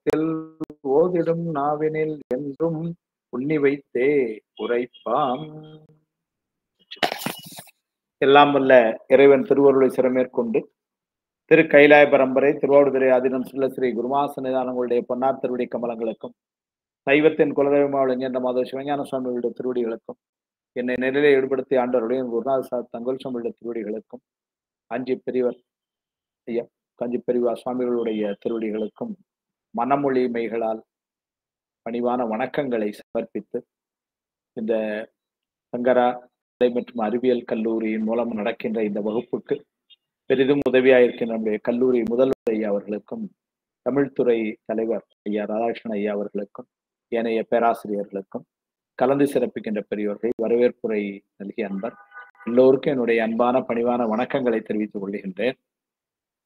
உள்ளத்தில் ஓதிடும் நாவினில் என்றும் உண்ணி வைத்தே உரைப்பாம். எல்லாம் வல்ல இறைவன் திருவருளை சிறமேற்கொண்டு திரு கைலாய பரம்பரை திருவாவடுதுறை ஆதீனம் சுள்ள ஸ்ரீ குருமாசனிதானங்களுடைய பொன்னார் திருவடி கமலங்களுக்கும் சைவத்தின் குலதெய்வமாக என்ற மாதவ சிவஞான சுவாமிகளுடைய திருவடிகளுக்கும் என்னை நிலையிலே ஈடுபடுத்தி ஆண்டவருடைய குருநாத சார் தங்கல் சுவாமியுடைய திருவடிகளுக்கும் காஞ்சி பெரியவர் ஐயா காஞ்சி பெரியவா சுவாமிகளுடைய திருவடிகளுக்கும் மனமொழி மெய்களால் பணிவான வணக்கங்களை சமர்ப்பித்து இந்த சங்கரா கலை மற்றும் அறிவியல் கல்லூரியின் மூலம் நடக்கின்ற இந்த வகுப்புக்கு பெரிதும் உதவியாயிருக்கின்ற நம்முடைய கல்லூரி முதல்வர் ஐயா அவர்களுக்கும் தமிழ்துறை தலைவர் ஐயா ராதாகிருஷ்ணன் ஐயா அவர்களுக்கும் ஏனைய பேராசிரியர்களுக்கும் கலந்து சிறப்பிக்கின்ற பெரியோர்கள் வரவேற்புரை நல்கிய அன்பர் எல்லோருக்கும் என்னுடைய அன்பான பணிவான வணக்கங்களை தெரிவித்துக் கொள்கின்றேன்.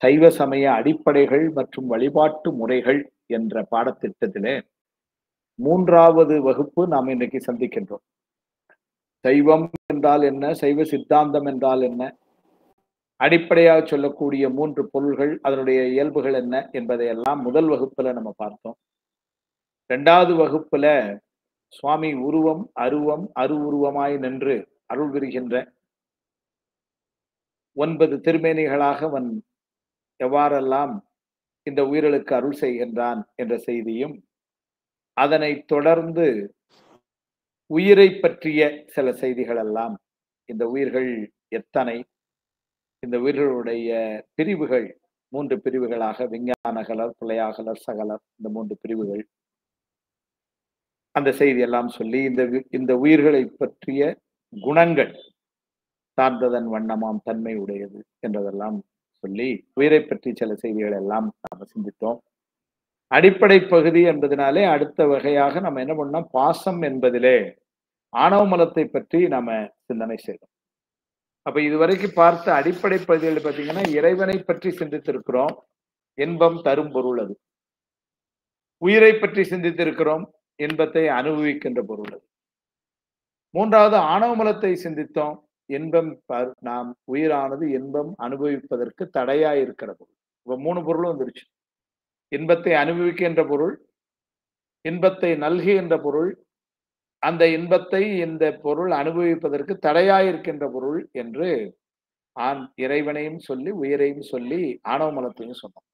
சைவ சமய அடிப்படைகள் மற்றும் வழிபாட்டு முறைகள் என்ற பாடத்திட்டத்திலே 3வது வகுப்பு நாம் இன்றைக்கு சந்திக்கின்றோம். சைவம் என்றால் என்ன, சைவ சித்தாந்தம் என்றால் என்ன, அடிப்படையாக சொல்லக்கூடிய 3 பொருள்கள், அதனுடைய இயல்புகள் என்ன என்பதையெல்லாம் முதல் வகுப்புல நம்ம பார்த்தோம். 2வது வகுப்புல சுவாமி உருவம் அருவம் அருவுருவமாய் நின்று அருள் புரிகின்ற 9 திருமேனிகளாக அவன் எவ்வாறெல்லாம் இந்த உயிர்களுக்கு அருள் செய்கின்றான் என்ற செய்தியும், அதனை தொடர்ந்து உயிரை பற்றிய சில செய்திகள் எல்லாம், இந்த உயிர்கள் எத்தனை, இந்த உயிர்களுடைய பிரிவுகள் 3 பிரிவுகளாக விஞ்ஞானகலர், புலையாகலர், சகலர், இந்த 3 பிரிவுகள், அந்த செய்தி எல்லாம் சொல்லி இந்த உயிர்களை பற்றிய குணங்கள் சார்ந்ததன் வண்ணமாம் தன்மை உடையது என்றதெல்லாம் சொல்லி உயிரை பற்றி சில செய்திகள் எல்லாம் நாம சிந்தித்தோம். அடிப்படை பகுதி என்பதனாலே அடுத்த வகையாக நம்ம என்ன பண்ணோம், பாசம் என்பதிலே ஆணவ மலத்தை பற்றி நாம சிந்தனை செய்தோம். அப்ப இதுவரைக்கும் பார்த்த அடிப்படை பகுதிகள் பார்த்தீங்கன்னா, இறைவனை பற்றி சிந்தித்திருக்கிறோம், இன்பம் தரும் பொருள் அது. உயிரை பற்றி சிந்தித்திருக்கிறோம், இன்பத்தை அனுபவிக்கின்ற பொருள் அது. 3வது ஆணவ மலத்தை சிந்தித்தோம், இன்பம் நாம் உயிரானது இன்பம் அனுபவிப்பதற்கு தடையா இருக்கிற பொருள். இப்ப 3 பொருளும் வந்துருச்சு. இன்பத்தை அனுபவிக்கின்ற பொருள், இன்பத்தை நல்குகின்ற பொருள், அந்த இன்பத்தை இந்த பொருள் அனுபவிப்பதற்கு தடையாயிருக்கின்ற பொருள் என்று இறைவனையும் சொல்லி உயிரையும் சொல்லி ஆணவ மலத்தையும் சொன்னோம்.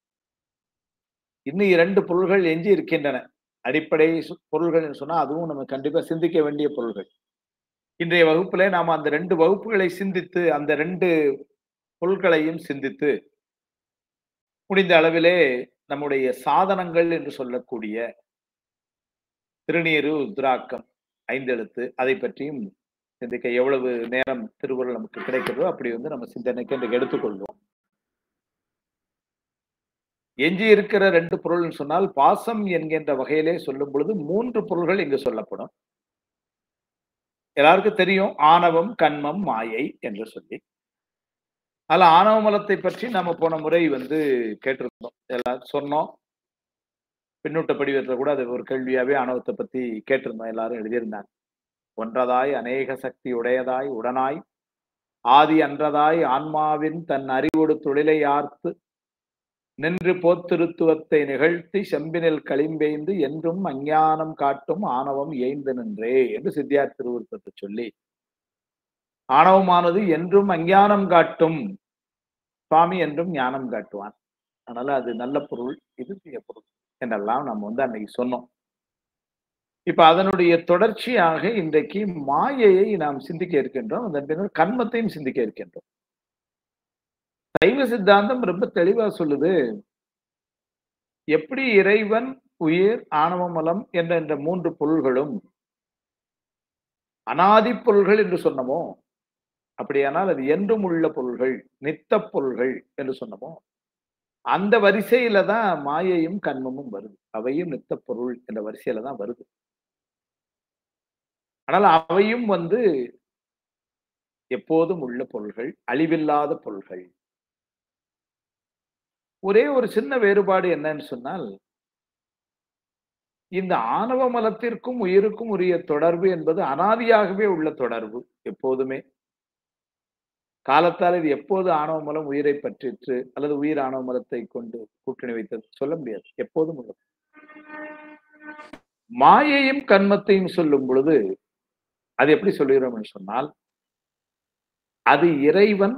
இன்னும் 2 பொருள்கள் எஞ்சி இருக்கின்றன. அடிப்படை பொருள்கள் சொன்னா அதுவும் நம்ம கண்டிப்பா சிந்திக்க வேண்டிய பொருள்கள். இன்றைய வகுப்புல நாம அந்த 2 வகுப்புகளை சிந்தித்து, அந்த 2 பொருட்களையும் சிந்தித்து முடிந்த அளவிலே நம்முடைய சாதனங்கள் என்று சொல்லக்கூடிய திருநீறு, ருத்ராக்கம், 5 எழுத்து, அதை பற்றியும் சிந்திக்க எவ்வளவு நேரம் திருவருள் நமக்கு கிடைக்கிறதோ அப்படி நம்ம சிந்தனைக்கு இன்றைக்கு எடுத்துக்கொள்வோம். எஞ்சி இருக்கிற 2 பொருள் சொன்னால் பாசம் என்கின்ற வகையிலே சொல்லும் பொழுது 3 பொருள்கள் இங்கு சொல்லப்படும். எல்லாருக்கும் தெரியும், ஆணவம், கன்மம், மாயை என்று சொல்லி. அதுல ஆணவ மலத்தை பற்றி நம்ம போன முறை கேட்டிருந்தோம், எல்லாரும் சொன்னோம். பின்னூட்ட படிவத்துல கூட அது ஒரு கேள்வியாவே ஆணவத்தை பத்தி கேட்டிருந்தோம், எல்லாரும் எழுதியிருந்தாங்க. ஒன்றதாய் அநேக சக்தி உடையதாய் உடனாய் ஆதி அன்றதாய் ஆன்மாவின் தன் அறிவொடு தொழிலை ஆர்த்து நின்று போத்திருத்துவத்தை நிகழ்த்தி செம்பினில் களிம்பெய்ந்து என்றும் அஞ்ஞானம் காட்டும் ஆணவம் ஏய்ந்து நின்றே என்று சித்தியார் திருவுருத்தத்தை சொல்லி, ஆணவமானது என்றும் அஞ்ஞானம் காட்டும், சுவாமி என்றும் ஞானம் காட்டுவான், அதனால அது நல்ல பொருள், இது தீய பொருள் என்றெல்லாம் நம்ம அன்னைக்கு சொன்னோம். இப்ப அதனுடைய தொடர்ச்சியாக இன்றைக்கு மாயையை நாம் சிந்திக்க இருக்கின்றோம், அதன் பின்னர் கர்மத்தையும் சிந்திக்க இருக்கின்றோம். சைவ சித்தாந்தம் ரொம்ப தெளிவா சொல்லுது, எப்படி இறைவன், உயிர், ஆணவ மலம் என்ற 3 பொருள்களும் அனாதி பொருள்கள் என்று சொன்னமோ, அப்படியானால் அது என்றும் உள்ள பொருள்கள், நித்த பொருள்கள் என்று சொன்னமோ, அந்த வரிசையில தான் மாயையும் கண்மமும் வருது. அவையும் நித்த பொருள் என்ற வரிசையில தான் வருது. ஆனால் அவையும் எப்போதும் உள்ள பொருள்கள், அழிவில்லாத பொருள்கள். ஒரே ஒரு சின்ன வேறுபாடு என்னன்னு சொன்னால், இந்த ஆணவ மலத்திற்கும் உயிருக்கும் உரிய தொடர்பு என்பது அனாதியாகவே உள்ள தொடர்பு. எப்போதுமே காலத்தால் இது எப்போது ஆணவ மலம் உயிரை பற்றிற்று அல்லது உயிர் ஆணவ மலத்தை கொண்டு கூட்டணி வைத்தது சொல்ல முடியாது, எப்போதும் உள்ளது. மாயையும் கன்மத்தையும் சொல்லும் பொழுது அது எப்படி சொல்லுகிறோம் சொன்னால், அது இறைவன்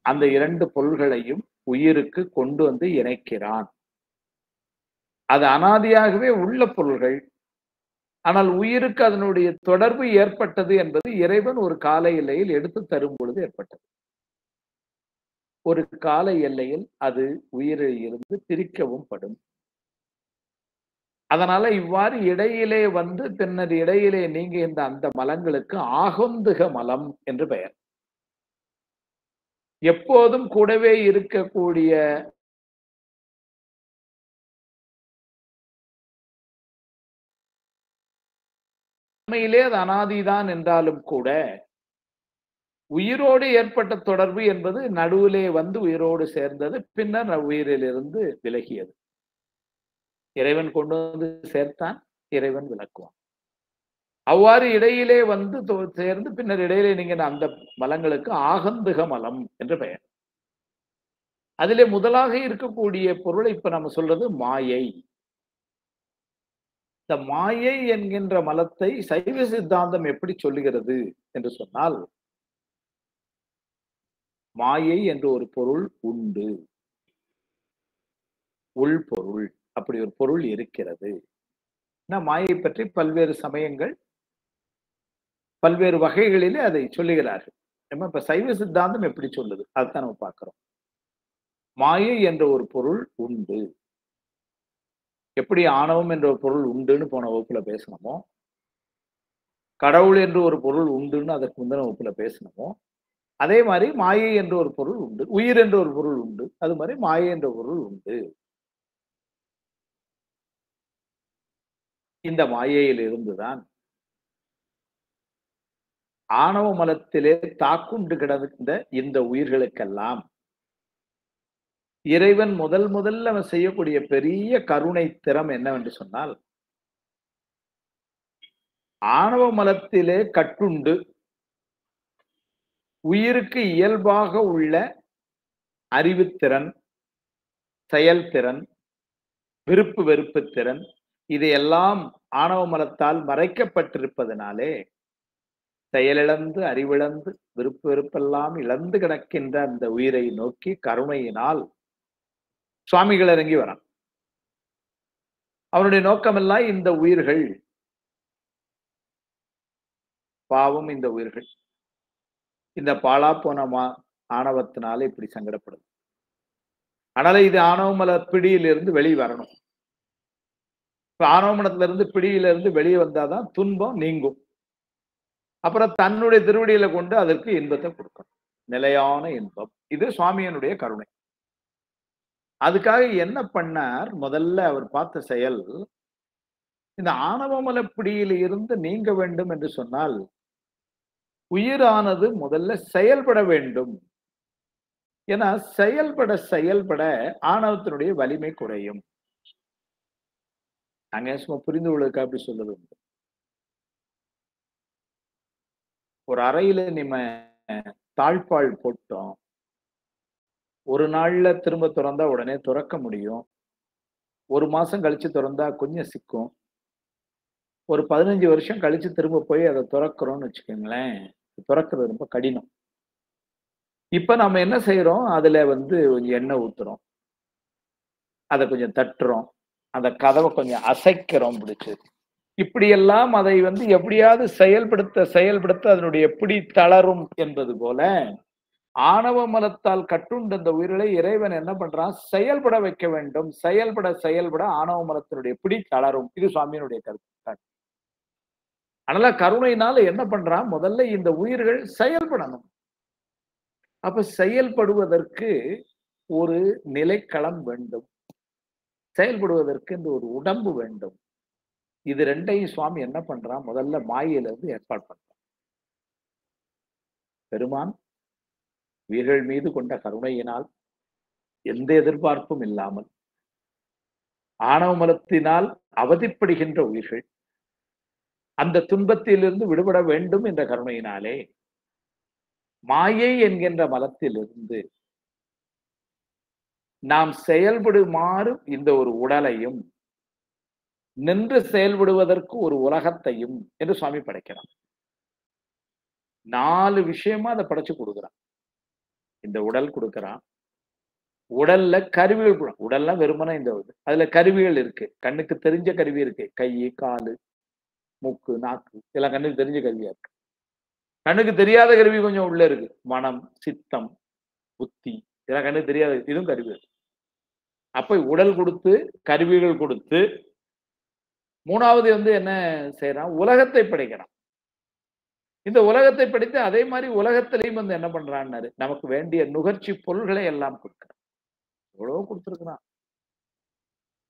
அந்த இரண்டு பொருள்களையும் உயிருக்கு கொண்டு வந்து இணைக்கிறான். அது அனாதியாகவே உள்ள பொருள்கள். ஆனால் உயிருக்கு அதனுடைய தொடர்பு ஏற்பட்டது என்பது இறைவன் ஒரு கால எல்லையில் எடுத்து தரும் பொழுது ஏற்பட்டது. ஒரு கால எல்லையில் அது உயிரில் இருந்து பிரிக்கவும் படும். அதனால இவ்வாறு இடையிலே வந்து பின்னர் இடையிலே நீங்குகின்ற அந்த மலங்களுக்கு ஆகந்துக மலம் என்று பெயர். எப்போதும் கூடவே இருக்கக்கூடிய உண்மையிலே அது அனாதிதான் என்றாலும் கூட உயிரோடு ஏற்பட்ட தொடர்பு என்பது நடுவிலே வந்து உயிரோடு சேர்ந்தது, பின்னர் உயிரிலிருந்து விலகியது. இறைவன் கொண்டு வந்து சேர்த்தான், இறைவன் விலக்குவான். அவ்வாறு இடையிலே வந்து சேர்ந்து பின்னர் இடையிலே நீங்க அந்த மலங்களுக்கு ஆகந்துக மலம் என்று பெயர். அதிலே முதலாக இருக்கக்கூடிய பொருளை இப்ப நம்ம சொல்றது மாயை. இந்த மாயை என்கின்ற மலத்தை சைவ சித்தாந்தம் எப்படி சொல்லுகிறது என்று சொன்னால், மாயை என்று ஒரு பொருள் உண்டு, உள்பொருள் அப்படி ஒரு பொருள் இருக்கிறது. மாயை பற்றி பல்வேறு சமயங்கள் பல்வேறு வகைகளிலே அதை சொல்லுகிறார்கள். இப்ப சைவ சித்தாந்தம் எப்படி சொல்லுது அதுதான் நம்ம பார்க்கிறோம். மாயை என்ற ஒரு பொருள் உண்டு. எப்படி ஆணவம் என்ற ஒரு பொருள் உண்டுன்னு போன வகுப்புல பேசணுமோ, கடவுள் என்று ஒரு பொருள் உண்டுன்னு அதற்கு முந்தின வகுப்புல பேசணுமோ, அதே மாதிரி மாயை என்ற ஒரு பொருள் உண்டு, உயிர் என்ற ஒரு பொருள் உண்டு, அது மாதிரி மாயை என்ற பொருள் உண்டு. இந்த மாயையில் இருந்துதான் ஆணவ மலத்திலே தாக்குண்டு கிடந்த இந்த உயிர்களுக்கெல்லாம் இறைவன் முதல்ல அவன் செய்யக்கூடிய பெரிய கருணை திறம் என்னவென்று சொன்னால், ஆணவ மலத்திலே கட்டுண்டு உயிருக்கு இயல்பாக உள்ள அறிவுத்திறன், செயல்திறன், விருப்பு வெறுப்பு திறன் இதையெல்லாம் ஆணவ மலத்தால் மறைக்கப்பட்டிருப்பதனாலே செயலிழந்து அறிவிழந்து விருப்பு வெறுப்பெல்லாம் இழந்து கிடக்கின்ற அந்த உயிரை நோக்கி கருணையினால் சுவாமிகள் இறங்கி வரான். அவனுடைய நோக்கமெல்லாம் இந்த உயிர்கள் பாவம், இந்த உயிர்கள் இந்த பாழா போன ஆணவத்தினால இப்படி சங்கடப்படுது. அதனால இது ஆணவமல பிடியிலிருந்து வெளியே வரணும். இப்ப ஆணவமலத்துல இருந்து பிடியிலிருந்து வெளியே வந்தாதான் துன்பம் நீங்கும். அப்புறம் தன்னுடைய திருவடியில கொண்டு அதற்கு இன்பத்தை கொடுக்கணும், நிலையான இன்பம். இது சுவாமியனுடைய கருணை. அதுக்காக என்ன பண்ணார், முதல்ல அவர் பார்த்த செயல், இந்த ஆணவமல பிடியில் இருந்து நீங்க வேண்டும் என்று சொன்னால் உயிரானது முதல்ல செயல்பட வேண்டும். ஏன்னா செயல்பட ஆணவத்தினுடைய வலிமை குறையும். நாங்க சும்மா புரிந்து கொள்ளுக்கு அப்படி சொல்லுது உண்டு. ஒரு அறையில நம்ம தாழ்பால் போட்டோம், ஒரு நாள்ல திரும்ப திறந்தா உடனே துறக்க முடியும். ஒரு மாசம் கழிச்சு திறந்தா கொஞ்சம் சிக்கும். ஒரு 15 வருஷம் கழிச்சு திரும்ப போய் அதை துறக்கிறோம்னு வச்சுக்கோங்களேன், துறக்கிறது ரொம்ப கடினம். இப்ப நம்ம என்ன செய்யறோம், அதுல வந்து கொஞ்சம் எண்ணெய் ஊத்துறோம், அதை கொஞ்சம் தட்டுறோம், அந்த கதவை கொஞ்சம் அசைக்கிறோம் பிடிச்சு. இப்படியெல்லாம் அதை வந்து எப்படியாவது செயல்படுத்த அதனுடைய பிடி தளரும் என்பது போல ஆணவ மலத்தால் கட்டுண்ட அந்த உயிர்களை இறைவன் என்ன பண்றான், செயல்பட வைக்க வேண்டும். செயல்பட ஆணவ மலத்தினுடைய பிடி தளரும். இது சுவாமியினுடைய கருத்து. அதனால கருணையினால என்ன பண்றான், முதல்ல இந்த உயிர்கள் செயல்படணும். அப்ப செயல்படுவதற்கு ஒரு நிலைக்களம் வேண்டும், செயல்படுவதற்கு இந்த ஒரு உடம்பு வேண்டும். இது ரெண்டையும் சுவாமி என்ன பண்றான், முதல்ல மாயையில இருந்து ஏற்பாடு பண்றான். பெருமான் உயிர்கள் மீது கொண்ட கருணையினால் எந்த எதிர்பார்ப்பும் இல்லாமல் ஆணவ மலத்தினால் அவதிப்படுகின்ற உயிர்கள் அந்த துன்பத்திலிருந்து விடுபட வேண்டும் என்ற கருணையினாலே மாயை என்கின்ற மலத்திலிருந்து நாம் செயல்படுமாறு இந்த ஒரு உடலையும் நின்று செயல்படுவதற்கு ஒரு உலகத்தையும் என்று சுவாமி படைக்கிறான். 4 விஷயமா அதை படைச்சு கொடுக்குறான். இந்த உடல் கொடுக்குறான். உடல்ல கருவிகள் உடல்லாம் வெறுமனே இந்த அதுல கருவிகள் இருக்கு. கண்ணுக்கு தெரிஞ்ச கருவி இருக்கு. கை, காலு, மூக்கு, நாக்கு இதெல்லாம் கண்ணுக்கு தெரிஞ்ச கருவியா இருக்கு. கண்ணுக்கு தெரியாத கருவி கொஞ்சம் உள்ள இருக்கு. மனம், சித்தம், புத்தி இதெல்லாம் கண்ணுக்கு தெரியாத இதுவும் கருவிகள். அப்ப உடல் கொடுத்து கருவிகள் கொடுத்து 3வது என்ன செய்யறான்? உலகத்தை படைக்கிறான். இந்த உலகத்தை படைத்து அதே மாதிரி உலகத்திலையும் என்ன பண்றான்னாரு, நமக்கு வேண்டிய நுகர்ச்சி பொருள்களை எல்லாம் கொடுக்கிறான். எவ்வளவோ கொடுத்துருக்கிறான்.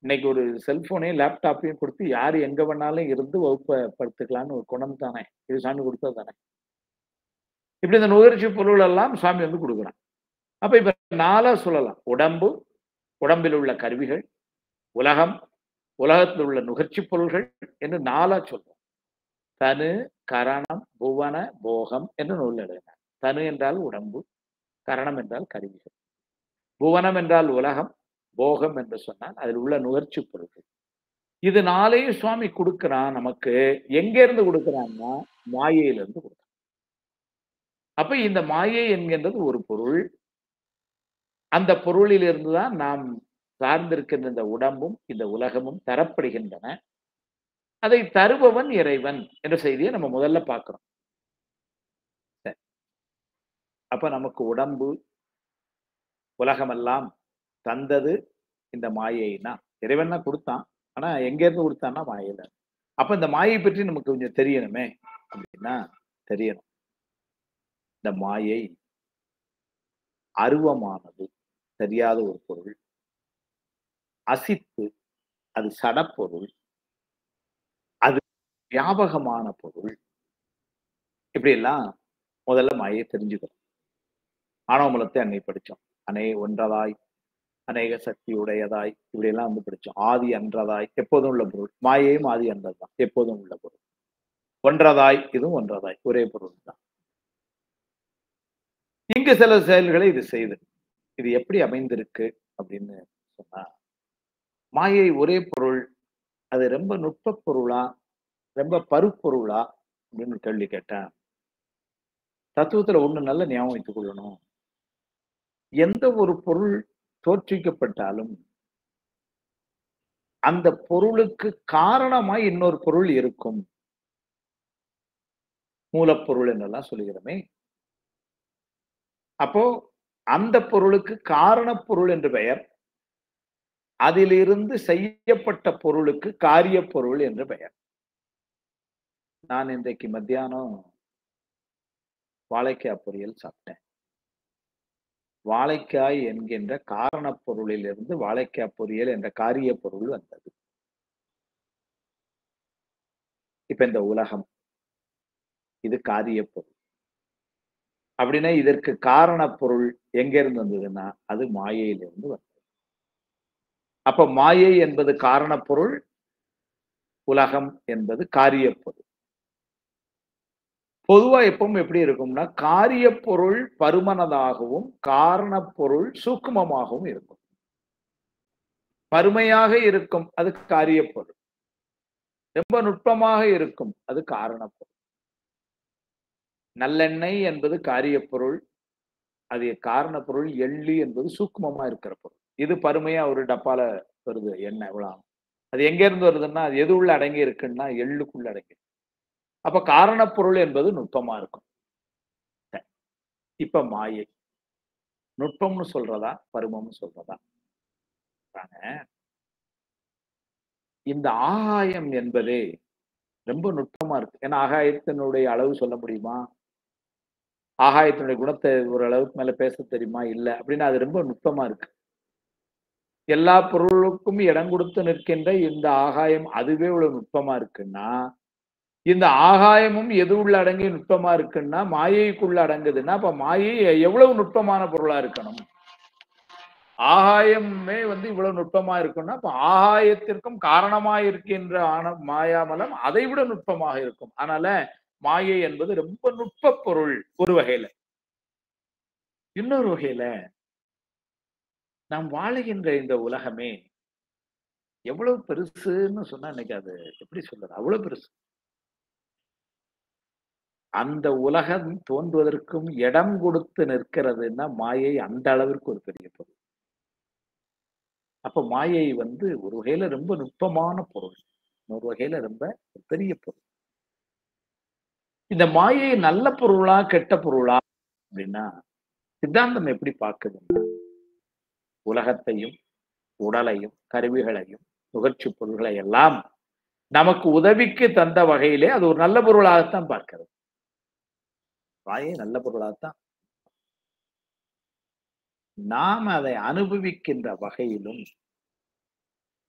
இன்னைக்கு ஒரு செல்போனையும் லேப்டாப்பையும் கொடுத்து யாரு எங்க வேணாலும் இருந்து வகுப்படுத்திக்கலாம்னு ஒரு குணம் தானே. இது சாமி கொடுத்தது தானே. இப்படி இந்த நுகர்ச்சி பொருள் எல்லாம் சாமி கொடுக்குறான். அப்ப இப்ப 4ஆ சொல்லலாம். உடம்பு, உடம்பில் உள்ள கருவிகள், உலகம், உலகத்தில் உள்ள நுகர்ச்சி பொருள்கள் என்று 4ஆ சொல்றோம். தனு, கரணம், புவன, போகம் என்று நூல் எழுதினார். தனு என்றால் உடம்பு, கரணம் என்றால் கருவிகள், புவனம் என்றால் உலகம், போகம் என்று சொன்னால் அதில் உள்ள நுகர்ச்சி பொருட்கள். இது 4ஐயும் சுவாமி கொடுக்கிறான். நமக்கு எங்க இருந்து கொடுக்கிறான்னா மாயையிலிருந்து கொடுக்கிறான். அப்ப இந்த மாயை என்கின்றது ஒரு பொருள். அந்த பொருளில் இருந்துதான் நாம் சார்ந்திருக்கின்ற இந்த உடம்பும் இந்த உலகமும் தரப்படுகின்றன. அதை தருபவன் இறைவன் என்ற செய்தியை நம்ம முதல்ல பார்க்கிறோம். அப்ப நமக்கு உடம்பு உலகமெல்லாம் தந்தது இந்த மாயைனா இறைவன் தான் கொடுத்தான். ஆனா எங்க இருந்து கொடுத்தான்னா மாயையில. அப்ப இந்த மாயை பற்றி நமக்கு கொஞ்சம் தெரியணுமே அப்படின்னா தெரியணும். இந்த மாயை அருவமானது, தெரியாத ஒரு பொருள். அசித்து, அது சடப்பொருள். அது வியாபகமான பொருள். இப்படி எல்லாம் முதல்ல மாயை தெரிஞ்சுக்கணும். ஆணவமலத்தை அன்னை படிச்சோம். ஒன்றதாய், அநேக சக்தி உடையதாய், இப்படி எல்லாம் படிச்சோம். ஆதி அன்றதாய், எப்போதும் உள்ள பொருள். மாயையும் ஆதி அன்றதுதான், எப்போதும் உள்ள பொருள். ஒன்றதாய், இதுவும் ஒன்றதாய், ஒரே பொருள் தான். இங்கு சில செயல்களை இது செய்து இது எப்படி அமைந்திருக்கு அப்படின்னு சொன்னா, மாயை ஒரே பொருள். அது ரொம்ப நுட்ப பொருளா, ரொம்ப பருப்பொருளா அப்படின்னு கேள்வி கேட்டேன். தத்துவத்துல ஒண்ணு நல்ல ஞாபகம் வைத்துக் கொள்ளணும். எந்த ஒரு பொருள் தோற்றுவிக்கப்பட்டாலும் அந்த பொருளுக்கு காரணமாய் இன்னொரு பொருள் இருக்கும். மூலப்பொருள் என்றெல்லாம் சொல்லுகிறோமே. அப்போ அந்த பொருளுக்கு காரணப் பொருள் என்று பெயர். அதிலிருந்து செய்யப்பட்ட பொருளுக்கு காரிய பொருள் என்று பெயர். நான் இன்றைக்கு மத்தியானம் வாழைக்காய் பொரியல் சாப்பிட்டேன். வாழைக்காய் என்கின்ற காரணப் பொருளில் இருந்து வாழைக்காய் பொரியல் என்ற காரிய பொருள் வந்தது. இப்ப இந்த உலகம் இது காரிய பொருள் அப்படின்னா இதற்கு காரண பொருள் எங்க இருந்து வந்ததுன்னா அது மாயையிலிருந்து வந்தது. அப்ப மாயை என்பது காரண பொருள், உலகம் என்பது காரிய பொருள். பொதுவா எப்பவும் எப்படி இருக்கும்னா காரிய பொருள் பருமனதாகவும் காரண பொருள் சூக்குமமாகவும் இருக்கும். பருமையாக இருக்கும் அது காரிய பொருள், ரொம்ப நுட்பமாக இருக்கும் அது காரண பொருள். நல்லெண்ணெய் என்பது காரிய பொருள், அது காரண பொருள். எள்ளு என்பது சூக்குமமா இருக்கிற பொருள். இது பருமையா ஒரு டப்பால வருது எண்ணெய் இவ்வளவு. அது எங்க இருந்து வருதுன்னா அது எது உள்ள அடங்கி இருக்குன்னா எள்ளுக்குள்ள அடங்கி. அப்ப காரண பொருள் என்பது நுட்பமா இருக்கும். இப்ப மாயை நுட்பம்னு சொல்றதா பருமம்னு சொல்றதா? இந்த ஆகாயம் என்பதே ரொம்ப நுட்பமா இருக்கு. ஏன்னா ஆகாயத்தினுடைய அளவு சொல்ல முடியுமா? ஆகாயத்தினுடைய குணத்தை ஒரு அளவுக்கு மேல பேச தெரியுமா? இல்ல அப்படின்னா அது ரொம்ப நுட்பமா இருக்கு. எல்லா பொருளுக்கும் இடம் கொடுத்து நிற்கின்ற இந்த ஆகாயம் அதுவே இவ்வளவு நுட்பமா இருக்குன்னா, இந்த ஆகாயமும் எது உள்ள அடங்கி நுட்பமா இருக்குன்னா மாயைக்குள்ள அடங்குதுன்னா அப்ப மாயை எவ்வளவு நுட்பமான பொருளா இருக்கணும்? ஆகாயமே இவ்வளவு நுட்பமா இருக்கும்னா அப்ப ஆகாயத்திற்கும் காரணமா இருக்கின்ற மாயாமலம் அதை விட நுட்பமாக இருக்கும். அதனால மாயை என்பது ரொம்ப நுட்ப பொருள் ஒரு வகையில. இன்னொரு வகையில நாம் வாழுகின்ற இந்த உலகமே எவ்வளவு பெருசுன்னு சொன்னா இன்னைக்கு அது எப்படி சொல்றது? அவ்வளவு பெருசு. அந்த உலகம் தோன்றுவதற்கும் இடம் கொடுத்து நிற்கிறதுன்னா மாயை அந்த அளவிற்கு ஒரு பெரிய பொருள். அப்ப மாயை வந்து ஒரு வகையில ரொம்ப நுட்பமான பொருள். ஒரு வகையில ரொம்ப பெரிய பொருள். இந்த மாயை நல்ல பொருளா, கெட்ட பொருளா அப்படின்னா, சித்தாந்தம் எப்படி பார்க்குதுன்னா, உலகத்தையும், உடலையும், கருவிகளையும், நுகர்ச்சி பொருள்களை எல்லாம் நமக்கு உதவிக்கு தந்த வகையிலே அது ஒரு நல்ல பொருளாகத்தான் பார்க்கிறது. மாயை நல்ல பொருளாகத்தான். நாம் அதை அனுபவிக்கின்ற வகையிலும்,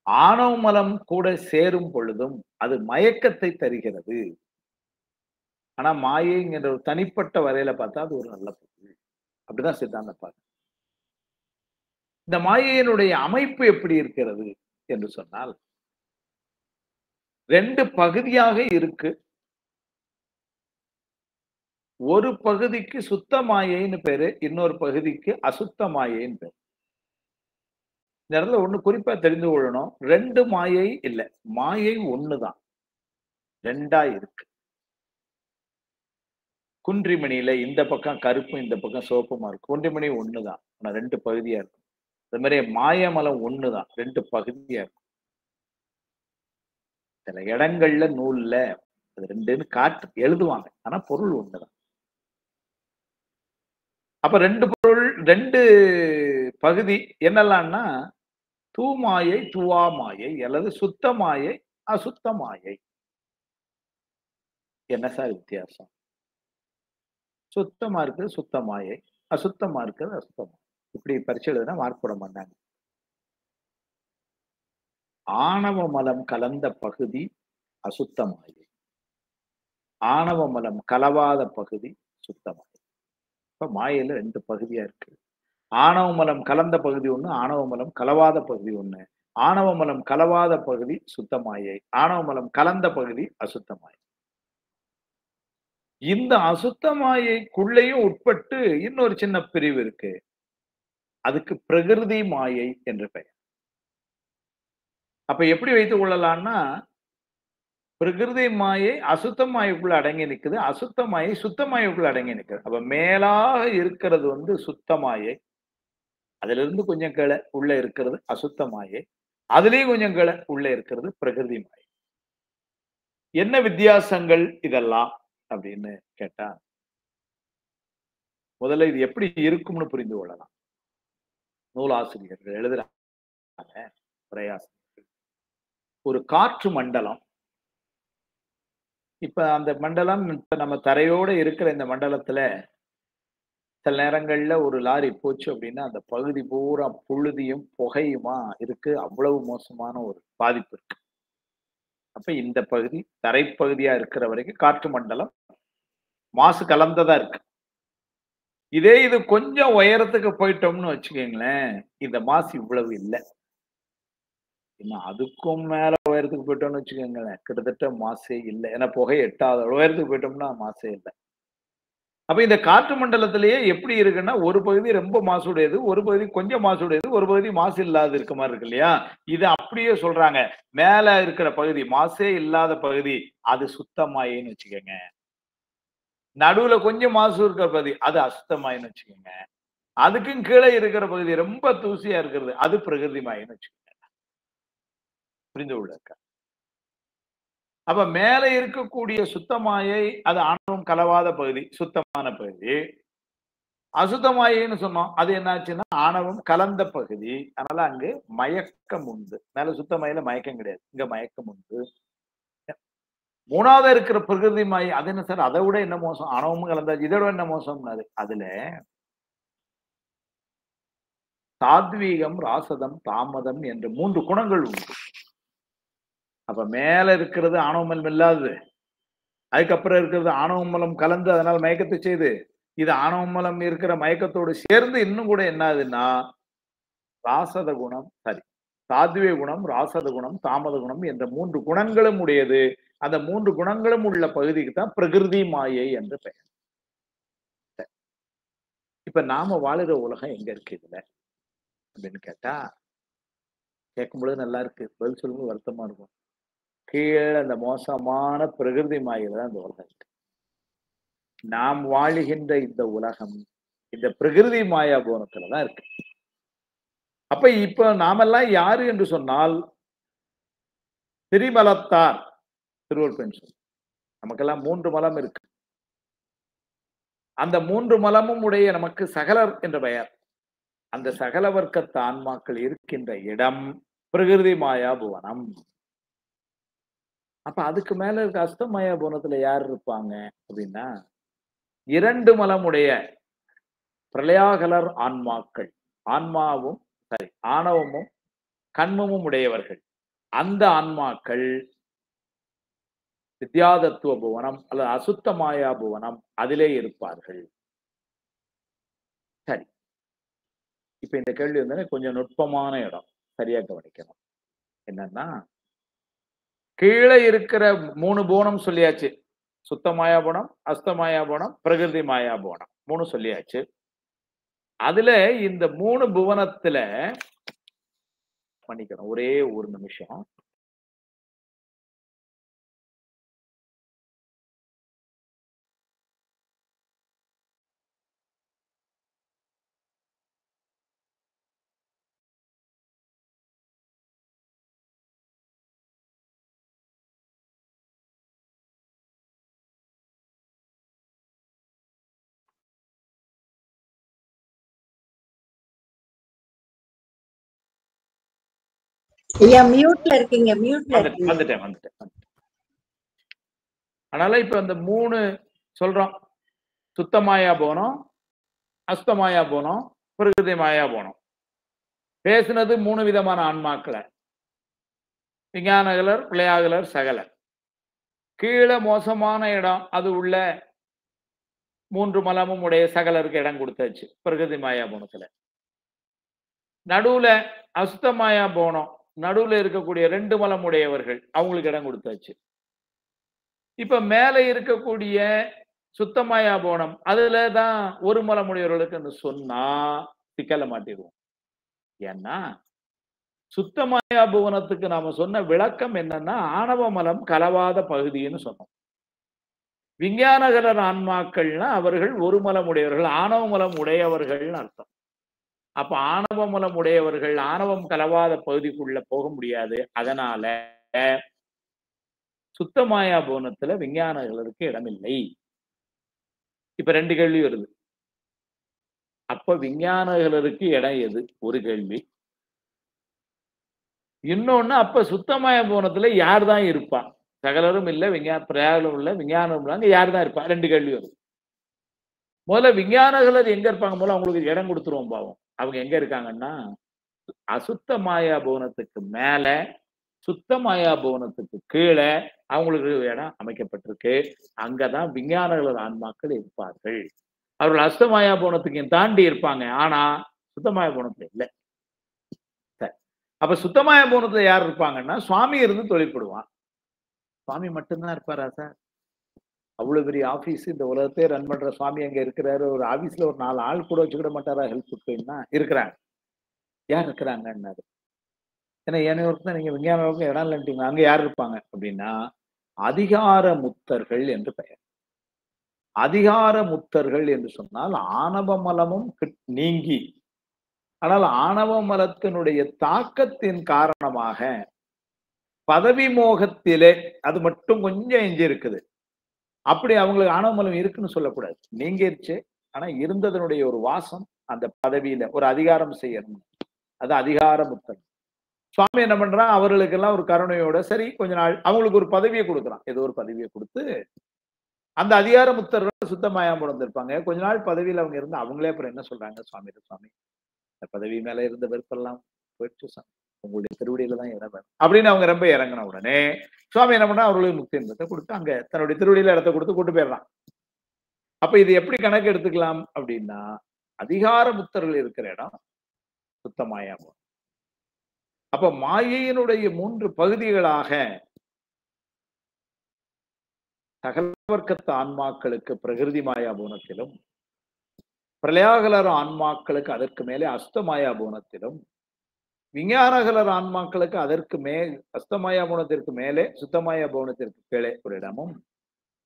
ஆணவ மலம் கூட சேரும் பொழுதும் அது மயக்கத்தை தருகிறது. ஆனா மாயைங்கிற ஒரு தனிப்பட்ட வரையில பார்த்தா அது ஒரு நல்ல பொருள். அப்படிதான் சித்தாந்தம் பார்க்குது. இந்த மாயையினுடைய அமைப்பு எப்படி இருக்கிறது என்று சொன்னால், 2 பகுதியாக இருக்கு. ஒரு பகுதிக்கு சுத்த மாயைன்னு பேரு. இன்னொரு பகுதிக்கு அசுத்த மாயைன்னு பேரு. இந்த இடத்துல ஒண்ணு குறிப்பா தெரிந்து கொள்ளணும். 2 மாயை இல்ல. மாயை ஒண்ணுதான். 2ஆ இருக்கு. குன்றிமணியில இந்த பக்கம் கருப்பும், இந்த பக்கம் சிவப்புமா இருக்கும். குன்றிமணி ஒண்ணுதான். ஆனா 2 பகுதியா இருக்கும். அது மாரி மாயமலம் ஒண்ணுதான். 2 பகுதியா இருக்கும். சில இடங்கள்ல நூல்ல அது 2ன்னு எழுதுவாங்க. ஆனா பொருள் ஒண்ணுதான். அப்ப 2 பகுதி என்னெல்லாம்னா, தூமாயை, தூவா மாயை அல்லது சுத்த மாயை, அசுத்த மாயை. என்ன சார் வித்தியாசம்? சுத்தமா இருக்கிறது சுத்த மாயை, அசுத்தமா இருக்கிறது அசுத்த மாயை. இப்படி பரீட்சை எழுதுனா மார்க் போட மாட்டாங்க. ஆணவ மலம் கலந்த பகுதி அசுத்த மாயை. ஆணவ மலம் கலவாத பகுதி சுத்த மாயை. இப்ப மாயையில 2 பகுதியா இருக்கு. ஆணவ மலம் கலந்த பகுதி ஒண்ணு, ஆணவ மலம் கலவாத பகுதி ஒண்ணு. ஆணவ மலம் கலவாத பகுதி சுத்த மாயை. ஆணவ மலம் கலந்த பகுதி அசுத்த மாயை. இந்த அசுத்த மாயைக்குள்ளேயும் உட்பட்டு இன்னொரு சின்ன பிரிவு இருக்கு. அதுக்கு பிரகிருதி மாயை என்று பெயர். அப்ப எப்படி வைத்துக் கொள்ளலாம்னா, பிரகிருதி மாயை அசுத்த மாயைக்குள்ள அடங்கி நிக்குது. அசுத்த மாயை சுத்த மாயைக்குள்ள அடங்கி நிக்குது. அப்ப மேலாக இருக்கிறது வந்து சுத்த மாயை. அதிலிருந்து கொஞ்சம் கீழ உள்ள இருக்கிறது அசுத்த மாயை. அதிலேயும் கொஞ்சம் கீழ உள்ள இருக்கிறது பிரகிருதி மாயை. என்ன வித்தியாசங்கள் இதெல்லாம் அப்படின்னு கேட்டா, முதல்ல இது எப்படி இருக்கும்னு புரிந்து கொள்ளலாம். நூலாசிரியர்கள் எழுதுறாங்க, உரையாசிரியர்கள். ஒரு காற்று மண்டலம். இப்ப அந்த மண்டலம் இப்ப நம்ம தரையோட இருக்கிற இந்த மண்டலத்துல சில நேரங்கள்ல ஒரு லாரி போச்சு அப்படின்னா, அந்த பகுதி பூரா புழுதியும், புகையுமா இருக்கு. அவ்வளவு மோசமான ஒரு பாதிப்பு இருக்கு. அப்ப இந்த பகுதி தரைப்பகுதியா இருக்கிற வரைக்கும் காற்று மண்டலம் மாசு கலந்ததா இருக்கு. இதே இது கொஞ்சம் உயரத்துக்கு போயிட்டோம்னு வச்சுக்கோங்களேன், இந்த மாசு இவ்வளவு இல்ல. இன்னும் அதுக்கும் மேல உயரத்துக்கு போயிட்டோம்னு வச்சுக்கோங்களேன், கிட்டத்தட்ட மாசே இல்ல. ஏன்னா புகை எட்டாத உயரத்துக்கு போயிட்டோம்னா மாசே இல்ல. அப்ப இந்த காற்று மண்டலத்திலேயே எப்படி இருக்குன்னா, ஒரு பகுதி ரொம்ப மாசுடையது, ஒரு பகுதி கொஞ்சம் மாசுடையது, ஒரு பகுதி மாசு இல்லாத இருக்க மாரி இருக்கு இல்லையா? இது அப்படியே சொல்றாங்க. மேல இருக்கிற பகுதி, மாசே இல்லாத பகுதி, அது சுத்தமாயின்னு வச்சுக்கங்க. நடுவுல கொஞ்சம் மாசு இருக்கிற பகுதி, அது அசுத்தமாயின்னு வச்சுக்கங்க. அதுக்கும் கீழே இருக்கிற பகுதி ரொம்ப தூசியா இருக்கிறது, அது பிரகிருதி மாயின்னு வச்சுக்கங்க. புரிந்து கொள்ள. அப்ப மேல இருக்கக்கூடிய சுத்தமாயை, அது ஆணவம் கலவாத பகுதி, சுத்தமான பகுதி. அசுத்தமாயின்னு சொன்னோம். அது என்னாச்சுன்னா, ஆணவம் கலந்த பகுதி. அதனால அங்கு மயக்கம் உண்டு. மேல சுத்தமாயில மயக்கம் கிடையாது. இங்க மயக்கம் உண்டு. 3வதா இருக்கிற பிரகிருதி மாயை, அது என்ன சார்? அத விட என்ன மோசம்? ஆணவமும் கலந்தாச்சு. இத விட என்ன மோசம்னாரு. அதுல சாத்வீகம், ராசதம், தாமதம் என்று 3 குணங்கள் உண்டு. அப்ப மேல இருக்கிறது ஆணவமலம் இல்லாதது. அதுக்கப்புறம் இருக்கிறது ஆணவ மலம் கலந்து அதனால மயக்கத்தை செய்து. இது ஆணவ மலம் இருக்கிற மயக்கத்தோடு சேர்ந்து இன்னும் கூட என்ன ஆகுதுன்னா, ராசத குணம் சாரி சாத்விக குணம், ராசத குணம், தாமத குணம் என்ற 3 குணங்களும் உடையது. அந்த 3 குணங்களும் உள்ள பகுதிக்கு தான் பிரகிருதி மாயை என்று பெயர். இப்ப நாம வாழுற உலகம் எங்க இருக்கு இதுல அப்படின்னு கேட்டா, கேட்கும் பொழுது நல்லா இருக்கு, பதில் சொல்லும்போது வருத்தமா இருக்கும். கீழே அந்த மோசமான பிரகிருதி மாயில தான் இந்த உலகம் இருக்கு. நாம் வாழுகின்ற இந்த உலகம் இந்த பிரகிருதி மாயா போனத்துலதான் இருக்கு. அப்ப இப்ப நாமெல்லாம் யாரு என்று சொன்னால் திரிமலத்தார். திருவள்ளுவர் பெண் சொல். நமக்கெல்லாம் 3 மலம் இருக்கு. அந்த 3 மலமும் உடைய நமக்கு சகலர் என்ற பெயர். அந்த சகல வர்க்கத்து ஆன்மாக்கள் இருக்கின்ற இடம் பிரகிருதி மாயா புவனம். அப்ப அதுக்கு மேல இருக்க அஸ்தமாயா புவனத்துல யார் இருப்பாங்க அப்படின்னா 2 மலமுடைய பிரளயாகலர் ஆன்மாக்கள். ஆன்மாவும் சரி ஆணவமும் கண்மமும் உடையவர்கள். அந்த ஆன்மாக்கள் வித்யாதத்துவ புவனம் அல்லது அசுத்த மாயா புவனம் அதிலே இருப்பார்கள். சரி, இப்ப இந்த கேள்வி வந்து கொஞ்சம் நுட்பமான இடம், சரியா கவனிக்கணும். என்னன்னா கீழே இருக்கிற 3 புவனம் சொல்லியாச்சு. சுத்த மாயா புவனம், அஸ்த மாயா புவனம், பிரகிருதி மாயா புவனம் 3 சொல்லியாச்சு. அதுல இந்த 3 புவனத்துல மன்னிக்கணும் ஒரே ஒரு நிமிஷம். ஐயா மியூட்ல இருக்கீங்க, மியூட்ல இருக்கீங்க. வந்துட்டேன். அதனால இப்ப அந்த 3 சொல்றோம். சுத்த மாயா போனோம், அஸ்த மாயா போனோம், பிரகிருதி மாயா போனோம். பேசுனது 3 விதமான ஆன்மாக்களை. விஞ்ஞானகலர், பிள்ளையாகலர், சகலர். கீழே மோசமான இடம் அது உள்ள 3 மலமும் உடைய சகலருக்கு இடம் கொடுத்தாச்சு பிரகிருதி மாயா போனத்துல. நடுவுல அசுத்த மாயா போனோம், நடுவுல இருக்கக்கூடிய 2 மலம் உடையவர்கள் அவங்களுக்கு இடம் கொடுத்தாச்சு. இப்ப மேல இருக்கக்கூடிய சுத்தமாயா போனம் அதுலதான் 1 மலம் உடையவர்களுக்கு சொன்னா சிக்கல மாட்டிடுவோம். ஏன்னா சுத்தமாயா புவனத்துக்கு நாம சொன்ன விளக்கம் என்னன்னா ஆணவ மலம் கலவாத பகுதின்னு சொன்னோம். விஞ்ஞானகலர் ஆன்மாக்கள்னா அவர்கள் 1 மலம் உடையவர்கள், ஆணவ மலம் உடையவர்கள்னு அர்த்தம். அப்ப ஆணவ மலம் உடையவர்கள் ஆணவம் கலவாத பகுதிக்குள்ள போக முடியாது. அதனால சுத்தமாயா புவனத்துல விஞ்ஞானகலருக்கு இடமில்லை. இப்ப 2 கேள்வி வருது. அப்ப விஞ்ஞானகலருக்கு இடம் எது? ஒரு கேள்வி. இன்னொன்னு அப்ப சுத்தமாய புவனத்துல யார் தான் இருப்பா? சகலரும் இல்ல, பிரயாகலும் இல்ல, விஞ்ஞானமும் இல்ல, அங்க யார் தான் இருப்பா? 2 கேள்வி வருது. முதல்ல விஞ்ஞானகலர் எங்க இருப்பாங்க? முதல்ல அவங்களுக்கு இடம் கொடுத்துருவோம் பாவம். அவங்க எங்க இருக்காங்கன்னா அசுத்த மாயா புவனத்துக்கு மேல சுத்த மாயா புவனத்துக்கு கீழே அவங்களுக்கு இடம் அமைக்கப்பட்டிருக்கு. அங்கதான் விஞ்ஞானகலர் ஆன்மாக்கள் இருப்பார்கள். அவர்கள் அஸ்தமாயா புவனத்துக்கு தாண்டி இருப்பாங்க. ஆனா சுத்தமாய புவனத்துல இல்லை. அப்ப சுத்தமாய புவனத்துல யார் இருப்பாங்கன்னா சுவாமி இருந்து தொழிற்படுவான். சுவாமி மட்டும்தான் இருப்பாரா சார்? அவ்வளவு பெரிய ஆபீஸ் இந்த உலகத்தையே ரன் பண்ற சுவாமி அங்க இருக்கிறாரு. ஒரு ஆபீஸ்ல ஒரு 4 ஆள் கூட வச்சுக்கிட மாட்டாரா? ஹெல்ப் இருக்கிறாங்க. யார் இருக்கிறாங்கன்னாரு. ஏன்னா ஏனையோருக்கு நீங்க விஞ்ஞானத்துக்கு இடம் இல்லைன்ட்டீங்க, அங்க யார் இருப்பாங்க அப்படின்னா அதிகார முத்தர்கள் என்று பெயர். அதிகார முத்தர்கள் என்று சொன்னால் ஆணவ மலமும் நீங்கி, ஆனால் ஆணவ மலத்தினுடைய தாக்கத்தின் காரணமாக பதவி மோகத்திலே அது மட்டும் கொஞ்சம் எஞ்சி இருக்குது. அப்படி அவங்களுக்கு ஆணவ மலம் இருக்குன்னு சொல்லக்கூடாது, நீங்கிருச்சு. ஆனா இருந்ததனுடைய ஒரு வாசம் அந்த பதவியில ஒரு அதிகாரம் செய்யணும். அது அதிகார முத்தன். சுவாமி என்ன பண்றான்? அவர்களுக்கு எல்லாம் ஒரு கருணையோட சரி கொஞ்ச நாள் அவங்களுக்கு ஒரு பதவியை கொடுக்குறான். ஏதோ ஒரு பதவியை கொடுத்து அந்த அதிகார முத்தர்கள் சுத்தமாயாம இருந்திருப்பாங்க. கொஞ்ச நாள் பதவியில் அவங்க இருந்து அவங்களே அப்புறம் என்ன சொல்றாங்க? சுவாமி இந்த பதவி மேல இருந்த வெறுப்பெல்லாம் போயிடுச்சு சாமி, உங்களுடைய திருவடியில தான் இடம் வேணும் அப்படின்னு அவங்க ரொம்ப இறங்கின உடனே சுவாமி என்ன பண்ணா அவர்களுக்கு முக்தி இன்பத்தை கொடுத்து அங்க தன்னுடைய திருவடியில இடத்தை கொடுத்து கூட்டு போயிடலாம். அப்ப இது எப்படி கணக்கு எடுத்துக்கலாம் அப்படின்னா அதிகார முத்தர்கள் இருக்கிற இடம் சுத்தமாயா. அப்ப மாயையினுடைய 3 பகுதிகளாக சகல வர்க்கத்து ஆன்மாக்களுக்கு பிரகிருதி மாயா பூனத்திலும், பிரளயாகலர் ஆன்மாக்களுக்கு அதற்கு மேலே அஸ்த மாயா பூனத்திலும், விஞ்ஞானகலர் ஆன்மாக்களுக்கு அதற்கு மேல் அஸ்தமாயா பவனத்திற்கு மேலே சுத்தமாயா பவனத்திற்கு கீழே ஒரு இடமும்,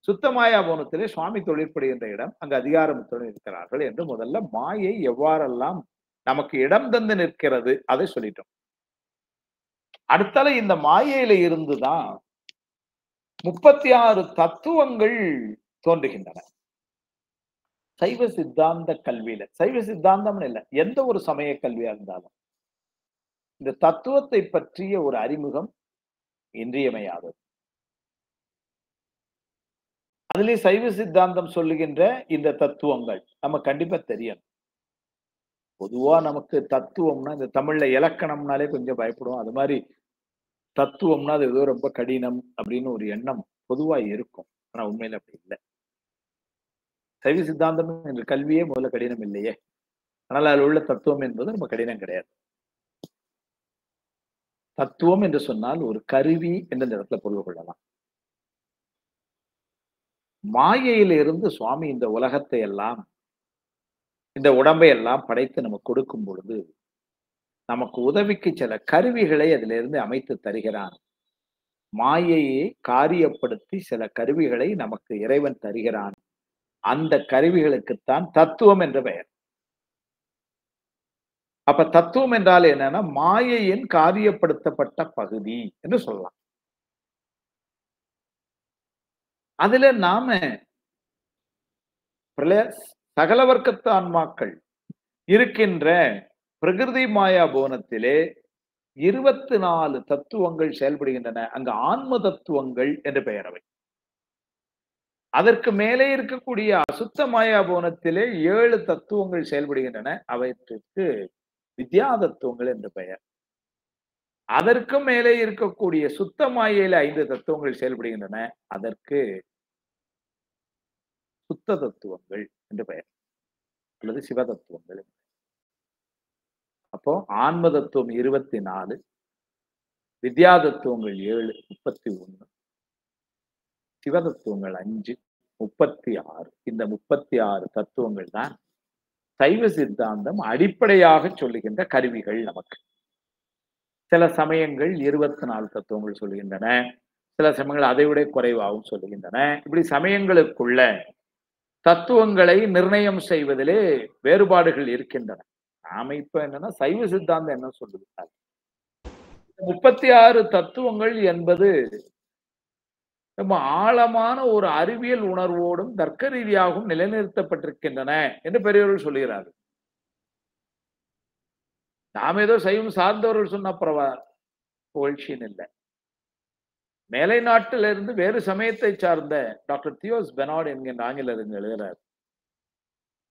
சுத்தமாயா பவனத்திலே சுவாமி தொழிற்படுகின்ற இடம், அங்கு அதிகாரமுத்துடன் இருக்கிறார்கள் என்று முதல்ல மாயை எவ்வாறெல்லாம் நமக்கு இடம் தந்து நிற்கிறது அதை சொல்லிட்டோம். அடுத்தால இந்த மாயையில இருந்துதான் 36 தத்துவங்கள் தோன்றுகின்றன. சைவ சித்தாந்த கல்வியில, சைவ சித்தாந்தம் இல்ல, எந்த ஒரு சமய கல்வியா இருந்தாலும் இந்த தத்துவத்தை பற்றிய ஒரு அறிமுகம் இன்றியமையாதது. அதுலயே சைவ சித்தாந்தம் சொல்லுகின்ற இந்த தத்துவங்கள் நம்ம கண்டிப்பா தெரியணும். பொதுவா நமக்கு தத்துவம்னா இந்த தமிழ்ல இலக்கணம்னாலே கொஞ்சம் பயப்படுவோம். அது மாதிரி தத்துவம்னா அது ஏதோ ரொம்ப கடினம் அப்படின்னு ஒரு எண்ணம் பொதுவா இருக்கும். ஆனா உண்மையில அப்படி இல்லை. சைவ சித்தாந்தம் என்ற கல்வியே முதல்ல கடினம் இல்லையே. ஆனால் அதில் உள்ள தத்துவம் என்பது ரொம்ப கடினம் கிடையாது. தத்துவம் என்று சொன்னால் ஒரு கருவி என்ற இடத்துல பொருள் கொள்ளலாம். மாயையிலிருந்து சுவாமி இந்த உலகத்தை எல்லாம், இந்த உடம்பை எல்லாம் படைத்து நமக்கு கொடுக்கும் பொழுது நமக்கு உதவிக்கு சில கருவிகளை அதிலிருந்து அமைத்து தருகிறான். மாயையை காரியப்படுத்தி சில கருவிகளை நமக்கு இறைவன் தருகிறான். அந்த கருவிகளுக்குத்தான் தத்துவம் என்ற பெயர். அப்ப தத்துவம் என்றால் என்னன்னா மாயையின் காரியப்படுத்தப்பட்ட பகுதி என்று சொல்லலாம். அதுல நாம சகல வர்க்கத்து ஆன்மாக்கள் இருக்கின்ற பிரகிருதி மாயா புவனத்திலே 24 தத்துவங்கள் செயல்படுகின்றன. அங்கு ஆன்ம தத்துவங்கள் என்று பெயர் அவை. அதற்கு மேலே இருக்கக்கூடிய அசுத்த மாயா புவனத்திலே 7 தத்துவங்கள் செயல்படுகின்றன. அவற்றுக்கு வித்யா தத்துவங்கள் என்று பெயர். அதற்கு மேலே இருக்கக்கூடிய சுத்த மாயையில 5 தத்துவங்கள் செயல்படுகின்றன. அதற்கு சுத்த தத்துவங்கள் என்று பெயர் அல்லது சிவ தத்துவங்கள். அப்போ ஆன்ம தத்துவம் 24, வித்யா தத்துவங்கள் 7, 31, சிவ தத்துவங்கள் 5, 36. இந்த 36 தத்துவங்கள் தான் சைவ சித்தாந்தம் அடிப்படையாக சொல்லுகின்ற கருவிகள். நமக்கு சில சமயங்கள் 24 தத்துவங்கள் சொல்லுகின்றன, சில சமயங்கள் அதை விட குறைவாகவும் சொல்லுகின்றன. இப்படி சமயங்களுக்குள்ள தத்துவங்களை நிர்ணயம் செய்வதிலே வேறுபாடுகள் இருக்கின்றன. நாம இப்ப என்னன்னா சைவ சித்தாந்தம் என்ன சொல்லுது, 36 தத்துவங்கள் என்பது ரொம்ப ஆழமான ஒரு அறிவியல் உணர்வோடும் தர்க்க ரீதியாகவும் நிலைநிறுத்தப்பட்டிருக்கின்றன என்று பெரியவர்கள் சொல்லுகிறார்கள். நாம் ஏதோ சைவம் சார்ந்தவர்கள் சொன்ன புகழ்ச்சின்னு இல்லை. மேலை நாட்டிலிருந்து வேறு சமயத்தை சார்ந்த டாக்டர் தியோஸ் பெனார்ட் என்கின்ற ஆங்கிலர் எழுதுகிறார்,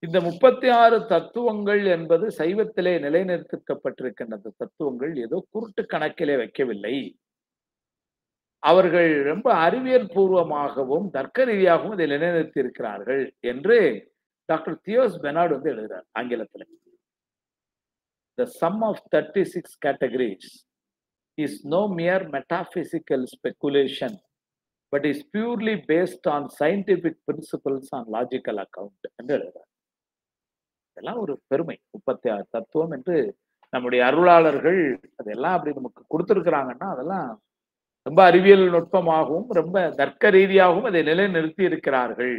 இந்த 36 தத்துவங்கள் என்பது சைவத்திலே நிலைநிறுத்தப்பட்டிருக்கின்ற தத்துவங்கள் ஏதோ குருட்டு கணக்கிலே வைக்கவில்லை. அவர்கள் ரொம்ப அறிவியல் பூர்வமாகவும் தர்க்க ரீதியாகவும் இதை நிலைநிறுத்தி இருக்கிறார்கள் என்று டாக்டர் தியோஸ் பெனார்ட் எழுதுகிறார் ஆங்கிலத்தில். The sum of 36 categories is no mere metaphysical speculation, but is purely based on scientific principles on logical account என்று எழுதுகிறார். இதெல்லாம் ஒரு பெருமை. 36 தத்துவம் என்று நம்முடைய அருளாளர்கள் அதெல்லாம் அப்படி நமக்கு கொடுத்திருக்கிறாங்கன்னா அதெல்லாம் ரொம்ப அறிவியல் நுட்பமாகவும் ரொம்ப தர்க்க ரீதியாகவும் அதை நிலைநிறுத்தி இருக்கிறார்கள்.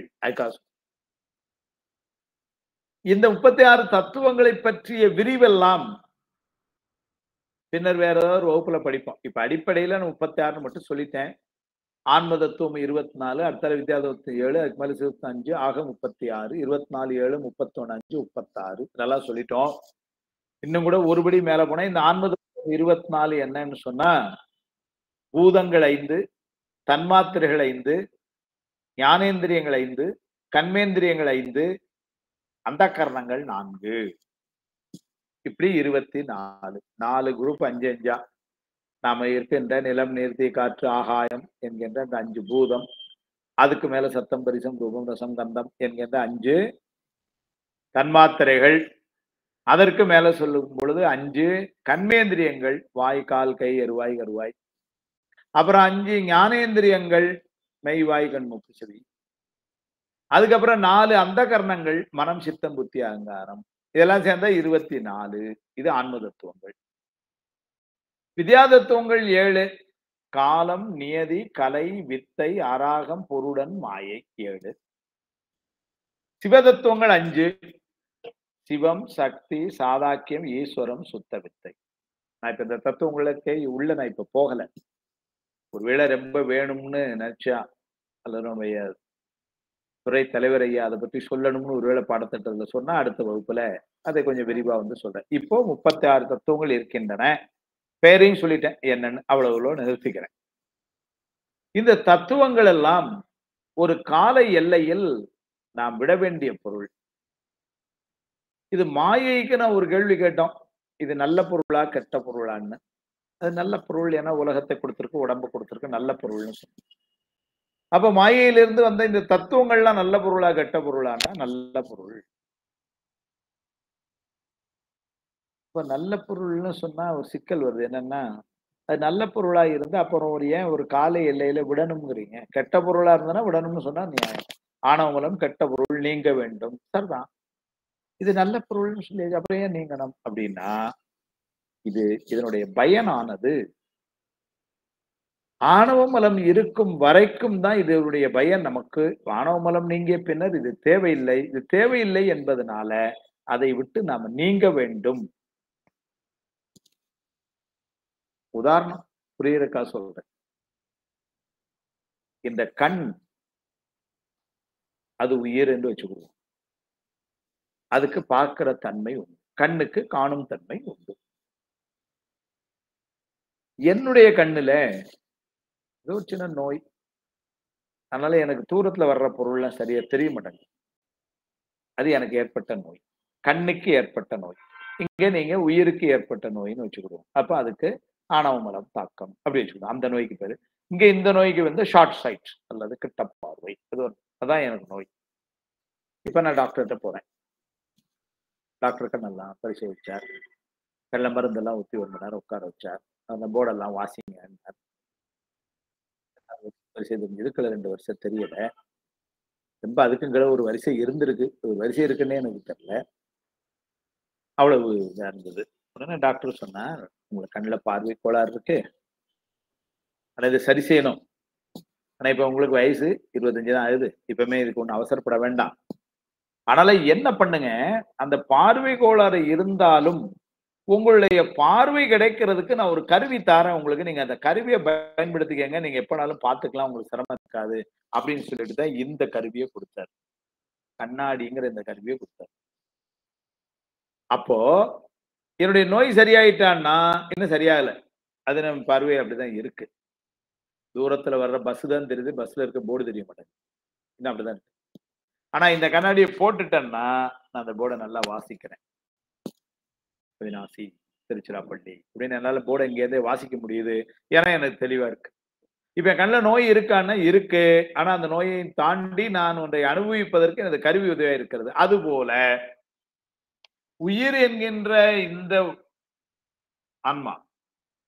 இந்த 36 தத்துவங்களை பற்றிய விரிவெல்லாம் பின்னர் வேற ஏதாவது ஒரு வகுப்புல படிப்போம். இப்ப அடிப்படையில நான் 36 மட்டும் சொல்லிட்டேன். ஆன்ம தத்துவம் 24, அடுத்த வித்யா தத்துவம் 7, அதுக்கு மேல 25, ஆக 36, 24, 7, 31, 5, 36 இதெல்லாம் சொல்லிட்டோம். இன்னும் கூட ஒருபடி மேல போனா இந்த ஆன்ம தத்துவம் 24 என்னன்னு சொன்னா பூதங்கள் 5, தன்மாத்திரைகள் 5, ஞானேந்திரியங்கள் 5, கண்மேந்திரியங்கள் 5, அந்த கரணங்கள் 4, இப்படி 24. 4 குரூப் 5 5. நாம இருக்கின்ற நிலம், நீர்த்தி, காற்று, ஆகாயம் என்கின்ற இந்த 5 பூதம், அதுக்கு மேல சத்தம், பரிசம், ரூபம், ரசம், கந்தம் என்கின்ற 5 தன்மாத்திரைகள், அதற்கு மேல சொல்லும் பொழுது 5 கண்மேந்திரியங்கள், வாய், கால், கை, எருவாய், கருவாய், அப்புறம் 5 ஞானேந்திரியங்கள், மெய், வாய், கண், மூக்கு, செவி, அதுக்கப்புறம் 4 அந்த கரணங்கள், மனம், சித்தம், புத்தி, அகங்காரம், இதெல்லாம் சேர்ந்தா 24. இது ஆன்ம தத்துவங்கள். வித்யாதத்துவங்கள் 7. காலம், நியதி, கலை, வித்தை, அராகம், பொருடன், மாயை 7. சிவதத்துவங்கள் 5. சிவம், சக்தி, சாதாக்கியம், ஈஸ்வரம், சுத்த வித்தை. நான் இப்ப இந்த தத்துவங்களுக்கு உள்ள நான் இப்ப போகல. ஒருவேளை ரொம்ப வேணும்னு நினைச்சா அல்லது நம்முடைய துறை தலைவர் ஐயா அதை பத்தி சொல்லணும்னு ஒருவேளை பாடத்திட்டத்துல சொன்னா அடுத்த வகுப்புல அதை கொஞ்சம் விரிவா சொல்றேன். இப்போ 36 தத்துவங்கள் இருக்கின்றன. பேரையும் சொல்லிட்டேன் என்னன்னு, அவ்வளவு நிறுத்திக்கிறேன். இந்த தத்துவங்கள் எல்லாம் ஒரு கால எல்லையில் நாம் விட வேண்டிய பொருள். இது மாயைக்கு நான் ஒரு கேள்வி கேட்டோம், இது நல்ல பொருளா கெட்ட பொருளான்னு. அது நல்ல பொருள், ஏன்னா உலகத்தை கொடுத்திருக்கு, உடம்பு கொடுத்திருக்கு, நல்ல பொருள்னு சொன்னோம். அப்ப மாயையிலிருந்து வந்த இந்த தத்துவங்கள்லாம் நல்ல பொருளா கெட்ட பொருளானா நல்ல பொருள். இப்ப நல்ல பொருள்னு சொன்னா ஒரு சிக்கல் வருது. என்னன்னா, அது நல்ல பொருளா இருந்து அப்புறம் ஏன் ஒரு கால எல்லையில விடணுங்கிறீங்க? கெட்ட பொருளா இருந்தனா விடணும்னு சொன்னா நியாயம். ஆணவமலம் கெட்ட பொருள், நீங்க வேண்டும், சரிதான். இது நல்ல பொருள்னு சொல்லி அப்புறம் ஏன் நீங்கணும் அப்படின்னா, இதனுடைய பயனானது ஆணவமலம் இருக்கும் வரைக்கும் தான் இதனுடைய பயன் நமக்கு. ஆணவமலம் நீங்கிய பின்னர் இது தேவையில்லை. இது தேவையில்லை என்பதனால அதை விட்டு நாம நீங்க வேண்டும். உதாரணம் புரியறக்கா சொல்றேன். இந்த கண் அது உயிர் என்று வச்சுக்குவோம். அதுக்கு பார்க்கிற தன்மை உண்டு, கண்ணுக்கு காணும் தன்மை உண்டு. என்னுடைய கண்ணுல ஏதோ சின்ன நோய், அதனால எனக்கு தூரத்துல வர்ற பொருள்லாம் சரியா தெரிய மாட்டேங்குது. அது எனக்கு ஏற்பட்ட நோய், கண்ணுக்கு ஏற்பட்ட நோய். இங்க நீங்க உயிருக்கு ஏற்பட்ட நோய்னு வச்சுக்கிடுவோம். அப்ப அதுக்கு ஆணவமலம் தாக்கம் அப்படி வச்சுக்கணும். அந்த நோய்க்கு பேரு. இங்க இந்த நோய்க்கு ஷார்ட் சைட் அல்லது கிட்ட பார்வை, அதான் எனக்கு நோய். இப்ப நான் டாக்டர்கிட்ட போறேன். டாக்டர் கண்ணெல்லாம் பரிசோதிச்சார், வெள்ள மருந்தெல்லாம் ஊத்தி 1 மணி நேரம் உட்கார வச்சார். அந்த போர்டெல்லாம் வாசிங்க. வரிசை இருக்குல்ல, 2 வருஷம் தெரியல. ரொம்ப அதுக்குங்கிற ஒரு வரிசை இருந்திருக்கு, ஒரு வரிசை இருக்குன்னே எனக்கு தெரியல. அவ்வளவு இதா இருந்தது. உடனே டாக்டர் சொன்னார், உங்களுக்கு கண்ணுல பார்வை கோளாறு இருக்கு, ஆனா இதை சரி செய்யணும். ஆனா இப்ப உங்களுக்கு வயசு 25 தான் ஆகுது, இப்பவுமே இதுக்கு ஒண்ணு அவசரப்பட வேண்டாம். அதனால என்ன பண்ணுங்க, அந்த பார்வை கோளாறு இருந்தாலும் உங்களுடைய பார்வை கிடைக்கிறதுக்கு நான் ஒரு கருவி தாரேன் உங்களுக்கு, நீங்க அந்த கருவியை பயன்படுத்திக்கங்க, நீங்க எப்பனாலும் பார்த்துக்கலாம், உங்களுக்கு சிரமம் இருக்காது அப்படின்னு சொல்லிட்டு தான் இந்த கருவியை கொடுத்தாரு. கண்ணாடிங்கிற இந்த கருவியை கொடுத்தாரு. அப்போ என்னுடைய நோய் சரியாயிட்டான்னா இன்னும் சரியாகல, அது நம்ம பார்வை அப்படிதான் இருக்கு. தூரத்துல வர்ற பஸ் தான் தெரியுது, பஸ்ல இருக்க போர்டு தெரிய மாட்டேங்குது, இன்னும் அப்படிதான் இருக்கு. ஆனா இந்த கண்ணாடியை போட்டுட்டேன்னா நான் அந்த போர்டை நல்லா வாசிக்கிறேன். அவிநாசி, திருச்சிராப்பள்ளி அப்படின்னு என்னால போர்டை இங்கேருந்தே வாசிக்க முடியுது, ஏன்னா எனக்கு தெளிவா இருக்கு. இப்ப என் கண்ணில் நோய் இருக்கான்னா இருக்கு, ஆனா அந்த நோயை தாண்டி நான் ஒன்றை அனுபவிப்பதற்கு எனது கருவி உதவியா இருக்கிறது. அதுபோல உயிர் என்கின்ற இந்த ஆன்மா,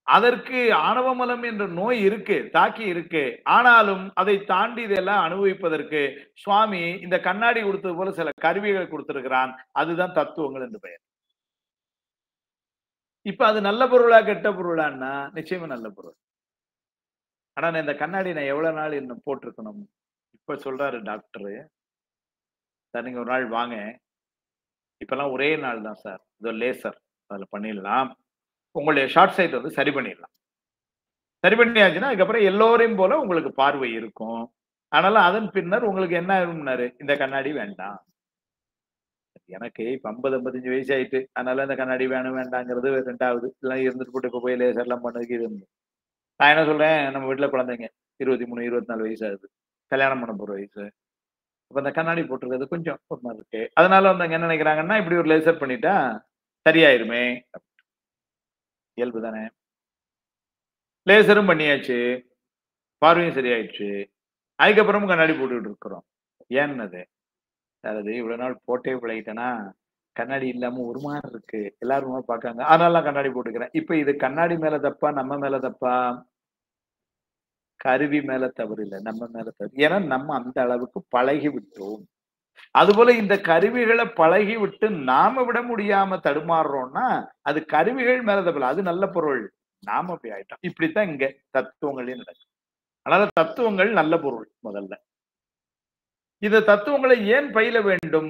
அதற்கு ஆணவமலம் என்ற நோய் இருக்கு, தாக்கி இருக்கு. ஆனாலும் அதை தாண்டி இதெல்லாம் அனுபவிப்பதற்கு சுவாமி இந்த கண்ணாடி கொடுத்தது போல சில கருவிகள் கொடுத்திருக்கிறான். அதுதான் தத்துவங்கள் என்று பெயர். இப்ப அது நல்ல பொருளா கெட்ட பொருளான்னா நிச்சயமா நல்ல பொருள். ஆனா இந்த கண்ணாடி நான் எவ்வளவு நாள் இன்னும் போட்டிருக்கணும்? இப்ப சொல்றாரு டாக்டரு, சார் நீங்க ஒரு நாள் வாங்க, இப்பெல்லாம் ஒரே நாள் தான் சார், இதோ லேசர் அதுல பண்ணிடலாம், உங்களுடைய ஷார்ட் சைட் சரி பண்ணிடலாம். சரி பண்ணியாச்சுன்னா அதுக்கப்புறம் எல்லோரையும் போல உங்களுக்கு பார்வை இருக்கும். அதனால அதன் பின்னர் உங்களுக்கு என்ன ஆகும்னாரு, இந்த கண்ணாடி வேண்டாம். எனக்கு இப்ப 50-55 வயசு ஆயிட்டு, அதனால இந்த கண்ணாடி வேணும் வேண்டாங்கிறது 2வது. எல்லாம் இருந்துட்டு போட்டு இப்ப போய் லேசர் எல்லாம் பண்ணதுக்கு இருந்து நான் என்ன சொல்றேன், நம்ம வீட்டுல குழந்தைங்க 23-24 வயசு ஆகுது, கல்யாணம் பண்ண போற வயசு. அப்ப அந்த கண்ணாடி போட்டிருக்கிறது கொஞ்சம் ஒரு மாதிரி இருக்கு. அதனால அவங்க என்ன நினைக்கிறாங்கன்னா, இப்படி ஒரு லேசர் பண்ணிட்டா சரியாயிருமே. இயல்பு தானே. லேசரும் பண்ணியாச்சு, பார்வையும் சரியாயிடுச்சு, அதுக்கப்புறமும் கண்ணாடி போட்டுக்கிட்டு இருக்கிறோம். ஏன்னது அது இவ்வளவு நாள் போட்டே பழகிட்டேன்னா கண்ணாடி இல்லாம ஒரு மாதிரி இருக்கு, எல்லாருமே பாக்காங்க, அதனால கண்ணாடி போட்டுக்கிறேன். இப்ப இது கண்ணாடி மேல தப்பா நம்ம மேல தப்பா? கருவி மேல தவறு இல்லை, நம்ம மேல தவறு. ஏன்னா நம்ம அந்த அளவுக்கு பழகி விட்டோம். அதுபோல இந்த கருவிகளை பழகி விட்டு நாம விட முடியாம தடுமாறுறோம்னா அது கருவிகள் மேல தப்பு, அது நல்ல பொருள். நாம அப்படி ஆயிட்டோம். இப்படித்தான் இங்க தத்துவங்களே நடக்கும். அதனால தத்துவங்கள் நல்ல பொருள் முதல்ல. இந்த தத்துவங்களை ஏன் பயில வேண்டும்?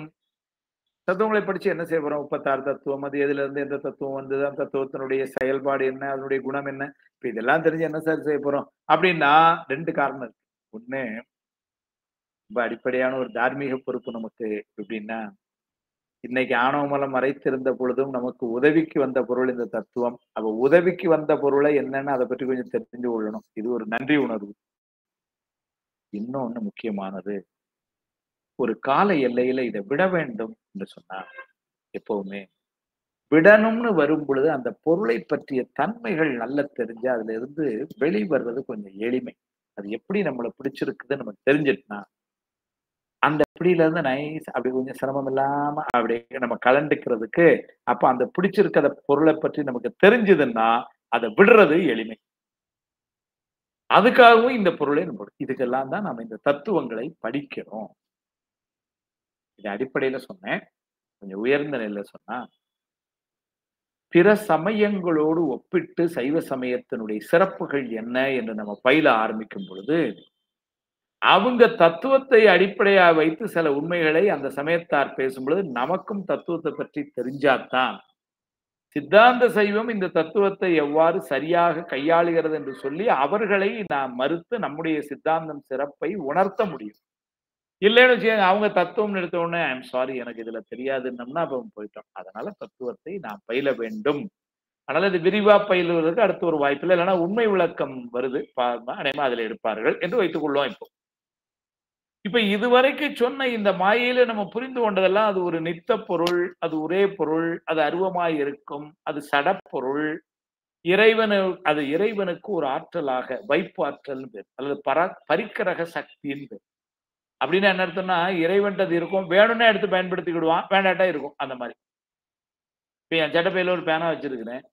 தத்துவங்களை படிச்சு என்ன செய்ய போறோம்? 36 தத்துவம், அது எதுல இருந்து எந்த தத்துவம் வந்தது, அந்த தத்துவத்தினுடைய செயல்பாடு என்ன, அதனுடைய குணம் என்ன, இப்ப இதெல்லாம் தெரிஞ்சு என்ன சார் செய்ய போறோம் அப்படின்னா 2 காரணம் இருக்கு. ஒண்ணு, ரொம்ப அடிப்படையான ஒரு தார்மீக பொறுப்பு நமக்கு. எப்படின்னா, இன்னைக்கு ஆணவ மலம் மறைத்திருந்த பொழுதும் நமக்கு உதவிக்கு வந்த பொருள் இந்த தத்துவம். அப்ப உதவிக்கு வந்த பொருளை என்னன்னு அதை பற்றி கொஞ்சம் தெரிஞ்சு கொள்ளணும். இது ஒரு நன்றி உணர்வு. இன்னொன்னு முக்கியமானது, ஒரு கால எல்லையில இதை விட வேண்டும் என்று சொன்னா, எப்பவுமே விடணும்னு வரும் பொழுது அந்த பொருளை பற்றிய தன்மைகள் நல்லா தெரிஞ்சு அதுல இருந்து வெளிவர்றது கொஞ்சம் எளிமை. அது எப்படி நம்மளை பிடிச்சிருக்குதுன்னு நமக்கு தெரிஞ்சிட்டுனா, அந்த பிடியில இருந்து நைஸ் அப்படி கொஞ்சம் சிரமம் இல்லாம அப்படி நம்ம கலந்துக்கிறதுக்கு, அப்ப அந்த பிடிச்சிருக்கிற பொருளை பற்றி நமக்கு தெரிஞ்சதுன்னா அதை விடுறது எளிமை. அதுக்காகவும் இந்த பொருளை நம்ம இதுக்கெல்லாம் தான் நம்ம இந்த தத்துவங்களை படிக்கிறோம். இது அடிப்படையில சொன்னேன். கொஞ்சம் உயர்ந்த நிலையில சொன்னா, பிற சமயங்களோடு ஒப்பிட்டு சைவ சமயத்தினுடைய சிறப்புகள் என்ன என்று நம்ம பயில ஆரம்பிக்கும் பொழுது, அவங்க தத்துவத்தை அடிப்படையா வைத்து சில உண்மைகளை அந்த சமயத்தார் பேசும் பொழுது நமக்கும் தத்துவத்தை பற்றி தெரிஞ்சாதான் சித்தாந்த சைவம் இந்த தத்துவத்தை எவ்வாறு சரியாக கையாளுகிறது என்று சொல்லி அவர்களை நாம் மறுத்து நம்முடைய சித்தாந்தம் சிறப்பை உணர்த்த முடியும். இல்லைன்னு வச்சுக்கோங்க, அவங்க தத்துவம் எடுத்த உடனே ஐம் சாரி எனக்கு இதுல தெரியாதுன்னோம்னா அப்ப போயிட்டோம். அதனால தத்துவத்தை நாம் பயில வேண்டும். அதனால இது விரிவா பயிலுவதற்கு அடுத்த ஒரு வாய்ப்பில்லை. இல்லைன்னா உண்மை விளக்கம் வருது, அநேகமா அதுல எடுப்பார்கள் என்று வைத்துக் கொள்வோம். இப்ப இதுவரைக்கும் சொன்ன இந்த மாயையில நம்ம புரிந்து கொண்டதெல்லாம் அது ஒரு நித்த பொருள், அது ஒரே பொருள், அது அருவமாய் இருக்கும், அது சடப்பொருள், அது இறைவனுக்கு ஒரு ஆற்றலாக வைப்பு ஆற்றல் பேர், அல்லது பரிக்கிரக சக்தின்னு பேர். அப்படின்னு என்ன அர்த்தம்னா, இறைவன்றது இருக்கும், வேணும்னா எடுத்து பயன்படுத்திக்கிடுவான், வேண்டாட்டா இருக்கும். அந்த மாதிரி. இப்ப என் சட்டப்பையில ஒரு பேனா வச்சிருக்கிறேன்,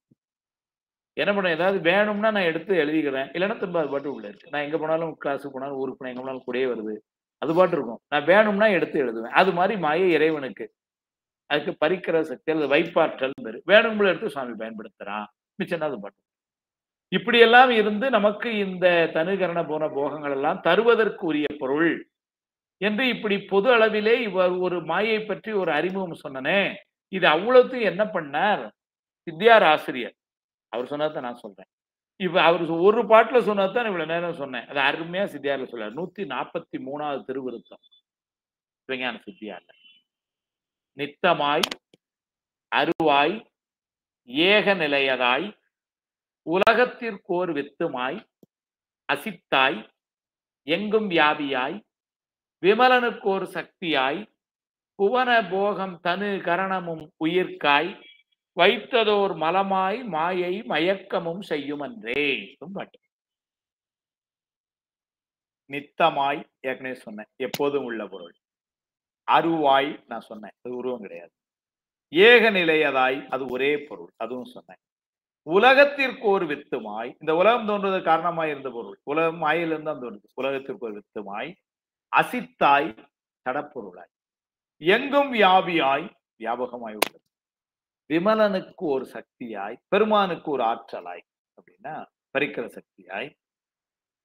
என்ன பண்ண, ஏதாவது வேணும்னா நான் எடுத்து எழுதிக்கிறேன், இல்லைன்னா திரும்ப அது பாட்டு உள்ள இருக்கு. நான் எங்க போனாலும், கிளாஸுக்கு போனாலும், ஊருக்கு போனா எங்க போனாலும் கூடயே வருது, அது பாட்டு இருக்கும். நான் வேணும்னா எடுத்து எழுதுவேன். அது மாதிரி மாயை இறைவனுக்கு, அதுக்கு பரிக்கிற சக்தி அல்லது வைப்பாற்றல் பேரு. வேணும்போது எடுத்து சுவாமி பயன்படுத்துறான், மிச்சம் அது பாட்டு. இப்படியெல்லாம் இருந்து நமக்கு இந்த தனுகரண போன போகங்கள் எல்லாம் தருவதற்கு உரிய பொருள் என்று இப்படி பொது அளவிலே இவர் ஒரு மாயை பற்றி ஒரு அறிமுகம் சொன்னனே, இது அவ்வளவுத்தையும் என்ன பண்ணார் சித்தியார் ஆசிரியர். அவர் சொன்னதான் நான் சொல்றேன். இப்ப அவர் ஒரு பாட்டுல சொன்னதான் இவ்வளவு நேரம் சொன்னேன். அது அருமையா சித்தியார்ல சொல்றார். 143வது திருவிருத்தம் விஞ்ஞான சித்தியார்ல. நித்தமாய், அருவாய், ஏக நிலையதாய், உலகத்திற்கோர் வித்துமாய், அசித்தாய், எங்கும் வியாபியாய், விமலனுக்கோர் சக்தியாய், புவன போகம் தனு கரணமும் உயிர்க்காய், வைத்ததோர் மலமாய் மாயை மயக்கமும் செய்யும் அன்றே. பாட்டு. நித்தமாய் ஏற்கனவே சொன்னேன், எப்போதும் உள்ள பொருள். அருவாய் நான் சொன்னேன், அது உருவம் கிடையாது. ஏக நிலையதாய், அது ஒரே பொருள், அதுவும் சொன்னேன். உலகத்திற்கு ஒரு வித்துமாய், இந்த உலகம் தோன்றுவது காரணமாய் இருந்த பொருள், உலகம் மாயிலிருந்து தான் தோன்றுது. உலகத்திற்கு ஒரு வித்துமாய், அசித்தாய், தடப்பொருளாய், எங்கும் வியாபியாய், வியாபகமாய் உள்ளது. விமலனுக்கு ஒரு சக்தியாய், பெருமானுக்கு ஒரு ஆற்றலாய், அப்படின்னா பரிக்கிற சக்தியாய்,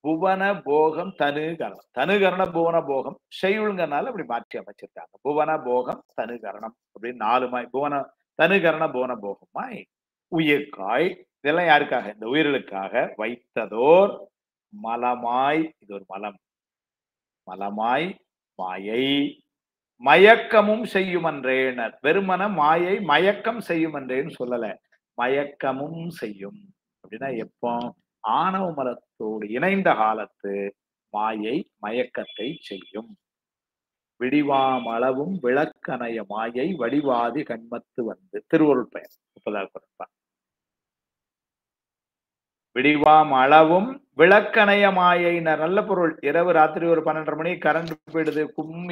புவன போகம் தனுகரணம். தனுகரண புவன போகம் செய்யுள்ங்கனால அப்படி மாற்றி அமைச்சிருக்காங்க. புவன போகம் தனுகரணம் அப்படின்னு 4 புவன தனுகரண புவன போகமாய் உயிர்காய். இதெல்லாம் யாருக்காக? இந்த உயிர்களுக்காக. வைத்ததோர் மலமாய், இது ஒரு மலம், மலமாய் மாயை மயக்கமும் செய்யும் என்றேனர். வெறுமன மாயை மயக்கம் செய்யும் என்றேன்னு சொல்லல, மயக்கமும் செய்யும். அப்படின்னா எப்போ? ஆணவ மலத்தோடு இணைந்த காலத்து மாயை மயக்கத்தை செய்யும். விடிவாம் அளவும் விளக்கணைய மாயை வடிவாதி கண்மத்து வந்து. திருவருள் பெயர் 30. விடிவாம் அளவும் விளக்கணைய மாயினர். நல்ல பொருள். இரவு ராத்திரி ஒரு 12:30 மணி கரண்ட் போயிடுது,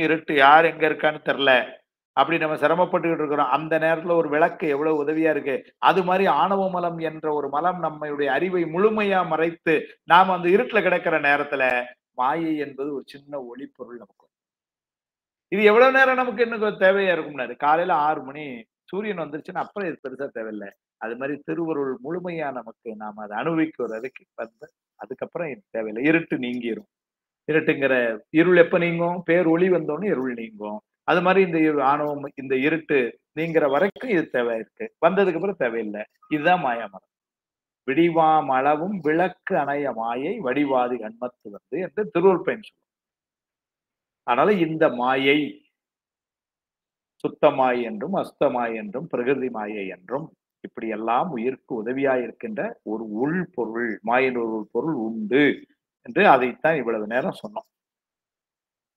இருட்டு, யார் எங்க இருக்கான்னு தெரியல, அப்படி நம்ம சிரமப்பட்டுக்கிட்டு இருக்கிறோம். அந்த நேரத்துல ஒரு விளக்கு எவ்வளவு உதவியா இருக்கு. அது மாதிரி ஆணவ மலம் என்ற ஒரு மலம் நம்மளுடைய அறிவை முழுமையா மறைத்து நாம அந்த இருட்டுல கிடக்கிற நேரத்துல மாயை என்பது ஒரு சின்ன ஒளி பொருள் நமக்கு. இது எவ்வளவு நேரம் நமக்கு இன்னும் தேவையா இருக்கும்னாரு. காலையில 6 மணி சூரியன் வந்துருச்சுன்னா அப்புறம் இது பெருசா தேவையில்லை. அது மாதிரி திருவருள் முழுமையா நமக்கு நாம அதை அனுபவிக்கிறதுக்கு வந்து அதுக்கப்புறம் இது தேவையில்லை. இருட்டு நீங்கிரும். இருட்டுங்கிற இருள் எப்ப நீங்கும்? பேர் ஒளி வந்தோடனே இருள் நீங்கும். அது மாதிரி இந்த ஆணவம் இந்த இருட்டு நீங்கிற வரைக்கும் இது தேவை இருக்கு. வந்ததுக்கு அப்புறம் தேவையில்லை. இதுதான் மாயாமரம். விடிவாம் அளவும் விளக்கு அணைய மாயை வடிவாதி கண்மத்து வந்து என்று திருவள்ளுவர் பயன் சொல்லும். அதனால இந்த மாயை சுத்தமாய் என்றும் அஸ்தமாய் என்றும் பிரகிருதி மாயை என்றும் இப்படி எல்லாம் உயிருக்கு உதவியாய் இருக்கின்ற ஒரு உள் பொருள் மாயின் ஒரு பொருள் உண்டு என்று அதைத்தான் இவ்வளவு நேரம் சொன்னோம்.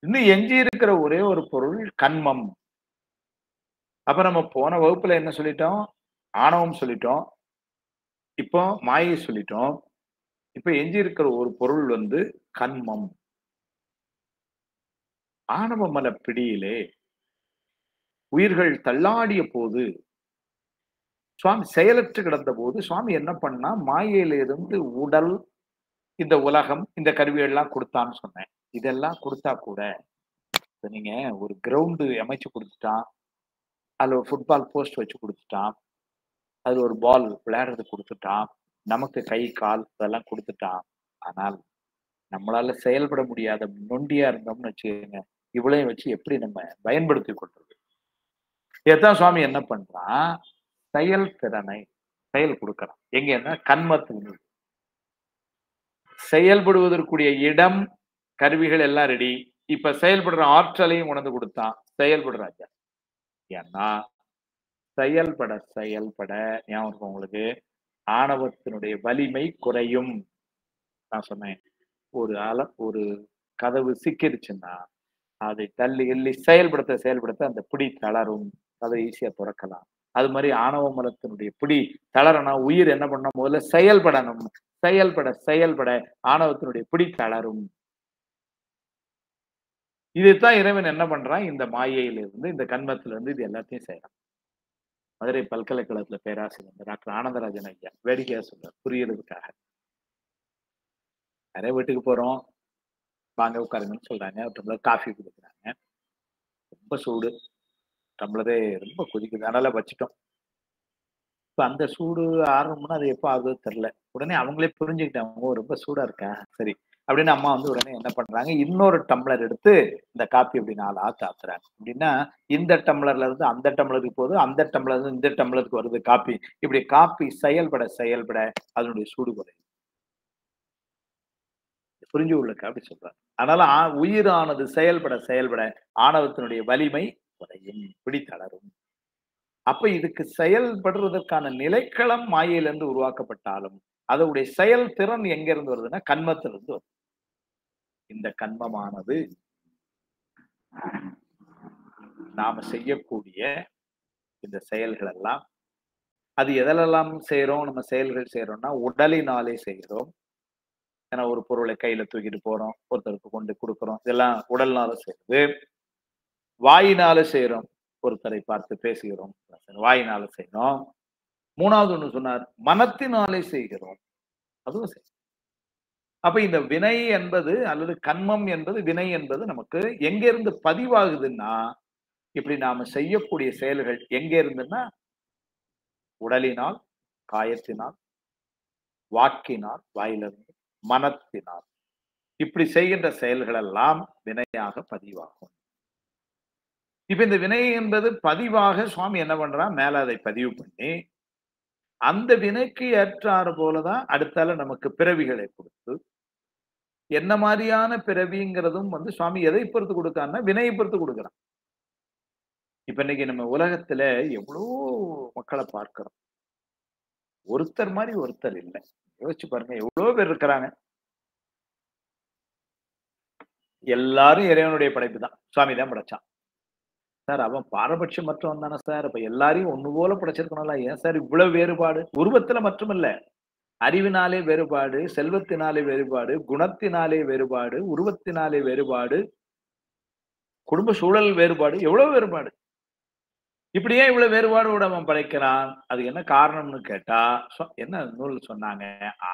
இன்னும் எஞ்சி இருக்கிற ஒரே ஒரு பொருள் கண்மம். அப்ப நம்ம போன வகுப்புல என்ன சொல்லிட்டோம்? ஆணவம் சொல்லிட்டோம். இப்போ மாயை சொல்லிட்டோம். இப்ப எஞ்சி இருக்கிற ஒரு பொருள் வந்து கண்மம். ஆணவ மல பிடியிலே உயிர்கள் தள்ளாடிய போது சுவாமி செயலற்று கிடந்த போது சுவாமி என்ன பண்ணா மாயையிலிருந்து உடல் இந்த உலகம் இந்த கருவியெல்லாம் கொடுத்தான்னு சொன்னேன். இதெல்லாம் கொடுத்தா கூட நீங்க ஒரு கிரவுண்டு அமைச்சு கொடுத்துட்டான், அதுல ஒரு ஃபுட்பால் போஸ்ட் வச்சு கொடுத்துட்டான், அது ஒரு பால் விளையாடுறது கொடுத்துட்டான், நமக்கு கை கால் இதெல்லாம் கொடுத்துட்டான். ஆனால் நம்மளால செயல்பட முடியாத நொண்டியா இருந்தோம்னு வச்சுக்கோங்க, இவ்வளையும் வச்சு எப்படி நம்ம பயன்படுத்தி கொள்றது? இதைத்தான் சுவாமி என்ன பண்றான்? செயல் திறனை செயல் கொடுக்கறான். எங்கன்னா கண்மத்து செயல்படுவதற்குரிய இடம் கருவிகள் எல்லாம் ரெடி. இப்ப செயல்படுற ஆற்றலையும் உணர்ந்து கொடுத்தான். செயல்படுறாங்க. ஏன்னா செயல்பட செயல்பட ஞாபகம் உங்களுக்கு ஆணவத்தினுடைய வலிமை குறையும். நான் சொன்னேன், ஒரு கதவு சிக்கிருச்சுன்னா அதை தள்ளி எள்ளி செயல்படுத்த அந்த பிடி தளரும், அதை ஈஸியா துறக்கலாம். அது மாதிரி ஆணவ மலத்தினுடைய பிடி தளரனா உயிர் என்ன பண்ண முதல்ல செயல்படணும். செயல்பட ஆணவத்தினுடைய பிடி தளரும். இதைத்தான் இறைவன் என்ன பண்றான்? இந்த மாயையிலிருந்து இந்த கண்மத்திலிருந்து இது எல்லாத்தையும் செய்யறான். மதுரை பல்கலைக்கழகத்துல பேராசிரியர் டாக்டர் ஆனந்தராஜன் ஐயா வேடிக்கையா சொல்றார் புரியறதுக்காக. நிறைய வீட்டுக்கு போறோம், வாங்க உட்காருங்கன்னு சொல்றாங்க, டம்ளர் காஃபி கொடுக்குறாங்க, ரொம்ப சூடு, டம்ளரே ரொம்ப கொதிக்குது, அதனால வச்சுட்டோம். இப்ப அந்த சூடு ஆரம்பம்னா அது எப்போ ஆகுது தெரியல. உடனே அவங்களே புரிஞ்சுக்கிட்டாங்க, ரொம்ப சூடா இருக்கா, சரி அப்படின்னு அம்மா வந்து உடனே என்ன பண்றாங்க, இன்னொரு டம்ளர் எடுத்து இந்த காப்பி அப்படி 4 ஆத்து ஆத்துறாங்க. அப்படின்னா இந்த டம்ளர்ல இருந்து அந்த டம்ளருக்கு போகுது, அந்த டம்ளர்ல இருந்து இந்த டம்ளருக்கு வருது காப்பி. இப்படி காப்பி செயல்பட அதனுடைய சூடு குறையும். புரிஞ்சு உள்ளுக்கு அப்படி சொல்றாங்க. அதனால உயிரானது செயல்பட ஆணவத்தினுடைய வலிமை குறையும், பிடி தளரும். அப்ப இதுக்கு செயல்படுறதற்கான நிலைக்களம் மாயையிலிருந்து உருவாக்கப்பட்டாலும் அதனுடைய செயல் திறன் எங்க இருந்து வருதுன்னா கண்மத்திலிருந்து வருது. இந்த கண்மமானது நாம செய்யக்கூடிய இந்த செயல்கள் எல்லாம் அது எதெல்லாம் செய்யறோம்? நம்ம செயல்கள் செய்யறோம்னா உடலினாலே செய்கிறோம். ஏன்னா ஒரு பொருளை கையில தூக்கிட்டு போறோம், ஒருத்தருக்கு கொண்டு கொடுக்குறோம், இதெல்லாம் உடல்னால செய்யுது. வாயினால செய்யறோம், ஒருத்தரை பார்த்து பேசுகிறோம், வாயினால செய்யறோம். 3வது ஒண்ணு சொன்னார், மனத்தினாலே செய்கிறோம், அதுவும் செய்யும். அப்ப இந்த வினை என்பது அல்லது கண்மம் என்பது வினை என்பது நமக்கு எங்க இருந்து பதிவாகுதுன்னா, இப்படி நாம செய்யக்கூடிய செயல்கள் எங்க இருந்துன்னா உடலினால், காயத்தினால், வாக்கினால், வாயிலிருந்து, மனத்தினால் இப்படி செய்கின்ற செயல்கள் எல்லாம் வினையாக பதிவாகும். இப்ப இந்த வினை என்பது பதிவாக சுவாமி என்ன பண்றான்? மேல அதை பதிவு பண்ணி அந்த வினைக்கு ஏற்றாறு போலதான் அடுத்தால நமக்கு பிறவிகளை கொடுத்து, என்ன மாதிரியான பிறவிங்கிறதும் வந்து சுவாமி எதை பொறுத்து கொடுக்கான்னா வினையை பொறுத்து கொடுக்குறான். இப்ப இன்னைக்கு நம்ம உலகத்துல எவ்வளோ மக்களை பார்க்கிறோம், ஒருத்தர் மாதிரி ஒருத்தர் இல்லை. யோசிச்சு பாருங்க, எவ்வளவு பேர் இருக்கிறாங்க. எல்லாரும் இறைவனுடைய படைப்பு தான், சுவாமி தான் படைச்சான். சார் அவன் பாரபட்சம் மற்றவன் தானே சார், அப்ப எல்லாரையும் ஒண்ணு போல படைச்சிருக்கணும்ல, ஏன் சார் இவ்வளவு வேறுபாடு? உருவத்துல மட்டுமல்ல, அறிவினாலே வேறுபாடு, செல்வத்தினாலே வேறுபாடு, குணத்தினாலே வேறுபாடு, உருவத்தினாலே வேறுபாடு, குடும்ப சூழல் வேறுபாடு, எவ்வளவு வேறுபாடு. இப்படியே இவ்வளவு வேறுபாடோட அவன் படைக்கிறான். அது என்ன காரணம்னு கேட்டா என்ன நூல் சொன்னாங்க,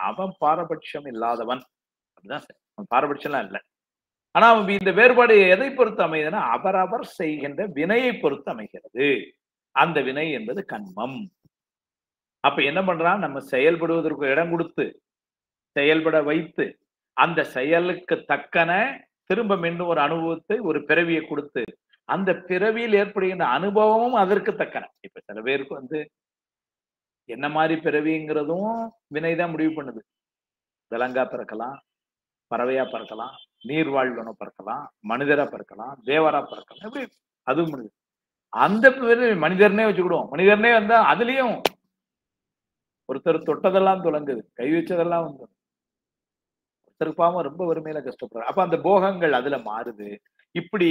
அவன் பாரபட்சம் இல்லாதவன் அப்படிதான் சார், அவன் பாரபட்சம்லாம் இல்லை. ஆனா அவன் இந்த வேறுபாடு எதை பொறுத்து அமையுதுன்னா அவரவர் செய்கின்ற வினையை பொறுத்து அமைகிறது. அந்த வினை என்பது கண்மம். அப்ப என்ன பண்றான், நம்ம செயல்படுவதற்கு இடம் கொடுத்து செயல்பட வைத்து அந்த செயலுக்கு தக்கன திரும்ப மீண்டும் ஒரு அனுபவத்தை ஒரு பிறவியை கொடுத்து அந்த பிறவியில் ஏற்படுகின்ற அனுபவமும் அதற்கு தக்கன. இப்ப சில பேருக்கு என்ன மாதிரி பிறவிங்கிறதும் வினைதான் முடிவு பண்ணுது. விலங்கா பிறக்கலாம், பறவையா பிறக்கலாம், நீர்வாழ்வன பிறக்கலாம், மனிதரா பிறக்கலாம், தேவரா பிறக்கலாம், எப்படி அதுவும் முடியுது. அந்த பிறவி மனிதர்னே வச்சுக்கிடுவோம். மனிதர்னே வந்தா அதுலயும் ஒருத்தர் தொட்டதெல்லாம் துலங்குது, கை வச்சதெல்லாம் வந்து ஒருத்தருக்கு பாவம் ரொம்ப வறுமையில கஷ்டப்படுறாரு. அப்ப அந்த போகங்கள் அதுல மாறுது. இப்படி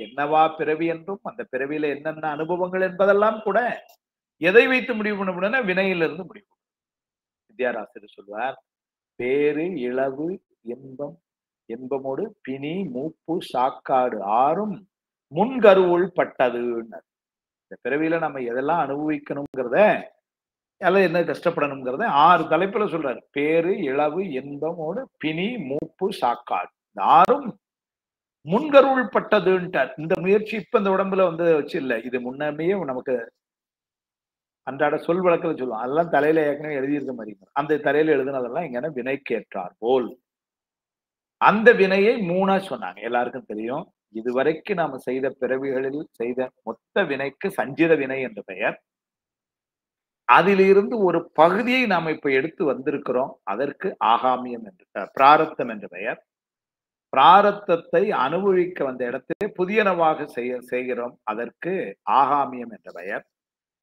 என்னவா பிறவி என்றும் அந்த பிறவியில என்னென்ன அனுபவங்கள் என்பதெல்லாம் கூட எதை வைத்து முடிவு பண்ண முடியும்னா வினையிலிருந்து முடிவு. வித்யாராசிரியர் சொல்வார், பேரு இளவு இன்பம் இன்பமோடு பிணி மூப்பு சாக்காடு ஆறும் முன்கருவுள் பட்டதுன்னு. இந்த பிறவியில நம்ம எதெல்லாம் அனுபவிக்கணுங்கிறத அல்ல என்ன கஷ்டப்படணுங்கிறத 6 தலைப்புல சொல்றாரு. பேரு இளவு இன்பமோடு பிணி மூப்பு சாக்காடு இந்த 6ம் முன்கருவுள் பட்டதுன்ட்டார். இந்த முயற்சி இப்ப இந்த உடம்புல வச்சு இல்ல, இது முன்னமே நமக்கு அன்றாட சொல் வழக்கில் சொல்லுவோம். அதெல்லாம் தலையில ஏற்கனவே எழுதியிருக்க மாதிரி அந்த தலையில எழுதுனதெல்லாம் இங்க வினைக்கேற்றார் போல். அந்த வினையை 3ஆ சொன்னாங்க. எல்லாருக்கும் தெரியும். இதுவரைக்கும் நாம செய்த பிறவிகளில் செய்த மொத்த வினைக்கு சஞ்சித வினை என்று பெயர். அதிலிருந்து ஒரு பகுதியை நாம் இப்ப எடுத்து வந்திருக்கிறோம். அதற்கு ஆகாமியம் என்று பிராரத்தம் என்று பெயர். பிராரத்தத்தை அனுபவிக்க வந்த இடத்திலே புதியனவாக செய்கிறோம். அதற்கு ஆகாமியம் என்ற பெயர்.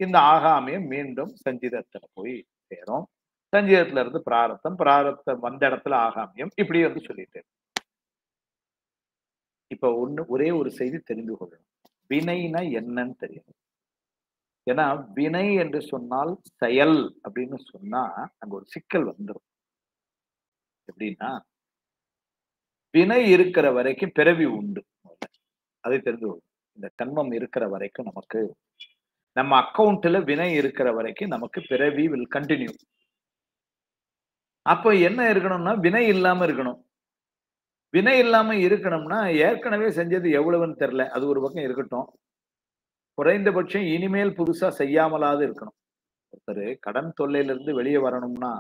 இந்த ஆகாமியம் மீண்டும் சஞ்சிதத்துல போய் சேரும். சஞ்சிதத்துல இருந்து பிராரத்தம், பிராரத்தம் வந்த இடத்துல ஆகாமியம், இப்படி சொல்லிட்டு இப்ப ஒரே ஒரு செய்தி தெரிந்து கொள்ளணும். வினைனா என்னன்னு தெரியும். ஏன்னா வினை என்று சொன்னால் செயல் அப்படின்னு சொன்னா அங்க ஒரு சிக்கல் வந்துடும். எப்படின்னா வினை இருக்கிற வரைக்கும் பிறவி உண்டு. அதை தெரிந்து கொள்ளும். இந்த கண்மம் இருக்கிற வரைக்கும் நமக்கு நம்ம அக்கௌண்ட்ல வினை இருக்கிற வரைக்கும் நமக்கு பிறவி வில் கண்டினியூ. அப்ப என்ன இருக்கணும்னா வினை இல்லாம இருக்கணும். வினை இல்லாம இருக்கணும்னா ஏற்கனவே செஞ்சது எவ்வளவுன்னு தெரியல, அது ஒரு பக்கம் இருக்கட்டும். குறைந்தபட்சம் இனிமேல் புதுசா செய்யாமலாவது இருக்கணும். ஒருத்தர் கடன் தொல்லையிலிருந்து வெளியே வரணும்னா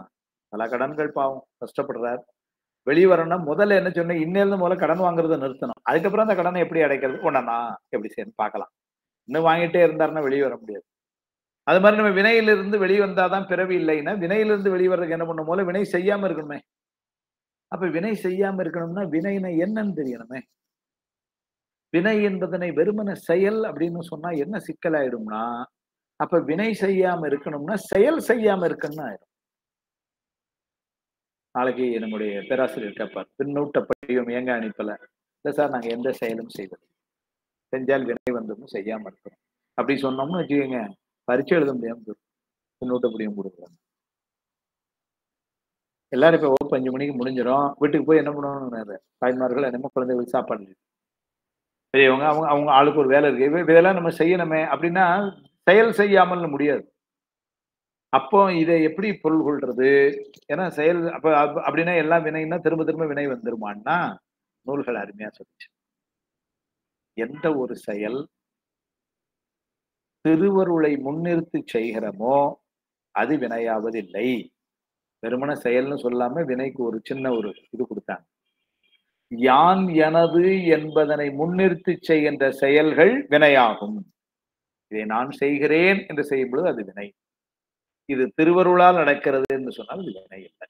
பல கடன்கள் பாவம் கஷ்டப்படுறார். வெளியே வரணும்னா முதல்ல என்ன சொன்னேன், இன்னிலிருந்து முதல்ல கடன் வாங்குறத நிறுத்தணும். அதுக்கப்புறம் அந்த கடனை எப்படி அடைக்கிறது ஒன்னா எப்படி செய்யணும் பார்க்கலாம். இன்னும் வாங்கிட்டே இருந்தாருன்னா வெளியே வர முடியாது. அது மாதிரி நம்ம வினையிலிருந்து வெளியே வந்தாதான் பிறவி இல்லைன்னா வினையிலிருந்து வெளியே வர்றதுக்கு என்ன பண்ணும், போல வினை செய்யாம இருக்கணுமே. அப்ப வினை செய்யாம இருக்கணும்னா வினைனா என்னன்னு தெரியணுமே. வினை என்பதனை வெறுமன செயல் அப்படின்னு சொன்னா என்ன சிக்கல் ஆயிடும்னா, அப்ப வினை செய்யாம இருக்கணும்னா செயல் செய்யாம இருக்கணும்னு ஆயிடும். நாளைக்கு நம்முடைய பேராசிரியர் கேட்பார், பின்னூட்டப்படியும் ஏங்க அனுப்பல. இல்ல சார், நாங்க எந்த செயலும் செய்வது, செஞ்சால் வினை வந்துடும், செய்யாம இருக்கணும் அப்படி சொன்னோம்னு வச்சுக்கோங்க, பரீட்சை எழுத முடியாம பின்னூட்டப்படியும் கொடுக்குறாங்க. எல்லாரும் இப்ப 5 மணிக்கு முடிஞ்சிடும், வீட்டுக்கு போய் என்ன பண்ணணும், தாய்மார்கள் என்னமோ குழந்தைகளுக்கு சாப்பாடு பெரியவங்க அவங்க அவங்க ஆளுக்கு ஒரு வேலை இருக்கு, இதெல்லாம் நம்ம செய்யணுமே அப்படின்னா செயல் செய்யாமல் முடியாது. அப்போ இதை எப்படி பொருள் கொள்றது? ஏன்னா செயல் அப்ப அப்படின்னா எல்லாம் வினைன்னா திரும்ப திரும்ப வினை வந்துருமான்னா நூல்கள் அருமையா சொல்லிச்சு. எந்த ஒரு செயல் திருவருளை முன்னிறுத்தி செய்கிறோமோ அது வினையாவதில்லை. வெறுமன செயல்னு சொல்லாம வினைக்கு ஒரு சின்ன ஒரு இது கொடுத்தாங்க. யான் எனது என்பதனை முன்னிறுத்தி செய்கின்ற செயல்கள் வினையாகும். இதை நான் செய்கிறேன் என்று செய்யும் பொழுது அது வினை. இது திருவருளால் நடக்கிறது என்று சொன்னால் இது வினை இல்லை.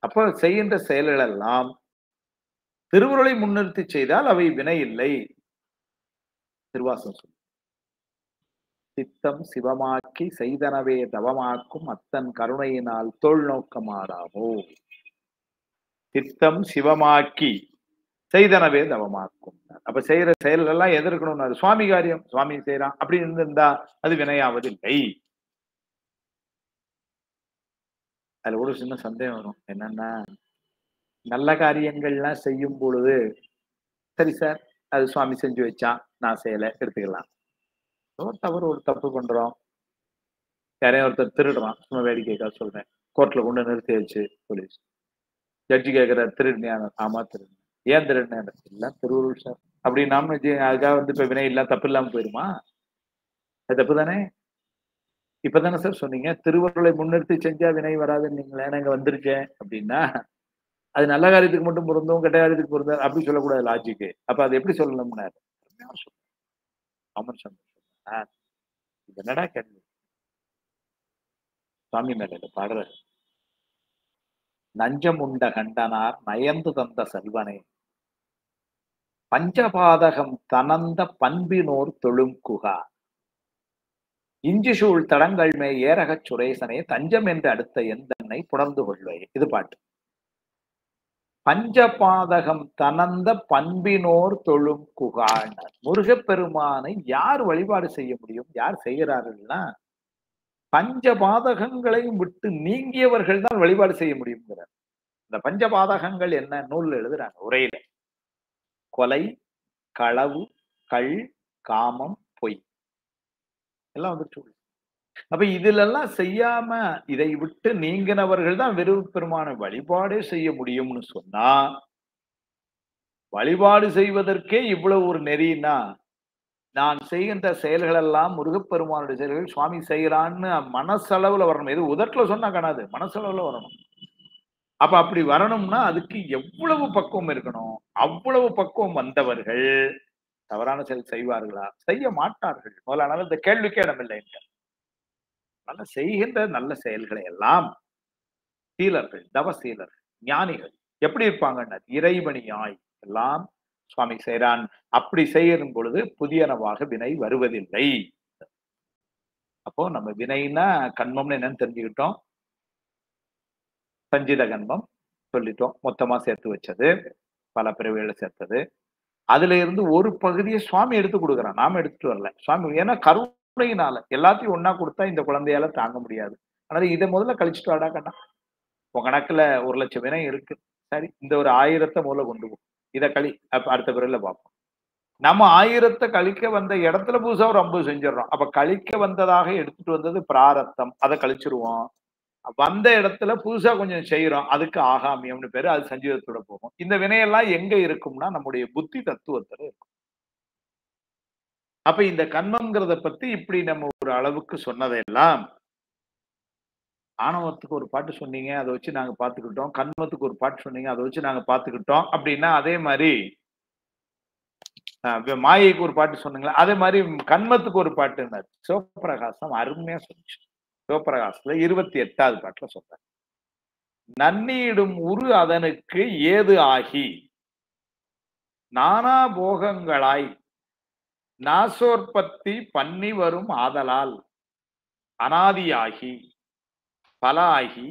அப்ப செய்கின்ற செயல்கள் எல்லாம் திருவருளை முன்னிறுத்தி செய்தால் அவை வினை இல்லை. திருவாசகம் சொல்லு, சித்தம் சிவமாக்கி செய்தனவே தவமாக்கும் அத்தன் கருணையினால் தோல் நோக்கமாறாமோ. சித்தம் சிவமாக்கி செய்தனவே தவமாக்கும். அப்ப செய்யற செயல்கள் எல்லாம் எதிர்க்கணும். சுவாமி காரியம் சுவாமி செய்யறான் அப்படி இருந்திருந்தா அது வினையாவதில்லை. அதுல ஒரு சின்ன சந்தேகம் வரும். என்னன்னா, நல்ல காரியங்கள்லாம் செய்யும் பொழுது சரி சார் அது சுவாமி செஞ்சு வச்சான், நான் செய்யல எடுத்துக்கலாம். ஒரு தப்பு பண்றோம், யாரையும் ஒருத்தர் திருடுறான், சும்மா வேடிக்கைக்காக சொல்றேன், கோர்ட்ல கொண்டு நிறுத்தி வச்சு போலீஸ் ஜட்ஜி கேட்கிற திருடுனியா, ஆமா திருடு, ஏன் திருடுனேன், எல்லாம் திருவருள் சார் அப்படின்னாம அதுக்காக இப்ப வினை இல்ல தப்பு இல்லாம போயிருமா? அது தப்பு தானே. இப்பதானே சார் சொன்னீங்க திருவருளை முன்னிறுத்தி செஞ்சா வினை வராதுன்னு நீங்களே நாங்க வந்துருச்சேன் அப்படின்னா அது நல்ல காரியத்துக்கு மட்டும் பொருந்தும் கெட்ட காரியத்துக்கு பொருந்தும் அப்படி சொல்லக்கூடாது லாஜிக்கு. அப்ப அது எப்படி சொல்லணும்னாரு காமன் சென்ஸ். இது என்னடா கேள்வி சுவாமி மேல இதை பாடுறாரு. நஞ்சம் உண்ட கண்டனார் நயந்து தந்த செல்வனே பஞ்சபாதகம் தனந்த பண்பினோர் தொழும் குகா இஞ்சி சூழ் தடங்கள் மே ஏரகச் சுரேசனே தஞ்சம் என்று அடுத்த எந்தன்னை புணர்ந்து கொள்வை. இது பாட்டு. பஞ்சபாதகம் தனந்த பண்பினோர் தொழும் குகாண்டார். முருகப்பெருமானை யார் வழிபாடு செய்ய முடியும்? யார் செய்கிறார்கள்னா பஞ்சபாதகங்களையும் விட்டு நீங்கியவர்கள் தான் வழிபாடு செய்ய முடியுங்கிறார். இந்த பஞ்சபாதகங்கள் என்ன நூல்ல எழுதுறாங்க உரையில. கொலை, களவு, கள், காமம், பொய் எல்லாம் வந்துட்டு. அப்ப இதுல எல்லாம் செய்யாம இதை விட்டு நீங்கினவர்கள் தான் பெருமான வழிபாடே செய்ய முடியும்னு சொன்னா வழிபாடு செய்வதற்கே இவ்வளவு ஒரு நெறினா நான் செய்கின்ற செயல்கள் எல்லாம் முருகப்பெருமானுடைய செயல்கள் சுவாமி செய்யறான்னு மனசளவுல வரணும். இது உதட்டுல சொன்னா காணாது, மனசளவுல வரணும். அப்ப அப்படி வரணும்னா அதுக்கு எவ்வளவு பக்குவம் இருக்கணும். அவ்வளவு பக்குவம் வந்தவர்கள் தவறான செயல் செய்வார்களா? செய்ய மாட்டார்கள். முதலான இந்த கேள்விக்கே இடமில்லை. நல்ல செய்கின்ற நல்ல செயல்களை எல்லாம் சீலர்கள், தவசீலர்கள், ஞானிகள் எப்படி இருப்பாங்கன்னா இறைவனியாய் எல்லாம் சுவாமி செய்கிறான். அப்படி செய்யும் பொழுது புதியனவாக வினை வருவதில்லை. அப்போ நம்ம வினைன்னா கண்மம்னு என்னன்னு தெரிஞ்சுக்கிட்டோம். சஞ்சித கண்மம் சொல்லிட்டோம், மொத்தமா சேர்த்து வச்சது, பல பிறவிகளை சேர்த்தது. அதுல இருந்து ஒரு பகுதியை சுவாமி எடுத்து கொடுக்குறான், நாம எடுத்துட்டு வரல. சுவாமி ஏன்னா கருணையினால எல்லாத்தையும் ஒன்னா கொடுத்தா இந்த குழந்தையால தாங்க முடியாது. அதனால இதை முதல்ல கழிச்சுட்டு வாடா கண்ணா. உன் கணக்குல 1,00,000 வினை இருக்கு, சரி இந்த ஒரு 1000 முதல்ல கொண்டு போ, இதை கழி, அப்ப அடுத்த பிறவில பார்ப்போம். நம்ம 1000 கழிக்க வந்த இடத்துல புதுசா ஒரு 50 செஞ்சிடறோம். அப்ப கழிக்க வந்ததாக எடுத்துட்டு வந்தது பிராரத்தம், அதை கழிச்சிருவோம். வந்த இடத்துல புதுசா கொஞ்சம் செய்யறோம், அதுக்கு ஆகாமியம்னு பேரு, அது சஞ்சீவத்தோட போகும். இந்த வினையெல்லாம் எங்க இருக்கும்னா நம்முடைய புத்தி தத்துவத்துல இருக்கும். அப்ப இந்த கண்மம்ங்கிறத பத்தி இப்படி நம்ம ஒரு அளவுக்கு சொன்னதெல்லாம், ஆணவத்துக்கு ஒரு பாட்டு சொன்னீங்க, அதை வச்சு நாங்க பாத்துக்கிட்டோம். கண்மத்துக்கு ஒரு பாட்டு சொன்னீங்க, அதை வச்சு நாங்க பாத்துக்கிட்டோம். அப்படின்னா அதே மாதிரி மாயைக்கு ஒரு பாட்டு சொன்னீங்களா, அதே மாதிரி கண்மத்துக்கு ஒரு பாட்டு சிவபிரகாசம் அருமையா சொல்லிச்சு. சிவபிரகாசத்துல 28வது பாட்டுல சொல்றாரு. நன்னீடும் உரு அதனுக்கு ஏது ஆகி நானா போகங்களாய் நாசோற்பத்தி பண்ணி வரும் ஆதலால் அனாதியாகி பல ஆகி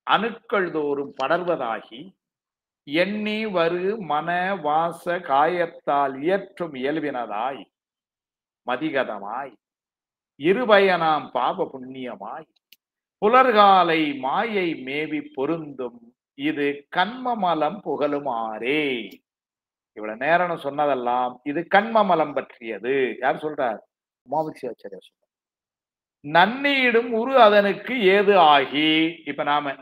அணுக்கள் தோறும் படர்வதாகி எண்ணி வரு மன வாச காயத்தால் இயற்றும் இயல்பினதாய் மதிகதமாய் இருபயனாம் பாப புண்ணியமாய் புலர்காலை மாயை மேவி பொருந்தும் இது கண்மமலம் புகழுமாறே. இவ்வளவு நேரம் சொன்னதெல்லாம் இது கண்மமலம் பற்றியது. யார் சொல்றார்? உமாபதி ஆச்சாரியார் சொல்றார். நன்னீடும் உரு அதனுக்கு ஏது ஆகி, இப்ப நாம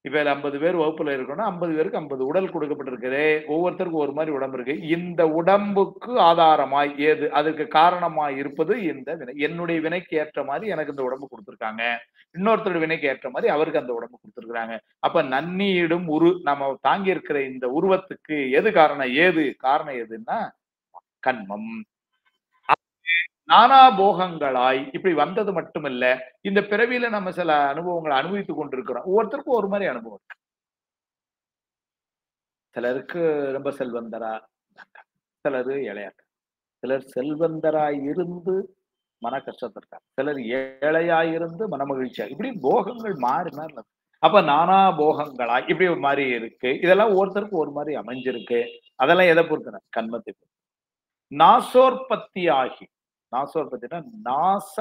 இப்ப 50 பேர் வகுப்புல இருக்கணும், 50 பேருக்கு 50 உடல் கொடுக்கப்பட்டிருக்குது. ஒவ்வொருத்தருக்கும் ஒரு மாதிரி உடம்பு இருக்கு. இந்த உடம்புக்கு ஆதாரமாய் ஏது, அதுக்கு காரணமாய் இருப்பது இந்த வினை. என்னுடைய வினைக்கு ஏற்ற மாதிரி எனக்கு இந்த உடம்பு கொடுத்துருக்காங்க, இன்னொருத்தருடைய வினைக்கு ஏற்ற மாதிரி அவருக்கு அந்த உடம்பு கொடுத்துருக்காங்க. அப்ப நன்னீடும் உரு, நம்ம தாங்கி இருக்கிற இந்த உருவத்துக்கு எது காரணம்? ஏது காரணம்? எதுன்னா கண்மம். நானா போகங்களாய் இப்படி வந்தது மட்டுமல்ல, இந்த பிறவியில நம்ம சில அனுபவங்களை அனுபவித்துக் கொண்டிருக்கிறோம். ஒவ்வொருத்தருக்கும் ஒரு மாதிரி அனுபவம் இருக்கு. சிலருக்கு ரொம்ப செல்வந்தரா, சிலரு ஏழையா, சிலர் செல்வந்தராய் இருந்து மன கஷ்டத்திற்காக, சிலர் ஏழையாயிருந்து மனமகிழ்ச்சியா, இப்படி போகங்கள் மாறி மாறி. அப்ப நானா போகங்களாய் இப்படி ஒரு மாதிரி இருக்கு. இதெல்லாம் ஒவ்வொருத்தருக்கும் ஒரு மாதிரி அமைஞ்சிருக்கு. அதெல்லாம் எதை பொறுத்தன? கண்மத்தை. நாசோற்பத்தி ஆகி, நாசோற்பத்தினா நாச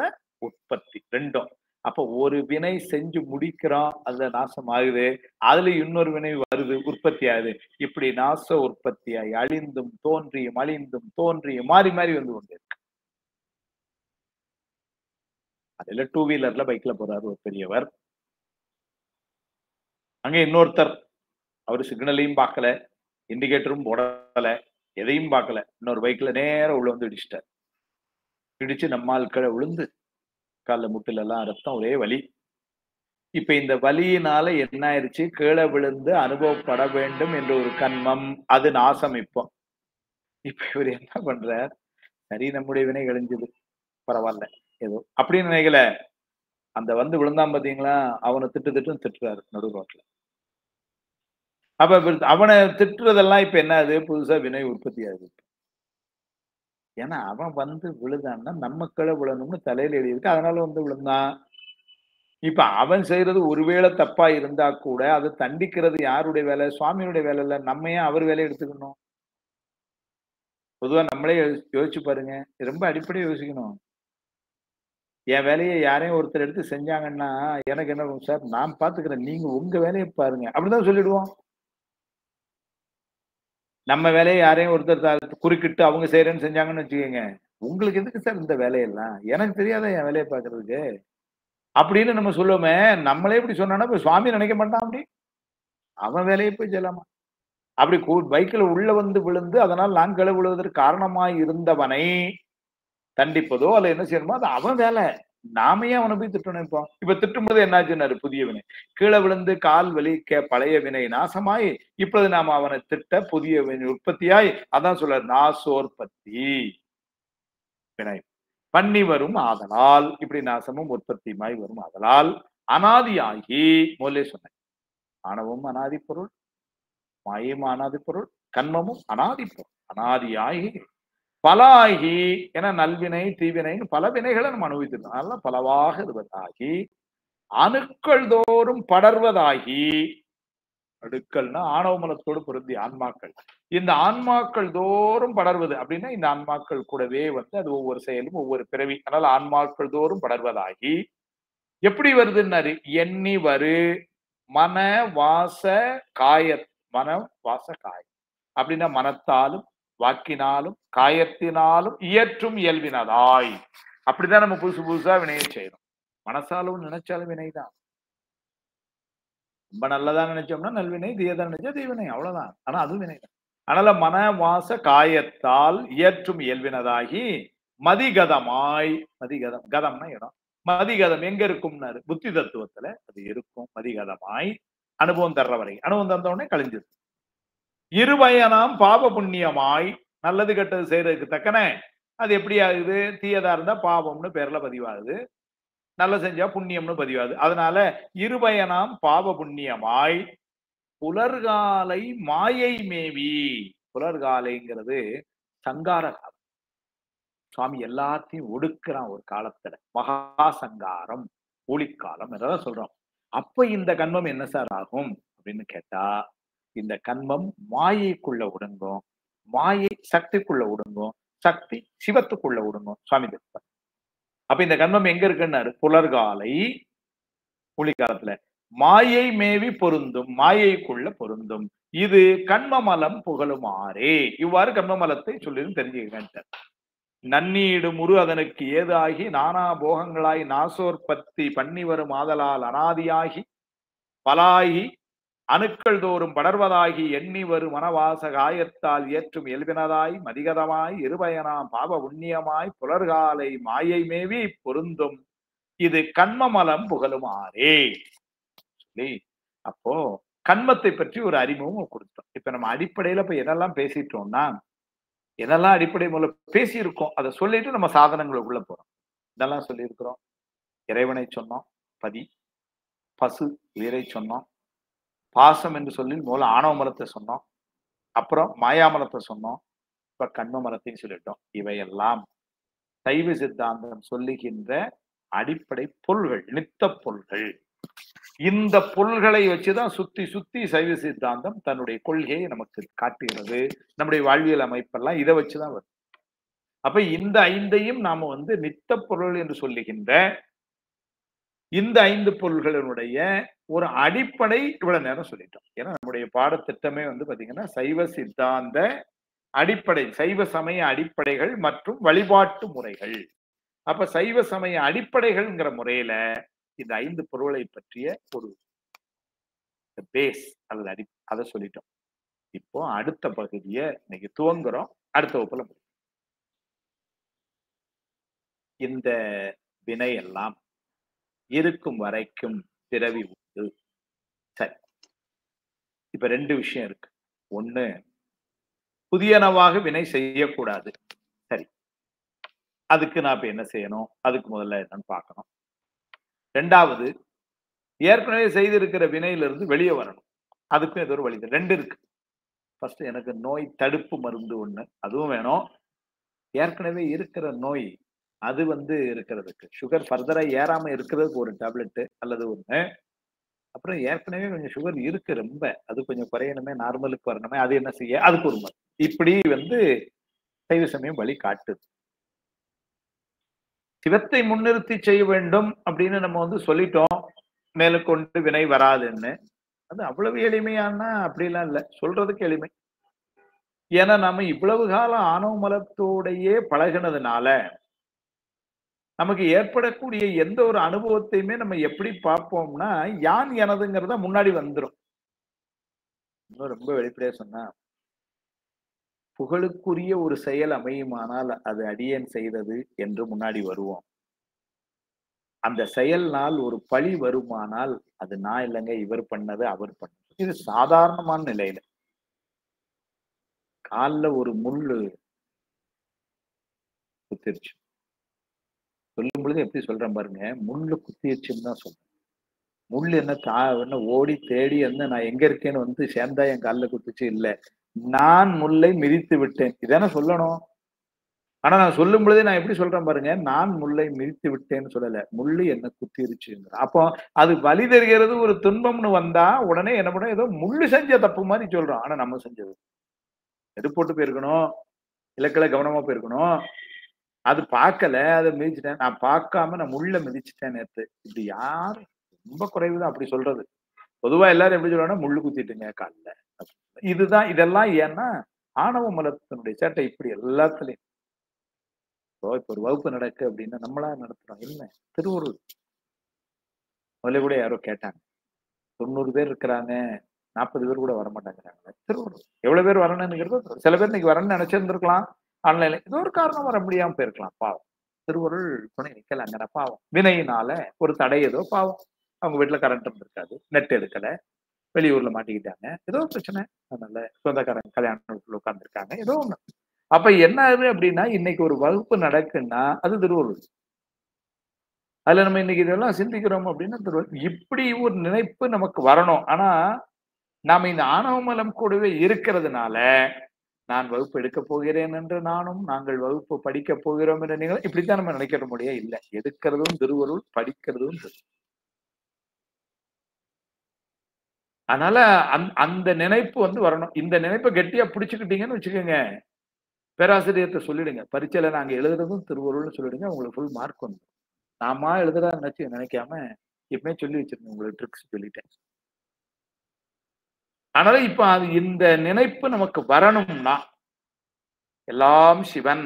உற்பத்தி ரெண்டும். அப்ப ஒரு வினை செஞ்சு முடிக்கிறோம், அதுல நாசம் ஆகுது, அதுல இன்னொரு வினை வருது, உற்பத்தி ஆகுது. இப்படி நாச உற்பத்தியாய் அழிந்தும் தோன்றியும் அழிந்தும் தோன்றியும் மாறி மாறி வந்து கொண்டு இருக்கு. அதுல 2 வீலர்ல பைக்ல போறாரு ஒரு பெரியவர். அங்க இன்னொருத்தர், அவரு சிக்னலையும் பார்க்கல, இண்டிகேட்டரும் போடல, எதையும் பார்க்கல, இன்னொரு பைக்ல நேரம் உள்ள வந்து இடிச்சிட்டார். இடிச்சு நம்மால் கீழே விழுந்து கால முட்டுல எல்லாம் ரத்தம், ஒரே வலி. இப்ப இந்த வலியினால என்ன ஆயிடுச்சு, கீழே விழுந்து அனுபவப்பட வேண்டும் என்ற ஒரு கண்மம், அது நாசம். இப்ப இவர் என்ன பண்றார், சரி நம்முடைய வினை கழிஞ்சது, பரவாயில்ல ஏதோ அப்படின்னு நினைக்கல. அந்த வந்து விழுந்தான் பாத்தீங்களா, அவனை திட்டுன்னு திட்டுறாரு நடு ரோட்ல. அப்ப அவனை திட்டுறதெல்லாம் இப்ப என்ன ஆகுது, புதுசா வினை உற்பத்தி ஆகுது. ஏன்னா அவன் வந்து விழுதான்னா நம்ம கீழே விழணும்னு தலையில எழுதியிருக்கு, அதனால வந்து விழுந்தான். இப்ப அவன் செய்யறது ஒருவேளை தப்பா இருந்தா கூட அதை தண்டிக்கிறது யாருடைய வேலை, சுவாமியுடைய வேலை இல்ல. நம்ம ஏன் அவர் வேலையை எடுத்துக்கணும்? பொதுவா நம்மளே யோசிச்சு பாருங்க, ரொம்ப அடிப்படையா யோசிக்கணும். என் வேலையை யாரையும் ஒருத்தர் எடுத்து செஞ்சாங்கன்னா எனக்கு என்ன சார், நான் பாத்துக்கிறேன், நீங்க உங்க வேலையை பாருங்க அப்படிதான் சொல்லிடுவோம். நம்ம வேலையை யாரையும் ஒருத்தர் குறுக்கிட்டு அவங்க செய்யறேன்னு செஞ்சாங்கன்னு வச்சுக்கோங்க, உங்களுக்கு எதுக்கு சார் இந்த வேலையெல்லாம், எனக்கு தெரியாத என் வேலையை பாக்குறதுக்கு அப்படின்னு நம்ம சொல்லுவோமே. நம்மளே இப்படி சொன்னா இப்ப சுவாமி நினைக்க மாட்டான் அப்படி, அவன் வேலையை போய் செய்யலாமா? அப்படி பைக்கில் உள்ள வந்து விழுந்து அதனால் நான் கீழே விழுவதற்கு காரணமாய் இருந்தவனை தண்டிப்பதோ அல்ல என்ன செய்யணுமோ அது அவன் வேலை. நாம ஏன் அவனை போய் திட்டணும்? இப்ப திட்டும்போது என்னாச்சுன்னாரு, புதிய வினை கீழே விழுந்து கால் வலிக்க பழைய வினை நாசமாய் இப்பொழுது நாம அவனை திட்ட புதிய வினை உற்பத்தியாய், அதான் சொல்றாரு நாசோற்பத்தி வினை பண்ணி வரும் ஆதலால், இப்படி நாசமும் உற்பத்தியுமாய் வரும் ஆதலால் அனாதியாகி, முதலே சொன்னேன், ஆணவமும் அனாதி பொருள், மாயமும் அனாதி பொருள், கண்மமும் அனாதி பொருள், அனாதியாகி பலாகி, என நல்வினை தீவினைன்னு பல வினைகளை நம்ம அனுபவித்திருக்கோம். அதனால பலவாக இருப்பதாகி அணுக்கள் தோறும் படர்வதாகி, அடுக்கள்னா ஆணவ மலத்தோடு பொருந்தி ஆன்மாக்கள், இந்த ஆன்மாக்கள் தோறும் படர்வது அப்படின்னா இந்த ஆன்மாக்கள் கூடவே வந்து அது ஒவ்வொரு செயலும் ஒவ்வொரு பிறவி, அதனால ஆன்மாக்கள் தோறும் படர்வதாகி எப்படி வருதுன்னாரு, எண்ணி வரு மன வாச காய, மன வாச காய அப்படின்னா மனத்தாலும் வாக்கினாலும் காயத்தினாலும் இயற்றும் இயல்பினதாய். அப்படிதான் நம்ம புதுசு புதுசா வினையை செய்யணும். மனசாலும் நினைச்சாலும் வினைதான். ரொம்ப நல்லதா நினைச்சோம்னா நல்வினை, தீயதா நினைச்சா தீவினை, அவ்வளவுதான். ஆனா அதுவும் வினைதான். அதனால மன வாச காயத்தால் இயற்றும் இயல்பினதாகி மதிகதமாய், மதிகதம் கதம்னா இடம், மதிகதம் எங்க இருக்கும்னாரு, புத்தி தத்துவத்துல அது இருக்கும். மதிகதமாய் அனுபவம் தர்ற வரை, அனுபவம் தந்த உடனே கழிஞ்சது. இருவயனாம் பாப புண்ணியமாய், நல்லது கெட்டது செய்யறதுக்கு தக்கன அது எப்படி ஆகுது, தீயதா இருந்தா பாவம்னு பேர்ல பதிவாகுது, நல்ல செஞ்சா புண்ணியம்னு பதிவாகுது. அதனால இருவயனாம் பாவ புண்ணியமாய் புலர்காலை மாயை மேவி, புலர்காலைங்கிறது சங்கார காலம். சுவாமி எல்லாத்தையும் ஒடுக்குறான் ஒரு காலத்துல, மகா சங்காரம் ஊழிக்காலம் என்றதான் சொல்றோம். அப்ப இந்த கண்மம் என்ன சார் ஆகும் அப்படின்னு கேட்டா, இந்த கண்மம் மாயைக்குள்ள ஒடுங்கும், மாயை சக்திக்குள்ள ஒடுங்கும், சக்தி சிவத்துக்குள்ள ஒடுங்கும். சுவாமி தெரிவிப்பார். அப்ப இந்த கண்மம் எங்க இருக்குன்னாரு, புலர்காலை ஒளிக்காலத்துல மாயை மேவி பொருந்தும், மாயைக்குள்ள பொருந்தும், இது கண்மமலம் புகழுமாறே. இவ்வாறு கண்மமலத்தை சொல்லி தெரிஞ்சுக்கிட்டார். நன்னீடு முரு அதனுக்கு ஏதாகி நானா போகங்களாய் நாசோற்பத்தி பண்ணி வரும் ஆதலால் அனாதியாகி பலாகி அணுக்கள் தோறும் படர்வதாகி எண்ணி வரும் மனவாச காயத்தால் ஏற்றும் இயல்பினதாய் மதிகதமாய் இருபயனாம் பாவ உண்ணியமாய் புலர்காலை மாயை மேவி பொருந்தும், இது கண்மமலம் புகழுமாறே. அப்போ கண்மத்தை பற்றி ஒரு அறிமுகம் கொடுத்தோம். இப்ப நம்ம அடிப்படையில இப்ப எதெல்லாம் பேசிட்டோம்னா, எதெல்லாம் அடிப்படை மூலம் பேசி இருக்கோம் அதை சொல்லிட்டு நம்ம சாதனங்களுக்குள்ள போறோம். இதெல்லாம் சொல்லி இருக்கிறோம். இறைவனை சொன்னோம், பதி பசு உயிரை சொன்னோம், பாசம் என்று சொல்லி மூல ஆணவ மலத்தை சொன்னோம், அப்புறம் மாயாமலத்தை சொன்னோம், இப்ப கண்ம மலத்தையும் சொல்லிட்டோம். இவையெல்லாம் சைவ சித்தாந்தம் சொல்லுகின்ற அடிப்படை பொருள்கள், நித்த பொருள்கள். இந்த பொருள்களை வச்சுதான் சுத்தி சுத்தி சைவ சித்தாந்தம் தன்னுடைய கொள்கையை நமக்கு காட்டுகிறது. நம்முடைய வாழ்வியல் அமைப்பெல்லாம் இதை வச்சுதான் வரும். அப்ப இந்த ஐந்தையும் நாம வந்து நித்த பொருள் என்று சொல்லுகின்ற இந்த 5 பொருள்களினுடைய ஒரு அடிப்படை இவ்வளவு நேரம் சொல்லிட்டோம். ஏன்னா நம்முடைய பாடத்திட்டமே வந்து பாத்தீங்கன்னா சைவ சித்தாந்த அடிப்படை, சைவ சமய அடிப்படைகள் மற்றும் வழிபாட்டு முறைகள். அப்ப சைவ சமய அடிப்படைகள்ங்கிற முறையில இந்த 5 பொருளை பற்றிய ஒரு பேஸ் அல்லது அதை சொல்லிட்டோம். இப்போ அடுத்த பகுதியை இன்னைக்கு துவங்குறோம். அடுத்த வகுப்புல இந்த வினை எல்லாம் இருக்கும் வரைக்கும் பிறவி உண்டு. சரி, இப்ப 2 விஷயம் இருக்கு. ஒண்ணு, புதியனவாக வினை செய்யக்கூடாது. சரி, அதுக்கு நான் இப்ப என்ன செய்யணும்? அதுக்கு முதல்ல என்னன்னு பார்க்கணும். 2வது, ஏற்கனவே செய்திருக்கிற வினையிலிருந்து வெளியே வரணும். அதுக்கும் ஏதோ ஒரு வழி. 2 இருக்கு. ஃபர்ஸ்ட் எனக்கு நோய் தடுப்பு மருந்து ஒண்ணு, அதுவும் வேணும். ஏற்கனவே இருக்கிற நோய் அது இருக்கிறதுக்கு சுகர் ஃபர்தரா ஏறாம இருக்கிறதுக்கு ஒரு டேப்லெட் அல்லது ஒண்ணு. அப்புறம் ஏற்கனவே கொஞ்சம் சுகர் இருக்கு ரொம்ப, அது கொஞ்சம் குறையணுமே, நார்மலுக்கு வரணுமே, அது என்ன செய்ய, அதுக்கு ஒரு மருந்து. இப்படி சைவ சமயம் வழி காட்டுது. சிவத்தை முன்னிறுத்தி செய்ய வேண்டும் அப்படின்னு நம்ம சொல்லிட்டோம், மேலுக்கொண்டு வினை வராதுன்னு. அது அவ்வளவு எளிமையான அப்படிலாம் இல்ல, சொல்றதுக்கு எளிமை. ஏன்னா நம்ம இவ்வளவு காலம் ஆணவ மலத்தோடையே பழகினதுனால நமக்கு ஏற்படக்கூடிய எந்த ஒரு அனுபவத்தையுமே நம்ம எப்படி பார்ப்போம்னா, யான் எனதுங்கிறத முன்னாடி வந்துரும். இன்னும் ரொம்ப வெளிப்படையா சொன்னா, புகழுக்குரிய ஒரு செயல் அமையுமானால் அது அடியேன் செய்தது என்று முன்னாடி வருவோம். அந்த செயல்னால் ஒரு பழி வருமானால் அது நான் இல்லைங்க, இவர் பண்ணது, அவர் பண்ணது. இது சாதாரணமான நிலையில. கால்ல ஒரு முள்ளு குத்திருச்சு. சொல்லும் பொழுது எப்படி சொல்றேன் பாருங்க, முள்ளு குத்திருச்சுன்னு தான் சொல்றேன். முள் என்ன ஓடி தேடி நான் எங்க இருக்கேன்னு சேர்ந்தா என் கால்ல குத்துச்சு இல்ல. நான் முல்லை மிதித்து விட்டேன், இதானே சொல்லணும். ஆனா நான் சொல்லும் பொழுதே நான் எப்படி சொல்றேன் பாருங்க, நான் முல்லை மிதித்து விட்டேன்னு சொல்லல, முள்ளு என்ன குத்திருச்சுங்கிற. அப்போ அது வலி தெரிகிறது ஒரு துன்பம்னு வந்தா உடனே என்ன பண்ண, ஏதோ முள்ளு செஞ்ச தப்பு மாதிரி சொல்றோம். ஆனா நம்ம செஞ்சது எது போட்டு போயிருக்கணும், இலக்கில கவனமா போயிருக்கணும். அது பார்க்கல, அதை மிதிச்சுட்டேன். நான் பார்க்காம நான் முள்ள மிதிச்சுட்டேன் நேத்து. இப்படி யாரு, ரொம்ப குறைவுதான் அப்படி சொல்றது. பொதுவா எல்லாரும் எப்படி சொல்றாங்கன்னா, முள்ளு குத்திட்டுங்க கால்ல. இதுதான், இதெல்லாம் ஏன்னா ஆணவ மலத்தினுடைய சேட்டை இப்படி எல்லாத்துலயும். இப்ப ஒரு வகுப்பு நடக்கு அப்படின்னா நம்மளா நடத்துறோம் இல்ல. திருவருள் முதல்ல கூட யாரோ கேட்டாங்க, 90 பேர் இருக்கிறாங்க, 40 பேர் கூட வரமாட்டாங்கிறாங்க. திருவருள் எவ்வளவு பேர் வரணும்னுங்கிறது, சில பேர் இன்னைக்கு வரணும்னு நினைச்சிருந்திருக்கலாம், ஆன்லைன்ல ஏதோ ஒரு காரணம் வர முடியாம போயிருக்கலாம், பாவம். திருவருள் துணை நிக்கலங்கிற பாவம். வினையினால ஒரு தடை, ஏதோ பாவம், அவங்க வீட்டுல கரண்ட் இருந்திருக்காது, நெட் எடுக்கல, வெளியூர்ல மாட்டிக்கிட்டாங்க, ஏதோ பிரச்சனை, அதனால சொந்தக்காரங்க கல்யாணத்துல உட்கார்ந்துருக்காங்க, ஏதோ ஒண்ணு. அப்ப என்ன ஆகுது அப்படின்னா, இன்னைக்கு ஒரு வகுப்பு நடக்குன்னா அது திருவருள். அதுல நம்ம இன்னைக்கு இதெல்லாம் சிந்திக்கிறோம் அப்படின்னா திருவருள். இப்படி ஒரு நினைப்பு நமக்கு வரணும். ஆனா நாம இந்த ஆணவ மலம் கூடவே இருக்கிறதுனால, நான் வகுப்பு எடுக்க போகிறேன் என்று நானும், நாங்கள் வகுப்பு படிக்க போகிறோம் என்று நீங்களும், இப்படித்தான் நம்ம நினைக்கிற முடியே இல்லை. எடுக்கிறதும் திருவருள், படிக்கிறதும் திருவருள். அதனால அந்த நினைப்பு வரணும். இந்த நினைப்பை கெட்டியா பிடிச்சுக்கிட்டீங்கன்னு வச்சுக்கோங்க, பேராசிரியர்கிட்ட சொல்லிடுங்க, பரீட்சையில நாங்க எழுதுறதும் திருவருள்னு சொல்லிடுங்க, உங்களுக்கு ஃபுல் மார்க் வந்துடும். நாமா எழுதுறா நினைக்காம எப்பவுமே சொல்லி வச்சிருக்கேன், உங்களுக்கு ட்ரிக்ஸ் சொல்லிட்டேன். அதனால இப்ப அது இந்த நினைப்பு நமக்கு வரணும்னா, எல்லாம் சிவன்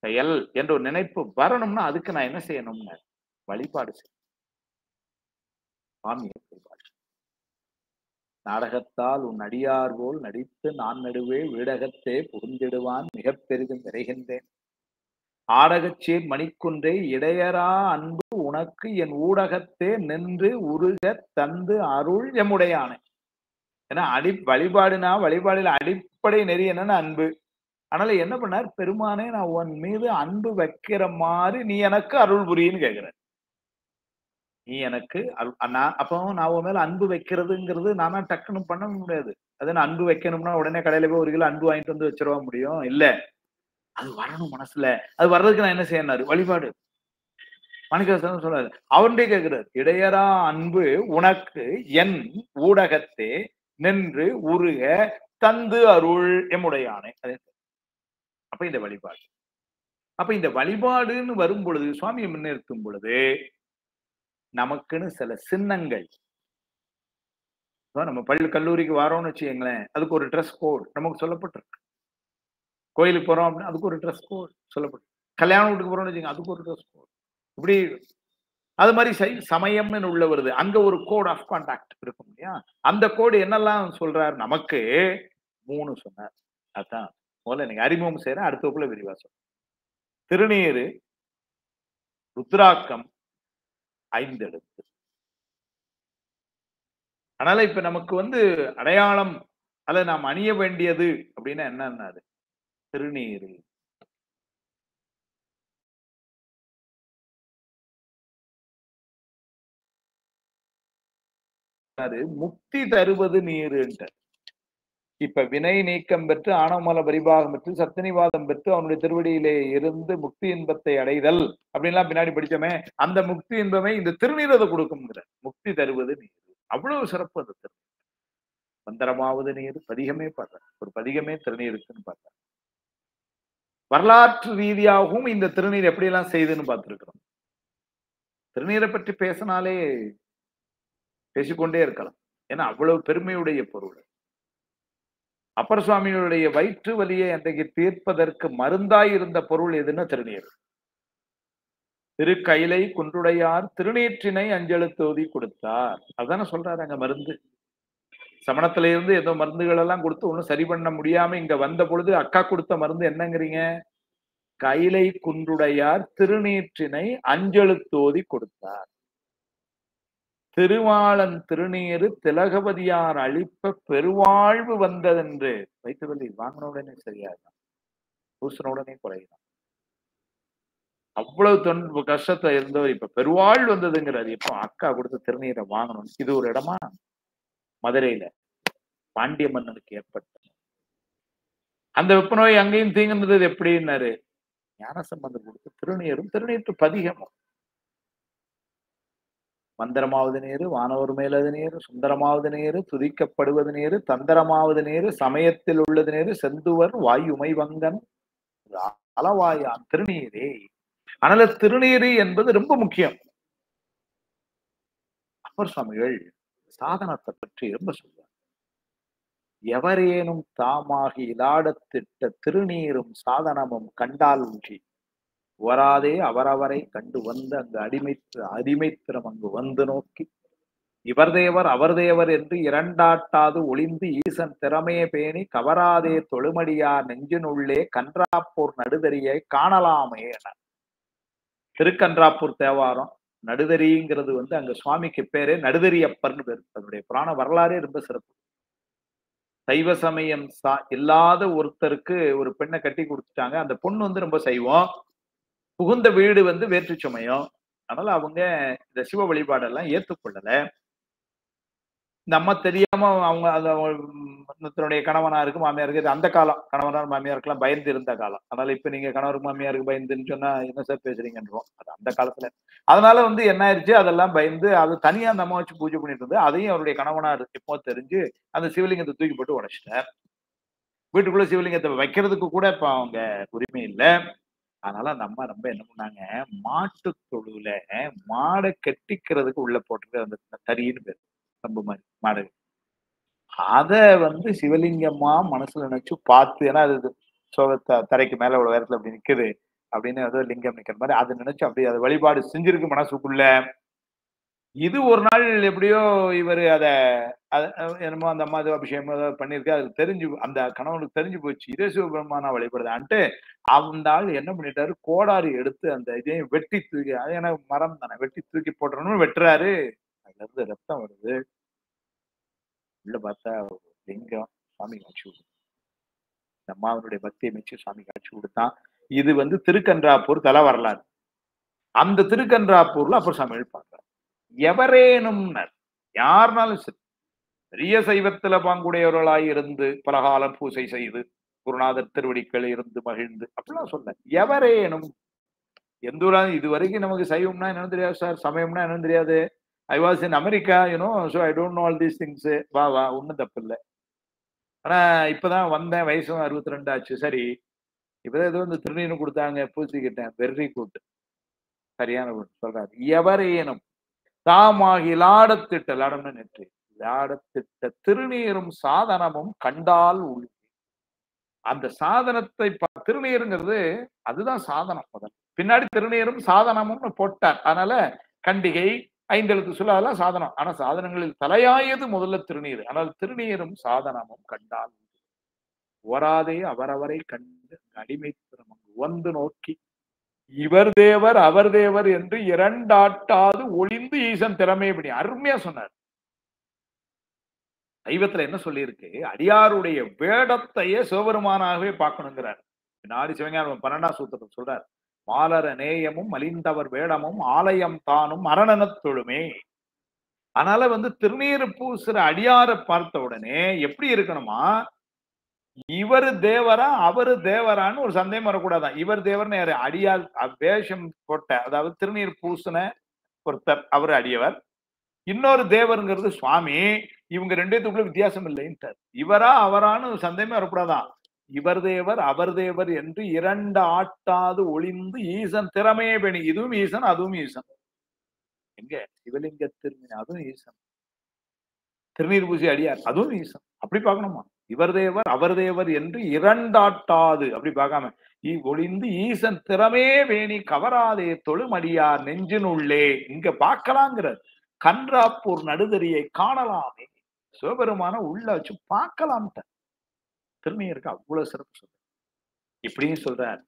செயல் என்ற ஒரு நினைப்பு வரணும்னா அதுக்கு நான் என்ன செய்யணும்னு, வழிபாடு செய்யணும். சுவாமியை வழிபாடு. நாடகத்தால் உன் அடியார் போல் நடித்து நான் நடுவே வீடகத்தே புகுந்திடுவான் மிக பெரிதும் விரைகின்றேன். ஆடகச்சீர் மணிக்குன்றே இடையரா அன்பு உனக்கு என் ஊடகத்தே நின்று உருக தந்து அருள் எம்முடையானே. ஏன்னா வழிபாடுனா, வழிபாடுல அடிப்படை நெறி என்னன்னா அன்பு. அதனால என்ன பண்ணார் பெருமானே, நான் உன் மீது அன்பு வைக்கிற மாதிரி நீ எனக்கு அருள் புரின்னு கேட்கிற. நீ எனக்கு அப்போ நான் உன் மேல அன்பு வைக்கிறதுங்கிறது நானா டக்குன்னு பண்ண முடியாது. அது நான் அன்பு வைக்கணும்னா உடனே கடையில போய் 1 கிலோ அன்பு வாங்கிட்டு வந்து வச்சிருவா முடியும் இல்ல. அது வரணும் மனசுல. அது வர்றதுக்கு நான் என்ன செய்யணும், வழிபாடு. மாணிக்கவாசகர் சொல்றாரு, அவன்டே கேட்கிறார், இடையரா அன்பு உனக்கு என் ஊடகத்தே நின்று உருக தந்து அருள் எம்முடையானே. அப்ப இந்த வழிபாடு. அப்ப இந்த வழிபாடுன்னு வரும் பொழுது, சுவாமியை முன்னிறுத்தும் பொழுது நமக்குன்னு சில சின்னங்கள், நம்ம பள்ளி கல்லூரிக்கு வரோம்னு வச்சுக்கீங்களேன், அதுக்கு ஒரு ட்ரெஸ் கோட் நமக்கு சொல்லப்பட்டிருக்கு. கோயிலுக்கு போறோம் அப்படின்னா அதுக்கு ஒரு ட்ரெஸ் கோட் சொல்லப்பட்டு, கல்யாண வீட்டுக்கு போறோம்னு வச்சுக்கோங்க, அதுக்கு ஒரு ட்ரெஸ் கோட். இப்படி அது மாதிரி சமயம்னு உள்ள வருது, அங்க ஒரு கோட் ஆஃப் கான்டாக்ட் இருக்கும் இல்லையா. அந்த கோடு என்னெல்லாம் சொல்றாரு நமக்கு, 3 சொன்னார். அதான் முதல்ல நீங்க அறிமுகம் செய்யறேன், அடுத்த வகுப்புல விரிவா சொல்றேன். திருநீரு, ருத்ராக்கம் 5 எழுத்து. அதனால இப்ப நமக்கு அடையாளம் அல்ல நாம் அணிய வேண்டியது அப்படின்னா என்னன்னாரு திருநீரு. அது முக்தி தருவது நீருன்ற. இப்ப வினை நீக்கம் பெற்று ஆணவமல பரிபாகம் பெற்று சத்தினிவாதம் பெற்று அவனுடைய திருவடியிலே இருந்து முக்தி இன்பத்தை அடைதல் அப்படின்லாம் பின்னாடி படிச்சோமே, அந்த முக்தி இன்பமே இந்த திருநீரதை கொடுக்கும்ங்கிற. முக்தி தருவது நீர். அவ்வளவு சிறப்பு அந்த திருநீர். மந்திரமாவது நீர், பதிகமே பாடுற ஒரு பதிகமே திருநீருக்குன்னு பாடுற. வரலாற்று ரீதியாகவும் இந்த திருநீர் எப்படி எல்லாம் செய்துன்னு பார்த்திருக்கிறோம். திருநீரை பற்றி பேசினாலே பேசிக்கொண்டே இருக்கலாம். ஏன்னா அவ்வளவு பெருமையுடைய பொருள். அப்பர் சுவாமிகளுடைய வயிற்று வலியை அன்றைக்கு தீர்ப்பதற்கு மருந்தாய் இருந்த பொருள் எதுன்னா திருநீர். திருக்கைலை குன்றுடையார் திருநீற்றினை அஞ்செழுத்தோதி கொடுத்தார். அதான சொல்றாரு அங்க மருந்து. சமணத்துல இருந்து ஏதோ மருந்துகள் எல்லாம் கொடுத்து ஒன்னும் சரி பண்ண முடியாம இங்க வந்த பொழுது அக்கா கொடுத்த மருந்து என்னங்கிறீங்க? கைலை குன்றுடையார் திருநீற்றினை அஞ்செழுத்தோதி கொடுத்தார். திருவாளன் திருநீரு திலகவதியார் அழிப்ப பெருவாழ்வு வந்ததென்று வைத்து வள்ளி வாங்கின உடனே சரியாதான், பூசின உடனே குறையலாம். அவ்வளவு கஷ்டத்தை இருந்தவர் இப்ப பெருவாழ்வு வந்ததுங்கிறாரு. இப்போ அக்கா கொடுத்த திருநீரை வாங்கணும். இது ஒரு இடமா? மதுரையில பாண்டிய மன்னனுக்கு ஏற்பட்ட அந்த வெப்ப நோய் அங்கேயும் தீங்குனது எப்படின்னாரு, ஞானசம்பந்தர் கொடுத்த திருநீரும் திருநீற்று பதிகமும். மந்திரமாவது நேரு, வானவர் மேலது நேரு, சுந்தரமாவது நேரு, துதிக்கப்படுவது நேரு, தந்திரமாவது நேரு, சமயத்தில் உள்ளது நேரு, செந்துவர் வாயுமை வங்கன் அளவாயான் திருநீரே. அதனால திருநீரு என்பது ரொம்ப முக்கியம். அப்பர் சுவாமிகள் சாதனத்தை பற்றி ரொம்ப சொல்றார். எவரேனும் தாமாகி இலாடத்திட்ட திருநீரும் சாதனமும் கண்டால் ஊற்றி வராதே அவரவரை கண்டு வந்து அங்கு அடிமைத்திரம் அங்கு வந்து நோக்கி இவர் தேவர் அவர் தேவர் என்று இரண்டாட்டாது ஒளிந்து ஈசன் திறமையை பேணி கவராதே தொழுமடியார் நெஞ்சினுள்ளே கன்றாப்பூர் நடுதறியை காணலாமே என. திருக்கன்றாப்பூர் தேவாரம் நடுதறிங்கிறது அங்க சுவாமிக்கு பேரே நடுதறியப்பர்னு பேரு. அதனுடைய புராண வரலாறே ரொம்ப சிறப்பு. சைவ சமயம் இல்லாத ஒருத்தருக்கு ஒரு பெண்ணை கட்டி கொடுத்துட்டாங்க. அந்த பொண்ணு ரொம்ப சைவம், புகுந்த வீடு வேற்று சமயம். அதனால அவங்க இந்த சிவ வழிபாடெல்லாம் ஏற்றுக்கொள்ளல. நம்ம தெரியாம அவங்க தன்னுடைய கணவனாருக்கு மாமியாருக்கு அந்த காலம் கணவனார் மாமியாருக்கெல்லாம் பயந்து இருந்த காலம். அதனால இப்ப நீங்க கணவருக்கு மாமியாருக்கு பயந்துன்னு சொன்னா என்ன சார் பேசுறீங்கன்றோம். அது அந்த காலத்துல. அதனால என்ன ஆயிடுச்சு, அதெல்லாம் பயந்து அது தனியா அந்த அம்மா வச்சு பூஜை பண்ணிட்டு இருந்து அதையும் அவருடைய கணவனார் இப்போ தெரிஞ்சு அந்த சிவலிங்கத்தை தூக்கி போட்டு உடைச்சிட்டார். வீட்டுக்குள்ள சிவலிங்கத்தை வைக்கிறதுக்கு கூட இப்ப அவங்க உரிமை இல்லை. அதனால அந்த அம்மா ரொம்ப என்ன பண்ணாங்க, மாட்டு தொழுல மாடை கெட்டிக்கிறதுக்கு உள்ள போட்டுருக்கு அந்த தறின்னு பேர், கம்பு மாதிரி மாடு. அத சிவலிங்கம்மா மனசுல நினைச்சு பார்த்து, ஏன்னா அது தரைக்கு மேல ஒரு உயரத்துல அப்படி நிக்குது அப்படின்னு ஏதோ லிங்கம் நிக்கிற மாதிரி அதை நினைச்சு அப்படி அதை வழிபாடு செஞ்சிருக்கு மனசுக்குள்ள. இது ஒரு நாள் எப்படியோ இவர் என்னமோ அந்த அம்மா அபிஷேகம் பண்ணிருக்கு. அது தெரிஞ்சு அந்த கணவனுக்கு தெரிஞ்சு போச்சு, இதே சிவபெருமானா வழிபடுதான்ட்டு அந்த ஆள் என்ன பண்ணிட்டாரு, கோடாரி எடுத்து அந்த இதையும் வெட்டி தூக்கி, அது எனக்கு மரம் தானே, வெட்டி தூக்கி போட்டுறணும் வெட்டுறாரு. அதுல இருந்து ரத்தம் வருது. உள்ள பார்த்தா லிங்கம். சுவாமி காட்சி கொடுத்தான். இந்த அம்மாவனுடைய பக்தியை மிச்சு சுவாமி காட்சி கொடுத்தான். இது திருக்கன்றாப்பூர் தல வரலாறு. அந்த திருக்கன்றாப்பூர்ல அப்பர் சுவாமிகள் பார்க்கிறார். எவரேனும் யாருனாலும் சரி, பெரிய சைவத்துல பாங்குடையவர்களாய் இருந்து பலகாலம் பூசை செய்து குருநாதர் திருவடிக்கள் இருந்து மகிழ்ந்து அப்படிலாம் சொல்ல. எவரேனும் எந்த இது வரைக்கும் நமக்கு சைவம்னா என்னன்னு தெரியாது சார், சமயம்னா என்னன்னு தெரியாது. I was in America, so I don't know all these things. வா ஒன்றும் தப்பு இல்லை. ஆனா இப்பதான் வந்தேன், வயசும் 62 ஆச்சு. சரி, இப்பதான் ஏதோ திருநீரும் கொடுத்தாங்க, பூசிக்கிட்டேன். வெரி குட், சரியான சொல்றாரு. எவரேனும் தாமாகி லாடத்திட்ட, லாடம்னு நெற்றி, லாடத்திட்ட திருநீரும் சாதனமும் கண்டால் உள். அந்த சாதனத்தை திருநீருங்கிறது அதுதான் சாதனம். முதல் பின்னாடி திருநீரும் சாதனமும் போட்டார். அதனால கண்டிகை 5 எழுத்து சொல்ல அதெல்லாம் சாதனம். ஆனா சாதனங்களில் தலையாயது முதல்ல திருநீர். ஆனால் திருநீரும் சாதனமும் கண்டால் ஓராதே அவரவரை கண்டு அடிமைத்திறம் வந்து நோக்கி இவர் தேவர் அவர் தேவர் என்று இரண்டாட்டாது ஒளிந்து ஈசன் திறமை படி அருமையா சொன்னார். தெய்வத்துல என்ன சொல்லியிருக்கு, அடியாருடைய வேடத்தையே சிவபெருமானாகவே பார்க்கணுங்கிறார். நாடி சிவஞானம் 12ஆம் சூத்திரத்தை சொல்றார், மாலர நேயமும் மலிந்தவர் வேடமும் ஆலயம் தானும் அரணனத் தொழுமே. அதனால திருநீறு பூசுற அடியாரை பார்த்த உடனே எப்படி இருக்கணுமா, இவர் தேவரா அவரு தேவரான்னு ஒரு சந்தேகம் வரக்கூடாதான். இவர் தேவர்னு யாரு, அடியார் வேஷம் போட்ட, அதாவது திருநீர் பூசின ஒருத்தர் அவர் அடியவர், இன்னொரு தேவருங்கிறது சுவாமி. இவங்க ரெண்டுத்துக்குள்ள வித்தியாசம் இல்லைன்ட்டார். இவரா அவரான்னு சந்தேகமே வரக்கூடாதான். இவர் தேவர் அவர் தேவர் என்று இரண்டு ஆட்டாது ஒளிந்து ஈசன் திறமையே பேணி. இதுவும் ஈசன் அதுவும் ஈசன். எங்க சிவலிங்க திருமணி அதுவும் ஈசன், திருநீர் பூசி அடியார் அதுவும் ஈசன். அப்படி பார்க்கணுமா, இவர் தேவர் அவர் தேவர் என்று இரண்டாட்டாது அப்படி பார்க்காம ஒளிந்து ஈசன் திறமே வேணி கவராதே தொழுமடியார் நெஞ்சினுள்ளே. இங்க பார்க்கலாங்கிறது, கன்றாப்பூர் நடுதறியை காணலாமே. சிவபெருமான உள்ள வச்சு பார்க்கலாம். திருநீருக்கு அவ்வளவு சிறப்பு சொல்ற. இப்படியும் சொல்றார்,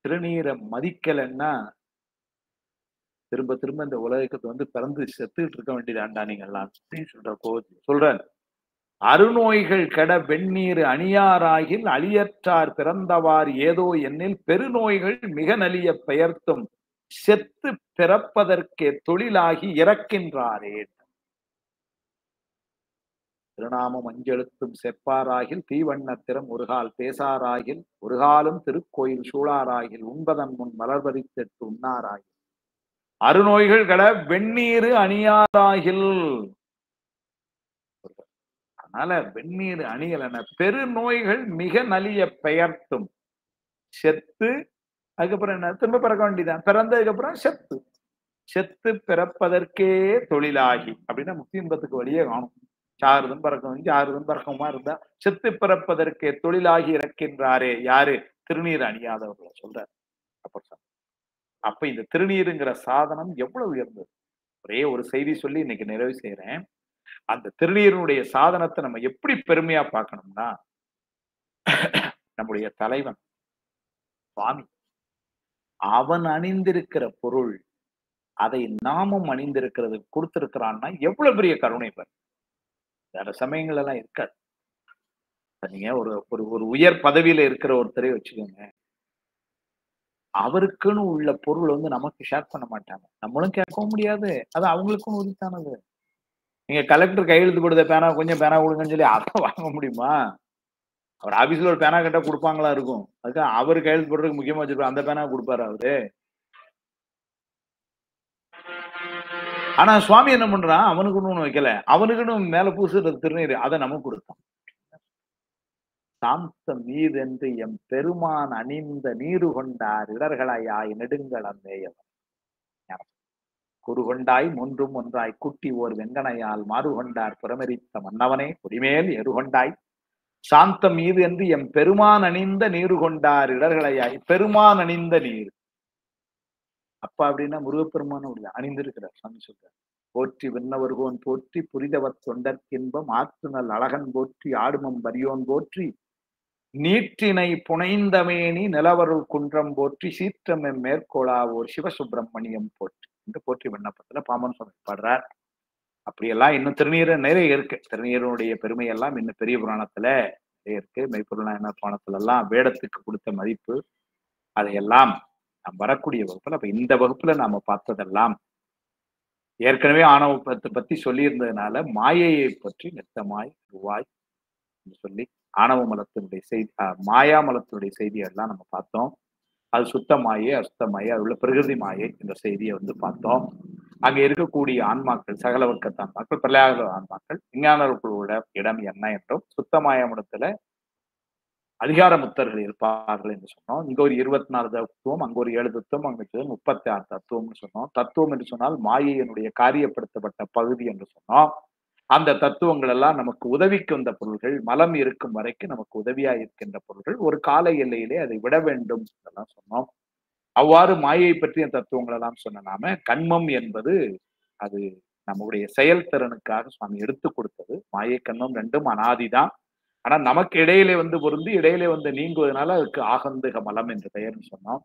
திருநீரை மதிக்கலைன்னா திரும்ப திரும்ப இந்த உலகத்தை பிறந்து செத்துக்கிட்டு இருக்க வேண்டியதாண்டா நீங்க எல்லாம் சொல்ற கோபத்தில் சொல்றார். அருநோய்கள் கெட வெந்நீர் அணியாராகில் அழியற்றார் பிறந்தவார் ஏதோ எண்ணில் பெருநோய்கள் மிக நலிய பெயர்த்தும் செத்து பிறப்பதற்கே தொழிலாகி இறக்கின்றாரே. திருநாமம் அஞ்செழுத்தும் செப்பாராகில் தீவண்ணத்திறம் ஒருகால் பேசாராகில் ஒருகாலும் திருக்கோயில் சூழாராகில் உண்பதன் முன் மலர்பறித்தெட்டு உண்ணாராகில் அருநோய்கள் கட வெந்நீர் அணியாராகில். அதனால வெந்நீர் அணியலன பெருநோய்கள் மிக நலிய பெயர்த்தும் செத்து, அதுக்கப்புறம் என்ன, திரும்ப பிறக்க வேண்டியதான், பிறந்ததுக்கு அப்புறம் செத்து, செத்து பிறப்பதற்கே தொழிலாகி. அப்படின்னா முக்தி இன்பத்துக்கு வழியே காணும். சாருதும் பறக்கும் சாருதும் பறக்கமா இருந்தா செத்து பிறப்பதற்கே தொழிலாகி இறக்கின்றாரே. யாரு, திருநீர் அணியாதவர்களை சொல்றார். அப்ப இந்த திருநீருங்கிற சாதனம் எவ்வளவு உயர்ந்தது. ஒரே ஒரு செய்தி சொல்லி இன்னைக்கு நிறைவு செய்யறேன். அந்த திருநீருடைய சாதனத்தை நம்ம எப்படி பெருமையா பார்க்கணும்னா, நம்முடைய தலைவன் சுவாமி அவன் அணிந்திருக்கிற பொருள் அதை நாமும் அணிந்திருக்கிறது கொடுத்திருக்கிறான்னா எவ்வளவு பெரிய கருணை பாரு. வேற சமயங்கள் எல்லாம் இருக்காது. நீங்க ஒரு ஒரு உயர் பதவியில இருக்கிற ஒருத்தரை வச்சுக்கோங்க, அவருக்குன்னு உள்ள பொருள் நமக்கு ஷேர் பண்ண மாட்டாங்க, நம்மளும் கேட்கவும் முடியாது, அது அவங்களுக்கும் உரித்தானது. நீங்க கலெக்டர் கையெழுத்து கொடுத்த பேனா கொஞ்சம் பேனா கொடுங்கன்னு சொல்லி அதை வாங்க முடியுமா? அவர் ஆபீஸ்ல ஒரு பேனா கேட்டா கொடுப்பாங்களா இருக்கும், அதுக்கு அவரு கையெழுத்து போடுறதுக்கு முக்கியமா வச்சிருப்பாரு, அந்த பேனா கொடுப்பாரு அவரு. ஆனா சுவாமி என்ன பண்றான், அவனுக்குன்னு ஒண்ணு வைக்கல, அவனுக்குன்னு மேல பூசுறது திருநீர், அதை நமக்கு கொடுத்தான். சாந்தம் மீதென்று எம் பெருமான் அணிந்த நீரு கொண்டார் இடர்களாய் நெடுங்களந்தேயவர் குறுகொண்டாய் மூன்றும் ஒன்றாய் குட்டி ஓர் வெங்கனையால் மாறுகொண்டார் புறமெரித்த மன்னவனே குடிமேல் எருகொண்டாய் சாந்தம் மீது என்று எம் பெருமான் அணிந்த நீரு கொண்டார் இடர்களையாய். பெருமான் அணிந்த நீர் அப்ப அப்படின்னா முருகப்பெருமான அணிந்திருக்கிறார் சாமி சொல்றார். போற்றி விண்ணவர்கோன் போற்றி புரிதவர் தொண்டற்கின்பம் ஆற்றுநல் அழகன் போற்றி ஆடுமம் வரியோன் போற்றி நீற்றினை புனைந்தமேனி நிலவருள் குன்றம் போற்றி சீற்றம் மேற்கோளா ஓர் சிவசுப்பிரமணியம் போற்றி என்று போற்றி விண்ணப்பத்துல பாமன் சுவாமி பாடுறார். அப்படியெல்லாம் இன்னும் திருநீர் நிறைய இருக்கு. திருநீருடைய பெருமை எல்லாம் இன்னும் பெரிய புராணத்துல நிறைய இருக்கு. மெய்ப்பொருளான புராணத்துல எல்லாம் வேடத்துக்கு கொடுத்த மதிப்பு அதையெல்லாம் நாம் வரக்கூடிய வகுப்புல, அப்ப இந்த வகுப்புல நாம பார்த்ததெல்லாம் ஏற்கனவே ஆணவத்தை பத்தி சொல்லி இருந்ததுனால மாயையை பற்றி நித்தமாய் ரூவாய் சொல்லி ஆணவ மலத்தினுடைய செய்தி, மாயா மலத்தினுடைய செய்தியெல்லாம் நம்ம பார்த்தோம். அது சுத்த மாயை அசுத்த மாயை, அது உள்ள பிரகிருதி மாயை என்ற செய்தியை பார்த்தோம். அங்க இருக்கக்கூடிய ஆன்மாக்கள் சகல வர்க்கத்து ஆன்மாக்கள் பிரளயாக ஆன்மாக்கள் விஞ்ஞானர்களுக்குள்ள இடம் என்ன என்றும், சுத்தமாய மடத்துல அதிகார முத்தர்கள் இருப்பார்கள் என்று சொன்னோம். இங்க ஒரு 24 தத்துவம், அங்க ஒரு 7 தத்துவம், அங்க 36 தத்துவம்னு சொன்னோம். தத்துவம் என்று சொன்னால் மாயையினுடைய காரியப்படுத்தப்பட்ட பகுதி என்று சொன்னோம். அந்த தத்துவங்கள் எல்லாம் நமக்கு உதவிக்கு வந்த பொருள்கள், மலம் இருக்கும் வரைக்கும் நமக்கு உதவியா இருக்கின்ற பொருள்கள், ஒரு கால எல்லையிலே அதை விட வேண்டும் என்றெல்லாம் சொன்னோம். அவ்வாறு மாயை பற்றிய தத்துவங்கள் எல்லாம் சொன்ன நாம கண்மம் என்பது அது நம்முடைய செயல்திறனுக்காக சுவாமி எடுத்து கொடுத்தது. மாயை கண்மம் ரெண்டும் அனாதிதான். ஆனா நமக்கு இடையிலே பொருந்தி இடையிலே நீங்குவதனால அதுக்கு ஆகந்துக மலம் என்று பெயர்னு சொன்னோம்.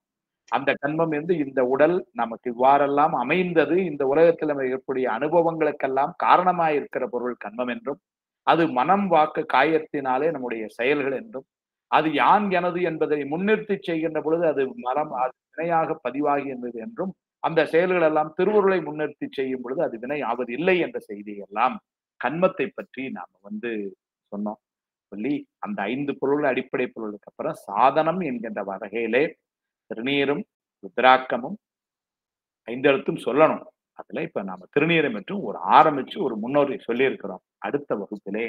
அந்த கண்மம் இந்த உடல் நமக்கு இவ்வாறெல்லாம் அமைந்தது, இந்த உலகத்தில் இருக்கக்கூடிய அனுபவங்களுக்கெல்லாம் காரணமாய் இருக்கிற பொருள் கண்மம் என்றும், அது மனம் வாக்கு காயத்தினாலே நம்முடைய செயல்கள் என்றும், அது யான் எனது என்பதை முன்னிறுத்தி செய்கின்ற பொழுது அது மரம் வினையாக பதிவாகி இருந்தது என்றும், அந்த செயல்கள் எல்லாம் திருவுருளை முன்னிறுத்தி செய்யும் பொழுது அது வினை ஆவது இல்லை என்ற செய்தியெல்லாம் கண்மத்தை பற்றி நாம சொன்னோம். சொல்லி அந்த 5 பொருள் அடிப்படை பொருளுக்கு அப்புறம் சாதனம் என்கின்ற வகையிலே திருநீரும் ருத்ராக்கமும் 5 எழுத்தும் சொல்லணும். அதுல இப்ப நாம திருநீரை மற்றும் ஆரம்பிச்சு ஒரு முன்னோரை சொல்லி இருக்கிறோம். அடுத்த வகுப்பிலே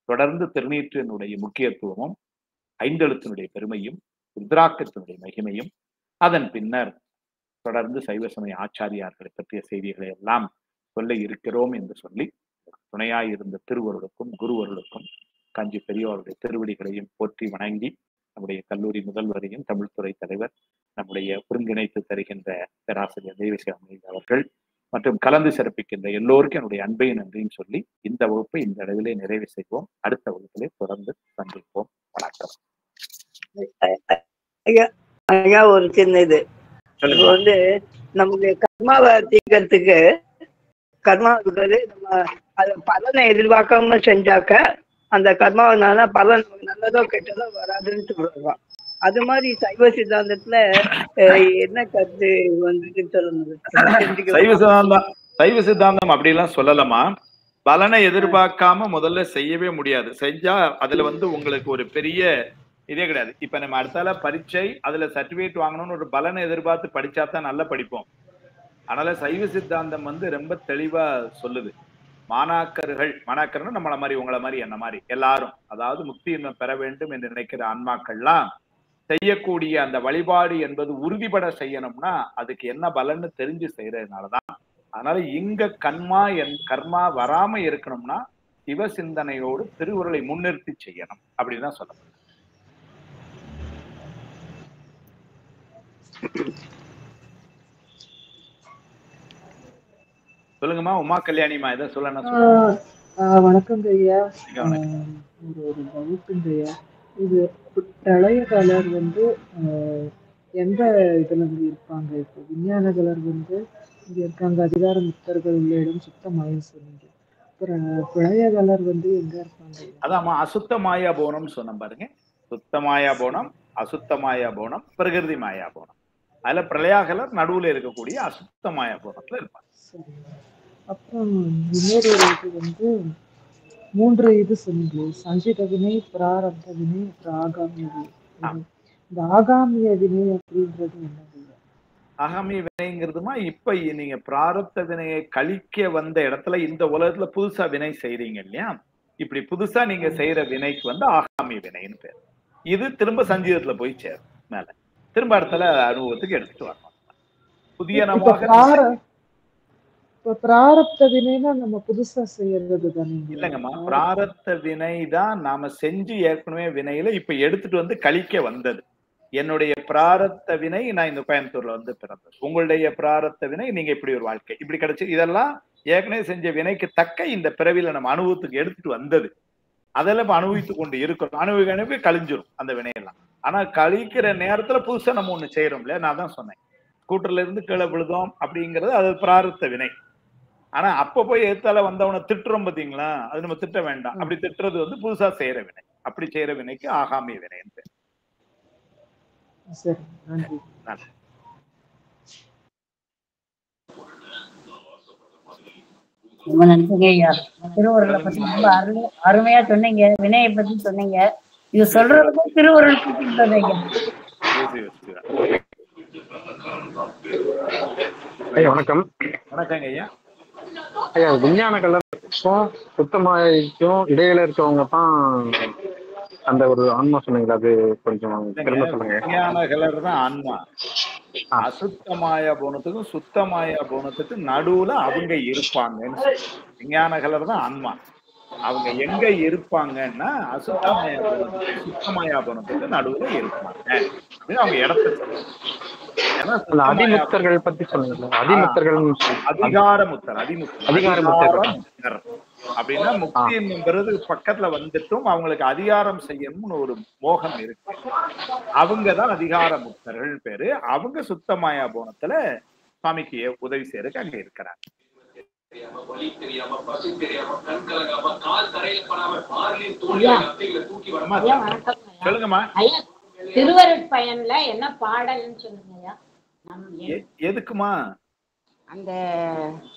தொடர்ந்து திருநீற்றினுடைய முக்கியத்துவமும் 5 எழுத்தினுடைய பெருமையும் ருத்ராக்கத்தினுடைய மகிமையும் அதன் பின்னர் தொடர்ந்து சைவ சமய ஆச்சாரியார்களை பற்றிய செய்திகளை எல்லாம் சொல்ல இருக்கிறோம் என்று சொல்லி துணையாயிருந்த திருவருளுக்கும் குருவருளுக்கும் காஞ்சி பெரியவருடைய திருவடிகளையும் போற்றி வணங்கி நம்முடைய கல்லூரி முதல்வரையும் தமிழ்துறை தலைவர் நம்முடைய ஒருங்கிணைத்து தருகின்ற பேராசிரியர் தேவசிகாமணி அவர்கள் மற்றும் கலந்து சிறப்பிக்கின்ற எல்லோருக்கும் என்னுடைய அன்பையும் நன்றியும் சொல்லி இந்த வகுப்பை இந்த அளவிலே நிறைவு செய்வோம். அடுத்த வகுப்பிலே தொடர்ந்து சந்திப்போம். வணக்கம். ஐயா ஒரு சின்ன இது நம்முடைய கர்மாவை தீர்க்கறதுக்கு கர்மாவுக்கு நம்ம அது பலனை எதிர்பார்க்காம செஞ்சாக்க அந்த கர்மாவனால பலன் நல்லதோ கெட்டதோ வராதுன்னு சொல்லுவான். அது மாதிரி சைவ சித்தாந்தத்துல என்ன கருத்து சொல்லுங்க. சைவ சித்தாந்தம் அப்படிலாம் சொல்லலாமா? பலனை எதிர்பார்க்காம முதல்ல செய்யவே முடியாது. செஞ்சா அதுல உங்களுக்கு ஒரு பெரிய இதே கிடையாது. இப்ப நம்ம அடுத்தால பரீட்சை அதுல சர்டிபிகேட் வாங்கணும்னு ஒரு பலனை எதிர்பார்த்து படிச்சா தான் நல்லா படிப்போம். அதனால சைவ சித்தாந்தம் ரொம்ப தெளிவா சொல்லுது. மாணாக்கர்னா நம்மள மாதிரி உங்களை மாதிரி என்ன மாதிரி எல்லாரும், அதாவது முக்தி பெற வேண்டும் என்று நினைக்கிற ஆன்மாக்கள்லாம் செய்யக்கூடிய அந்த வழிபாடு என்பது உறுதிபட செய்யணும்னா அதுக்கு என்ன பலன்னு தெரிஞ்சு செய்யறதுனாலதான். அதனால இங்க கர்மா வராம இருக்கணும்னா சிவ சிந்தனையோடு திருவுருளை முன்னிறுத்தி செய்யணும் அப்படின்தான் சொல்லணும். சொல்லுங்கம்மா உமா கல்யாணிமா, இதை சொல்லணும். வணக்கம் ஐயா. ஒரு வகுப்புங்க ஐயா. இது பிரளய கலர் எந்த இதுல இருப்பாங்க? இப்போ விஞ்ஞான கலர் இங்க இருக்காங்க, அதிகார முக்தர்கள் உள்ள இடம் சுத்தமாய சொன்னீங்க. பிரளய கலர் எங்க இருப்பாங்க? அதாம்மா அசுத்த மாயா போனம் சொன்ன பாருங்க. சுத்த மாயா போனம், அசுத்த மாயா போனம், பிரகிருதி மாயா போனம். அதுல பிரளயாகலர் நடுவுல இருக்கக்கூடிய அசுத்த மாயா போனத்துல இருப்பாங்க. அப்புறம் இன்னொரு இது 3 இது சொன்னீங்க, சஞ்சித வினை, பிராரப்த வினை, ஆகாமிய வினை. இந்த ஆகாமிய வினை அப்படின்றது என்ன? ஆகாமிய வினைங்கிறதுமா இப்ப நீங்க பிராரப்த வினையை கழிக்க வந்த இடத்துல இந்த உலகத்துல புதுசா வினை செய்றீங்க இல்லையா? இப்படி புதுசா நீங்க செய்யற வினைக்கு ஆகாமிய வினைன்னு பேர். இது திரும்ப சஞ்சீதத்துல போய் சேரும். மேல திரும்ப இடத்துல அனுபவத்துக்கு எடுத்துட்டு வரணும். புதிய பிராரப்த வினைனா நம்ம புதுசா செய்யறது தானே? இல்லங்கம்மா, பிராரப்த வினை தான் நாம செஞ்சு ஏற்கனவே வினையில இப்ப எடுத்துட்டு கழிக்க வந்தது. என்னுடைய பிராரப்த வினை நான் இந்த கோயம்புத்தூர்ல பிறந்தது. உங்களுடைய பிராரப்த வினை நீங்க இப்படி ஒரு வாழ்க்கை இப்படி கிடைச்சு, இதெல்லாம் ஏற்கனவே செஞ்ச வினைக்கு தக்க இந்த பிறவில நம்ம அனுபவத்துக்கு எடுத்துட்டு வந்தது. அதெல்லாம் அனுபவித்து கொண்டு இருக்கிறோம். அனுபவி கழிஞ்சிரும் அந்த வினையெல்லாம். ஆனா கழிக்கிற நேரத்துல புதுசா நம்ம ஒண்ணு செய்யறோம் இல்லையா? நான் தான் சொன்னேன், ஸ்கூட்டர்ல இருந்து கீழே விழுதோம் அப்படிங்கிறது அது பிராரப்த வினை. ஆனா அப்ப போய் எத்தால வந்தவனை திட்டுறோம் பாத்தீங்களா? அது நம்ம திட்ட வேண்டாம். அப்படி திட்டுறது புதுசா செய்யற வினை. அப்படி செய்யற வினைக்கு ஆகாமிய வினைன்னு பேர். சரி, நன்றி. ரொம்ப நன்றிங்க ஐயா. திருவுருளை பத்தி ரொம்ப அருமையா சொன்னீங்க. வினையை பத்தி சொன்னீங்க. இது சொல்றதுக்கும் திருவுருள் ஐயா வணக்கம். வணக்கங்க ஐயா. ஐயா விஞ்ஞான கலருக்கும் சுத்தமாய்க்கும் இடையில இருக்கவங்க தான் அந்த ஒரு ஆன்மா சொன்னீங்களா? அது கொஞ்சம் திரும்ப சொல்லுங்க. விஞ்ஞான கலர் தான் ஆன்மா. அசுத்தமாயா போனத்துக்கும் சுத்தமாயா போனத்துக்கு நடுவுல அவங்க இருப்பாங்கன்னு. விஞ்ஞான கலர் தான் ஆன்மா. அவங்க எங்க இருப்பாங்கன்னா அசுத்தமாயா போனத்துக்கு சுத்தமாயா போனத்துக்கு நடுவுல இருப்பாங்க அப்படின்னு அவங்க இடத்த சொல்லுவாங்க. அதிமுக்தர்கள் பத்தி சொன்னீங்க. அதிமுக்தர்கள், அதிகாரமுத்தர், அதிகாரமுத்தர் அப்படின்னா முக்தி என்பது பக்கத்துல வந்துட்டும் அவங்களுக்கு அதிகாரம் செய்யணும்னு ஒரு மோகம் இருக்கு. அவங்கதான் அதிகார முக்தர்கள் பேரு. அவங்க சுத்தமாயா போனத்துல சுவாமிக்கு உதவி செய்யறதுக்கு அங்க இருக்கிறாங்க. சொல்லுங்கம்மா. திருவருட்பயன்ல என்ன பாடல்னு சொல்லுங்கய்யா. எதுக்குமா? அந்த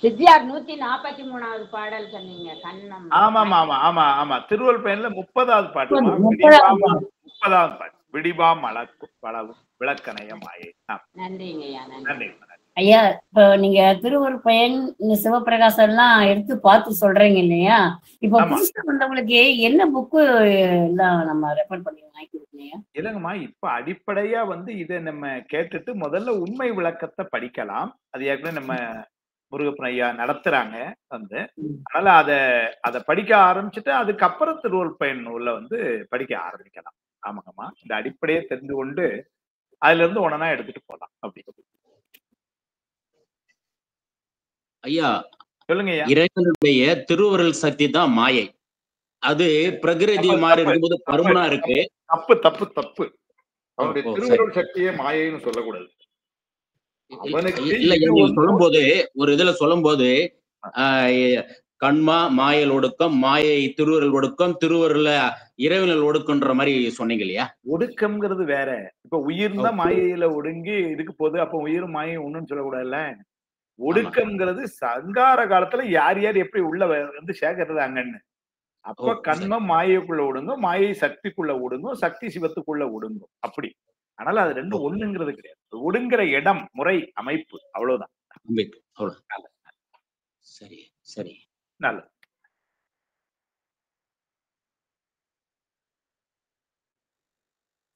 சித்தியார் 143வது பாடல் சொன்னீங்க கண்ணம். ஆமா ஆமா ஆமா ஆமா திருவருட்பயன்ல 30வது பாட்டு. 30வது பாட்டு விடிபா மலக்கும் விளக்கணைய மாயை. நன்றிங்கய்யா. நன்றி ஐயா. இப்போ நீங்க திருவருட்பயன் சிவபிரகாசம் எல்லாம் எடுத்து பார்த்து சொல்றீங்க இல்லையா? இப்போ புதுசா வந்தவங்களுக்கு என்ன புக்கு எல்லாம் நம்ம ரெஃபர் பண்ணி வாங்கிக்கிறீங்க? இல்லைங்கம்மா, இப்ப அடிப்படையா இதை நம்ம கேட்டுட்டு முதல்ல உண்மை விளக்கத்தை படிக்கலாம். அது ஏற்கனவே நம்ம முருகப்பன் ஐயா நடத்துறாங்க. அதனால அத படிக்க ஆரம்பிச்சுட்டு அதுக்கப்புறம் திருவருட்பயன் நூல்ல படிக்க ஆரம்பிக்கலாம். ஆமாங்கம்மா, இந்த அடிப்படையை தெரிந்து கொண்டு அதுல இருந்து ஒன்னா எடுத்துட்டு போலாம். அப்படி ஐயா சொல்லுங்க ஐயா. இறைவனுடைய திருவருள் சக்தி தான் மாயை. அது பிரகிருதி மாதிரி இருக்கும்போது பருமனா இருக்கு. தப்பு தப்பு தப்பு. அவனுடைய திருவருள் சக்தியே மாயைன்னு சொல்லக்கூடாது. இல்ல, நீங்க சொல்லும் போது ஒரு இதுல சொல்லும் போது கண்மா மாயல் ஒடுக்கம், மாயை திருவருள் ஒடுக்கம், திருவருள இறைவனல் ஒடுக்கம்ன்ற மாதிரி சொன்னீங்க இல்லையா? ஒடுக்கம்ங்கிறது வேற. இப்ப உயிர் தான் மாயையில ஒடுங்கி இருக்கு போது, அப்ப உயிர் மாயை ஒண்ணுன்னு சொல்லக்கூடாதுல்ல. ஒடுக்கம்ங்கிறது சங்கார காலத்துல யார் யார் எப்படி உள்ள சேர்க்கறது அங்கன்னு. அப்ப கண்மம் மாயைக்குள்ள ஒடுங்கும், மாயை சக்திக்குள்ள ஒடுங்கும், சக்தி சிவத்துக்குள்ள ஒடுங்கும். அப்படி. அதனால அது ரெண்டும் ஒண்ணுங்கிறது கிடையாது. ஒடுங்குற இடம், முறை, அமைப்பு, அவ்வளவுதான். சரி சரி, நல்லது.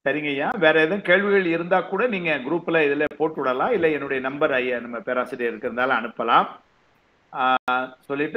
சரிங்க ஐயா. வேற எதுவும் கேள்விகள் இருந்தா கூட நீங்க குரூப்ல இதுல போட்டு விடலாம். இல்ல என்னுடைய நம்பர் ஐயா நம்ம பேராசிரியர் இருக்கிறதால அனுப்பலாம். சொல்லிட்டு